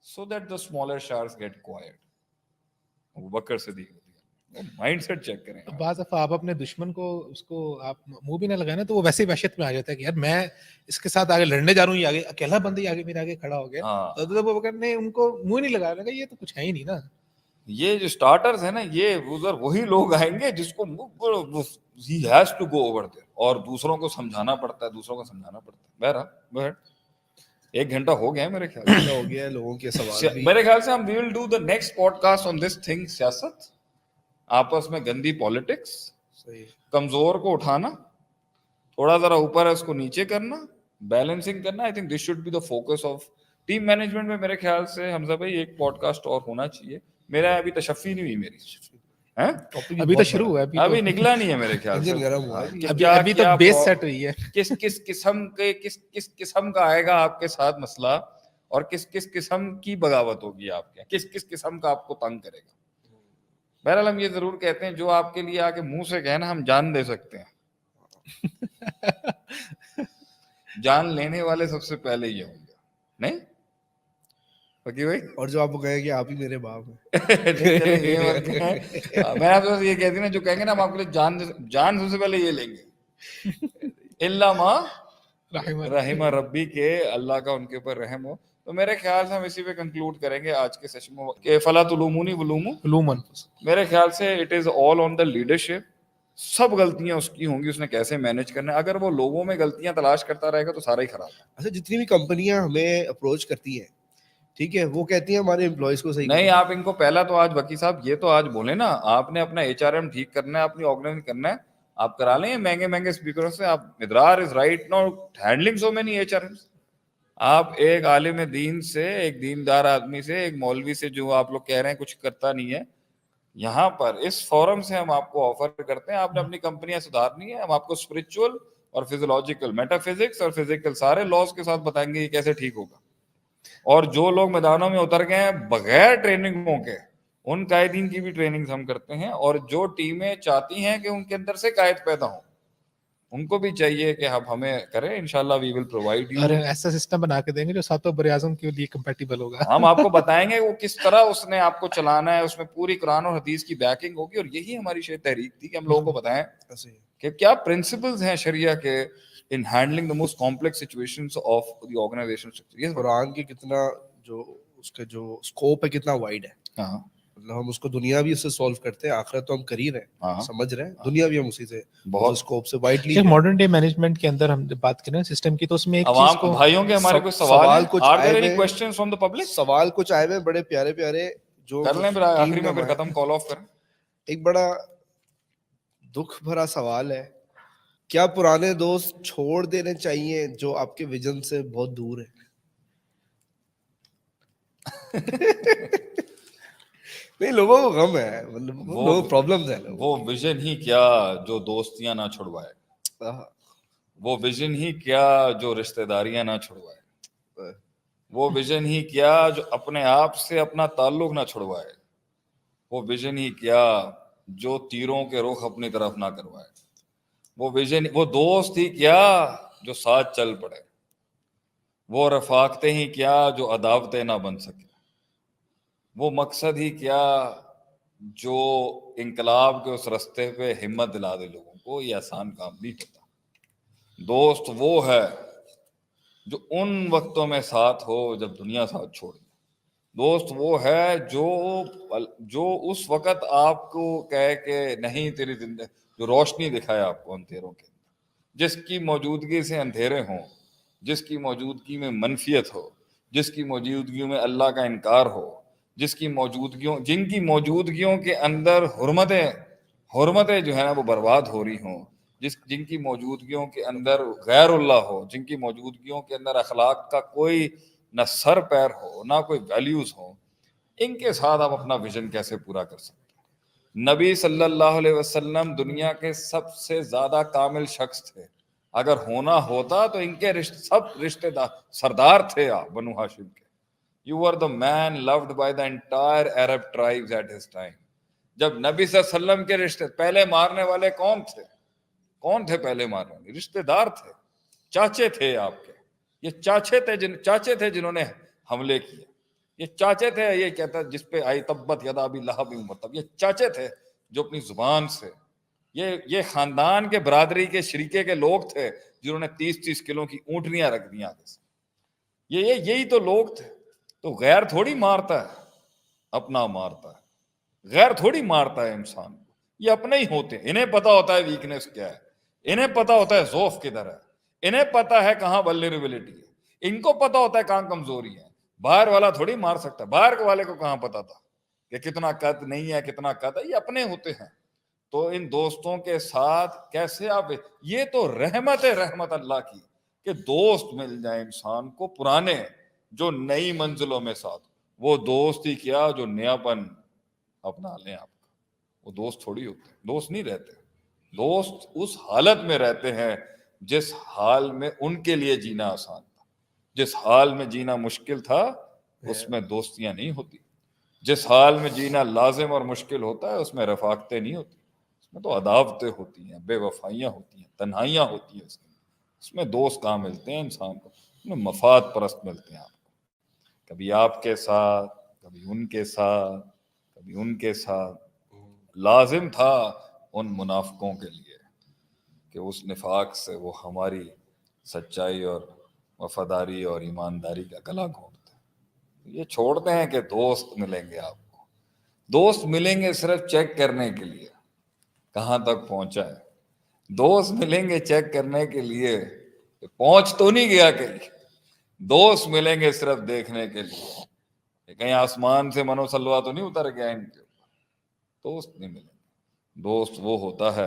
so that the smaller sharks get quiet. Abu Bakr Siddiq mind set check کریں. بعض دفعہ آپ اپنے دشمن کو اس کو آپ منہ بھی نہ لگائیں نا, تو وہ ویسے ہی وحشت میں آ جاتا ہے کہ یار میں اس کے ساتھ آگے لڑنے جا رہا ہوں, یہ آگے اکیلا بندہ ہی آگے میرے آگے کھڑا ہو گیا. حضرت ابو بکر نے ان کو منہ نہیں لگایا, لگا یہ تو کچھ ہے ہی نہیں نا. یہ جو سٹارٹرز ہیں نا, یہ ادھر وہی لوگ آئیں گے جس کو he has to go over there, اور دوسروں کو سمجھانا پڑتا ہے, بہرحال 1 گھنٹہ ہو گیا ہے میرے خیال سے. ہو گیا ہے لوگوں کے سوال بھی. میرے خیال سے ہم we will do the next podcast on this thing, سیاست, آپس میں گندی پالیٹکس, کمزور کو اٹھانا, تھوڑا ذرا اوپر ہے اس کو نیچے کرنا, بیلنسنگ کرنا. I think this should be the focus of team management میں. میرے خیال سے حمزہ بھائی ایک پوڈ کاسٹ اور ہونا چاہیے. میرا ابھی تشفی نہیں ہوئی میری, ابھی تو شروع ہوا ہے, ابھی نکلا نہیں ہے میرے خیال سے. ابھی تو بیس سیٹ ہوئی ہے. کس قسم کا آئے گا آپ کے ساتھ مسئلہ, اور کس قسم کی بغاوت ہوگی آپ کے, کس قسم کا آپ کو تنگ کرے گا. بہرحال ہم یہ ضرور کہتے ہیں جو آپ کے لیے آ کے منہ سے کہنا ہم جان دے سکتے ہیں. جان لینے والے سب سے پہلے یہ ہوں گے, نہیں فقی بھائی؟ اور جو آپ کو کہیں کہ آپ ہی میرے باپ ہیں. میں آپ سے یہ کہتی ہوں نا, جو کہیں گے نا ہم آپ کے لیے جان سب سے پہلے یہ لیں گے, الا ما رحم ربی, کے اللہ کا ان کے اوپر رحم ہو. تو میرے خیال سے ہم اسی پہ کنکلوڈ کریں گے آج کے سیشن میں کہ فلا تلومونی ولوموا. میرے خیال سے it is all on the leadership. سب غلطیاں اس کی ہوں گی, اس نے کیسے مینج کرنا ہے. اگر وہ لوگوں میں غلطیاں تلاش کرتا رہے گا تو سارا ہی خراب ہے. اچھا, جتنی بھی کمپنیاں ہمیں اپروچ کرتی ہیں, ٹھیک ہے, وہ کہتی ہیں ہمارے امپلائیز کو صحیح نہیں. آپ ان کو پہلا تو آج وکی صاحب یہ تو آج بولیں نا, آپ نے اپنا HRM ٹھیک کرنا ہے, اپنی آرگنائز کرنا ہے, آپ کرا لیں مہنگے اسپیکروں سے. آپ Mudrar is right now handling so many HRMs. آپ ایک عالم دین سے, ایک دیندار آدمی سے, ایک مولوی سے, جو آپ لوگ کہہ رہے ہیں کچھ کرتا نہیں ہے, یہاں پر اس فورم سے ہم آپ کو آفر کرتے ہیں. آپ نے اپنی کمپنیاں سدھارنی ہے, ہم آپ کو اسپرچل اور فزیولوجیکل, میٹا فزکس اور فزیکل سارے لاز کے ساتھ بتائیں گے یہ کیسے ٹھیک ہوگا. اور جو لوگ میدانوں میں اتر گئے ہیں بغیر ٹریننگوں کے, ان قائدین کی بھی ٹریننگ ہم کرتے ہیں. اور جو ٹیمیں چاہتی ہیں کہ ان کے اندر سے قائد پیدا ہوں, ان کو بھی چاہیے کہ آپ ہمیں کریں, انشاءاللہ وی ول پرووائڈ یو. اور ایسا سسٹم بنا کے دیں گے جو ساتوں بر اعظم کے لیے کمپیٹیبل ہوگا. ہم آپ کو بتائیں گے وہ کس طرح اس نے آپ کو چلانا ہے, اس میں پوری قرآن اور حدیث کی بیکنگ ہوگی. اور یہی ہماری شاید تحریک تھی کہ ہم لوگوں کو بتائیں کہ کیا پرنسپلز ہیں شریعہ کے in handling the most complex situations of the organization structure. Quran کی کتنا جو اس کا جو اسکوپ ہے کتنا وائڈ ہے. ہاں مطلب ہم اس کو دنیا بھی اس سے سولو کرتے ہیں, آخرت تو ہم کر ہی رہے ہیں, سمجھ رہے ہیں, دنیا بھی ہم اسی سے بہت اسکوپ سے وائڈلی. ایک ماڈرن ڈے مینجمنٹ کے اندر ہم جب بات کریں سسٹم کی تو اس میں ایک چیز کو بھائیوں کے ہمارے کوئی سوال کچھ آئے ہوئے, سوال کچھ آئے ہوئے بڑے پیارے پیارے جو کر لیں, پھر آخری میں پھر ختم کال آف کریں. ایک بڑا دکھ بھرا سوال ہے, کیا پرانے دوست چھوڑ دینے چاہیے جو آپ کے ویژن سے بہت دور ہے؟ نہیں, لوگوں کو غم ہے, مطلب پرابلمز ہیں. وہ ویژن ہی کیا جو دوستیاں نہ چھڑوائے, وہ ویژن ہی کیا جو رشتہ داریاں نہ چھڑوائے, وہ ویژن ہی کیا جو اپنے آپ سے اپنا تعلق نہ چھڑوائے, وہ ویژن ہی کیا جو تیروں کے رخ اپنی طرف نہ کروائے, وہ دوست ہی کیا جو ساتھ چل پڑے, وہ رفاقتیں ہی کیا جو عداوتیں نہ بن سکے, وہ مقصد ہی کیا جو انقلاب کے اس رستے پہ ہمت دلا دے لوگوں کو. یہ آسان کام نہیں ہوتا. دوست وہ ہے جو ان وقتوں میں ساتھ ہو جب دنیا ساتھ چھوڑ دے. دوست وہ ہے جو اس وقت آپ کو کہے کہ نہیں تیری زندگی, جو روشنی دکھائے آپ کو اندھیروں کے, جس کی موجودگی سے اندھیرے ہوں, جس کی موجودگی میں منفیت ہو, جس کی موجودگی میں اللہ کا انکار ہو, جن کی موجودگیوں کے اندر حرمتیں جو ہے نا وہ برباد ہو رہی ہوں, جن کی موجودگیوں کے اندر غیر اللہ ہو, جن کی موجودگیوں کے اندر اخلاق کا کوئی نہ سر پیر ہو, نہ کوئی ویلیوز ہو, ان کے ساتھ آپ اپنا ویژن کیسے پورا کر سکتے ہیں؟ نبی صلی اللہ علیہ وسلم دنیا کے سب سے زیادہ کامل شخص تھے. اگر ہونا ہوتا تو ان کے سب رشتے دار سردار تھے آپ بنو ہاشم کے. You were the man loved by the entire Arab tribes at his time. جب نبی صلی اللہ علیہ وسلم کے رشتے پہلے مارنے والے کون تھے پہلے مارنے والے؟ رشتے دار تھے, چاچے تھے آپ کے. یہ چاچے تھے جنہوں نے حملے کیے, یہ چاچے تھے. یہ کہتا ہے جس پہ آئی تبت یدا ابی لہب وتب, یہ چاچے تھے جو اپنی زبان سے, یہ خاندان کے برادری کے شریکے کے لوگ تھے جنہوں نے 30 کلو کی اونٹنیاں رکھ دیں آگے سے. یہی تو لوگ تھے. تو غیر تھوڑی مارتا ہے, اپنا مارتا ہے. غیر تھوڑی مارتا ہے انسان کو, یہ اپنے ہی ہوتے ہیں. انہیں پتا ہوتا ہے ویکنس کیا ہے, انہیں پتا ہوتا ہے ضعف کدھر ہے, انہیں پتا ہے کہاں ولیربلٹی ہے, ان کو پتا ہوتا ہے کہاں کمزوری ہے. باہر والا تھوڑی مار سکتا ہے. باہر والے کو کہاں پتا تھا کہ کتنا قد نہیں ہے, کتنا قد ہے. یہ اپنے ہوتے ہیں. تو ان دوستوں کے ساتھ کیسے آپ, یہ تو رحمت اللہ کی کہ دوست مل جائے انسان کو پرانے جو نئی منزلوں میں ساتھ. وہ دوست ہی کیا جو نیاپن اپنا لیں آپ کا. وہ دوست تھوڑی ہوتے ہیں, دوست نہیں رہتے. دوست اس حالت میں رہتے ہیں جس حال میں ان کے لیے جینا آسان تھا. جس حال میں جینا مشکل تھا اس میں دوستیاں نہیں ہوتی. جس حال میں جینا لازم اور مشکل ہوتا ہے اس میں رفاقتیں نہیں ہوتی. اس میں تو عداوتیں ہوتی ہیں, بے وفائیاں ہوتی ہیں, تنہائیاں ہوتی ہیں. اس میں دوست کہاں ملتے ہیں انسان کو؟ اس میں مفاد پرست ملتے ہیں آپ کو. کبھی آپ کے ساتھ, کبھی ان کے ساتھ, کبھی ان کے ساتھ. لازم تھا ان منافقوں کے لیے کہ اس نفاق سے وہ ہماری سچائی اور وفاداری اور ایمانداری کا گلا گھونٹتے. یہ چھوڑتے ہیں کہ دوست ملیں گے آپ کو. دوست ملیں گے صرف چیک کرنے کے لیے کہاں تک پہنچا ہے. دوست ملیں گے چیک کرنے کے لیے کہ پہنچ تو نہیں گیا کہیں. دوست ملیں گے صرف دیکھنے کے لیے کہ کہیں آسمان سے منو سلوا تو نہیں اتر گیا ان کے اوپر. دوست نہیں ملیں گے. دوست وہ ہوتا ہے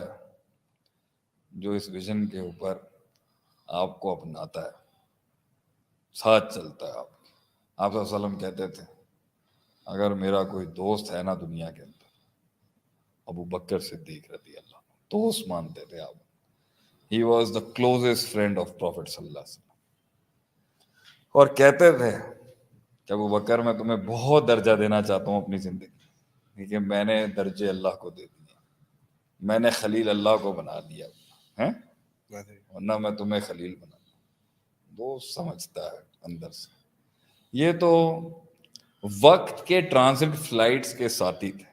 جو اس ویژن کے اوپر آپ کو اپناتا ہے, ساتھ چلتا ہے. آپ صلی اللہ علیہ وسلم کہتے تھے اگر میرا کوئی دوست ہے نا دنیا کے اندر, ابو بکر صدیق رضی اللہ عنہ, دوست مانتے تھے آپ. He was the closest friend of Prophet صلی اللہ علیہ وسلم. اور کہتے تھے کہ ابو بکر میں تمہیں بہت درجہ دینا چاہتا ہوں اپنی زندگی, کیونکہ میں نے درجے اللہ کو دے دیے, میں نے خلیل اللہ کو بنا دیا ہے. ورنہ میں تمہیں خلیل بنا. دوست سمجھتا ہے اندر سے. یہ تو وقت کے ٹرانزٹ فلائٹس کے ساتھی تھے,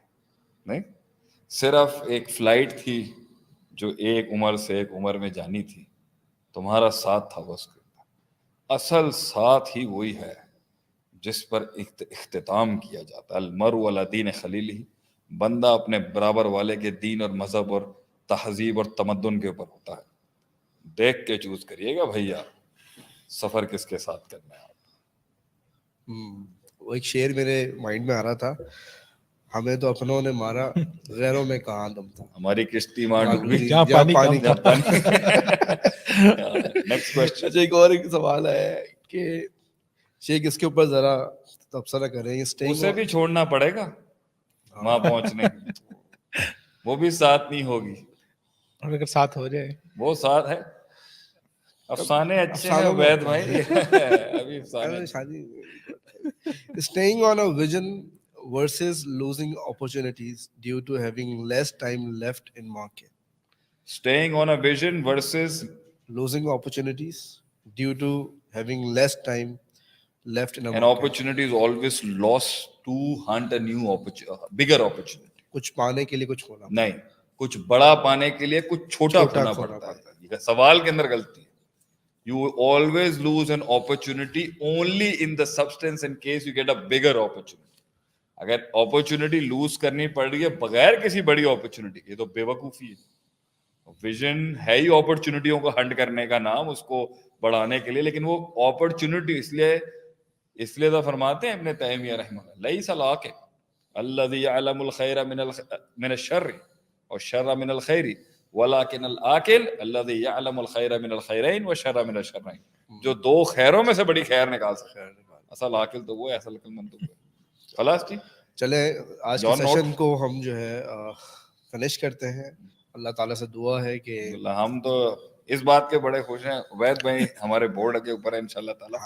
نہیں صرف ایک فلائٹ تھی جو ایک عمر سے ایک عمر میں جانی تھی, تمہارا ساتھ تھا بس. اصل ساتھ ہی وہی ہے جس پر اختتام کیا جاتا ہے. المرء علی دین خلیلہ, بندہ اپنے برابر والے کے دین اور مذہب اور تہذیب اور تمدن کے اوپر ہوتا ہے. دیکھ کے چوز کریے گا بھیا سفر کس کے ساتھ کرنا ہے. وہ ایک شعر میرے مائنڈ میں آ رہا تھا, ہمیں تو اپنوں نے مارا غیروں میں کہاں دم تھا, ہماری کشتی ماں ڈوبی جہاں پانی کم تھا. Next question. اچھا ایک اور ایک سوال ہے کہ شیخ اس کے اوپر ذرا تبصرہ کریں. اسے بھی چھوڑنا پڑے گا وہاں پہنچنے کے, وہ بھی ساتھ نہیں ہوگی. اور اگر ساتھ ہو جائے وہ ساتھ ہے. افسانے اچھے ہیں وید بھائی, ابھی افسانے. Staying on a vision versus losing opportunities due to having less time left in market. Staying on a vision versus losing opportunities due to having less time left in a an market. opportunity is always lost to hunt a new opportunity, bigger opportunity. کچھ پانے کے لیے کچھ ہونا نہیں, کچھ بڑا پانے کے لیے کچھ چھوٹا کھونا پڑتا ہے. یہ سوال کے اندر غلطی ہے. You will always lose an opportunity only in the substance in case you get a bigger opportunity. اگر opportunity lose کرنی پڑ رہی ہے بغیر کسی بڑی opportunity کے, تو بے وقوفی ہے. ویژن ہے ہی اپرچونٹیوں کو ہنٹ کرنے کا نام, اس کو بڑھانے کے لیے, لیکن وہ اپرچونٹی اس لیے تو فرماتے ہیں ابن تیمیہ رحمہ اللہ, لیس العاقل الذی یعلم الخیر من الشر والشر من الخیر ولکن العاقل الذی یعلم الخیر من الخیرین والشر من الشرین. جو دو خیروں میں سے بڑی خیر نکال سکتا ہے, اصل عاقل تو وہ ہے, اصل عقل مند تو وہ ہے. خلاص ٹھیک, چلے آج کے سیشن کو ہم جو ہے فنش کرتے ہیں. اللہ تعالیٰ سے دعا ہے کہ ہم تو اس بات کے بڑے خوش ہیں, عبید بھائی ہمارے بورڈ کے اوپر ہے انشاءاللہ تعالیٰ.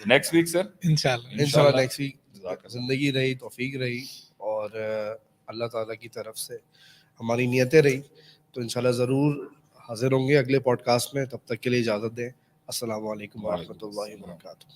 نیکسٹ ویک سر انشاءاللہ نیکسٹ ویک زندگی رہی, توفیق رہی, اور اللہ تعالیٰ کی طرف سے ہماری نیتیں رہی تو انشاءاللہ ضرور حاضر ہوں گے اگلے پوڈ کاسٹ میں. تب تک کے لیے اجازت دیں. السلام علیکم ورحمۃ اللہ وبرکاتہ.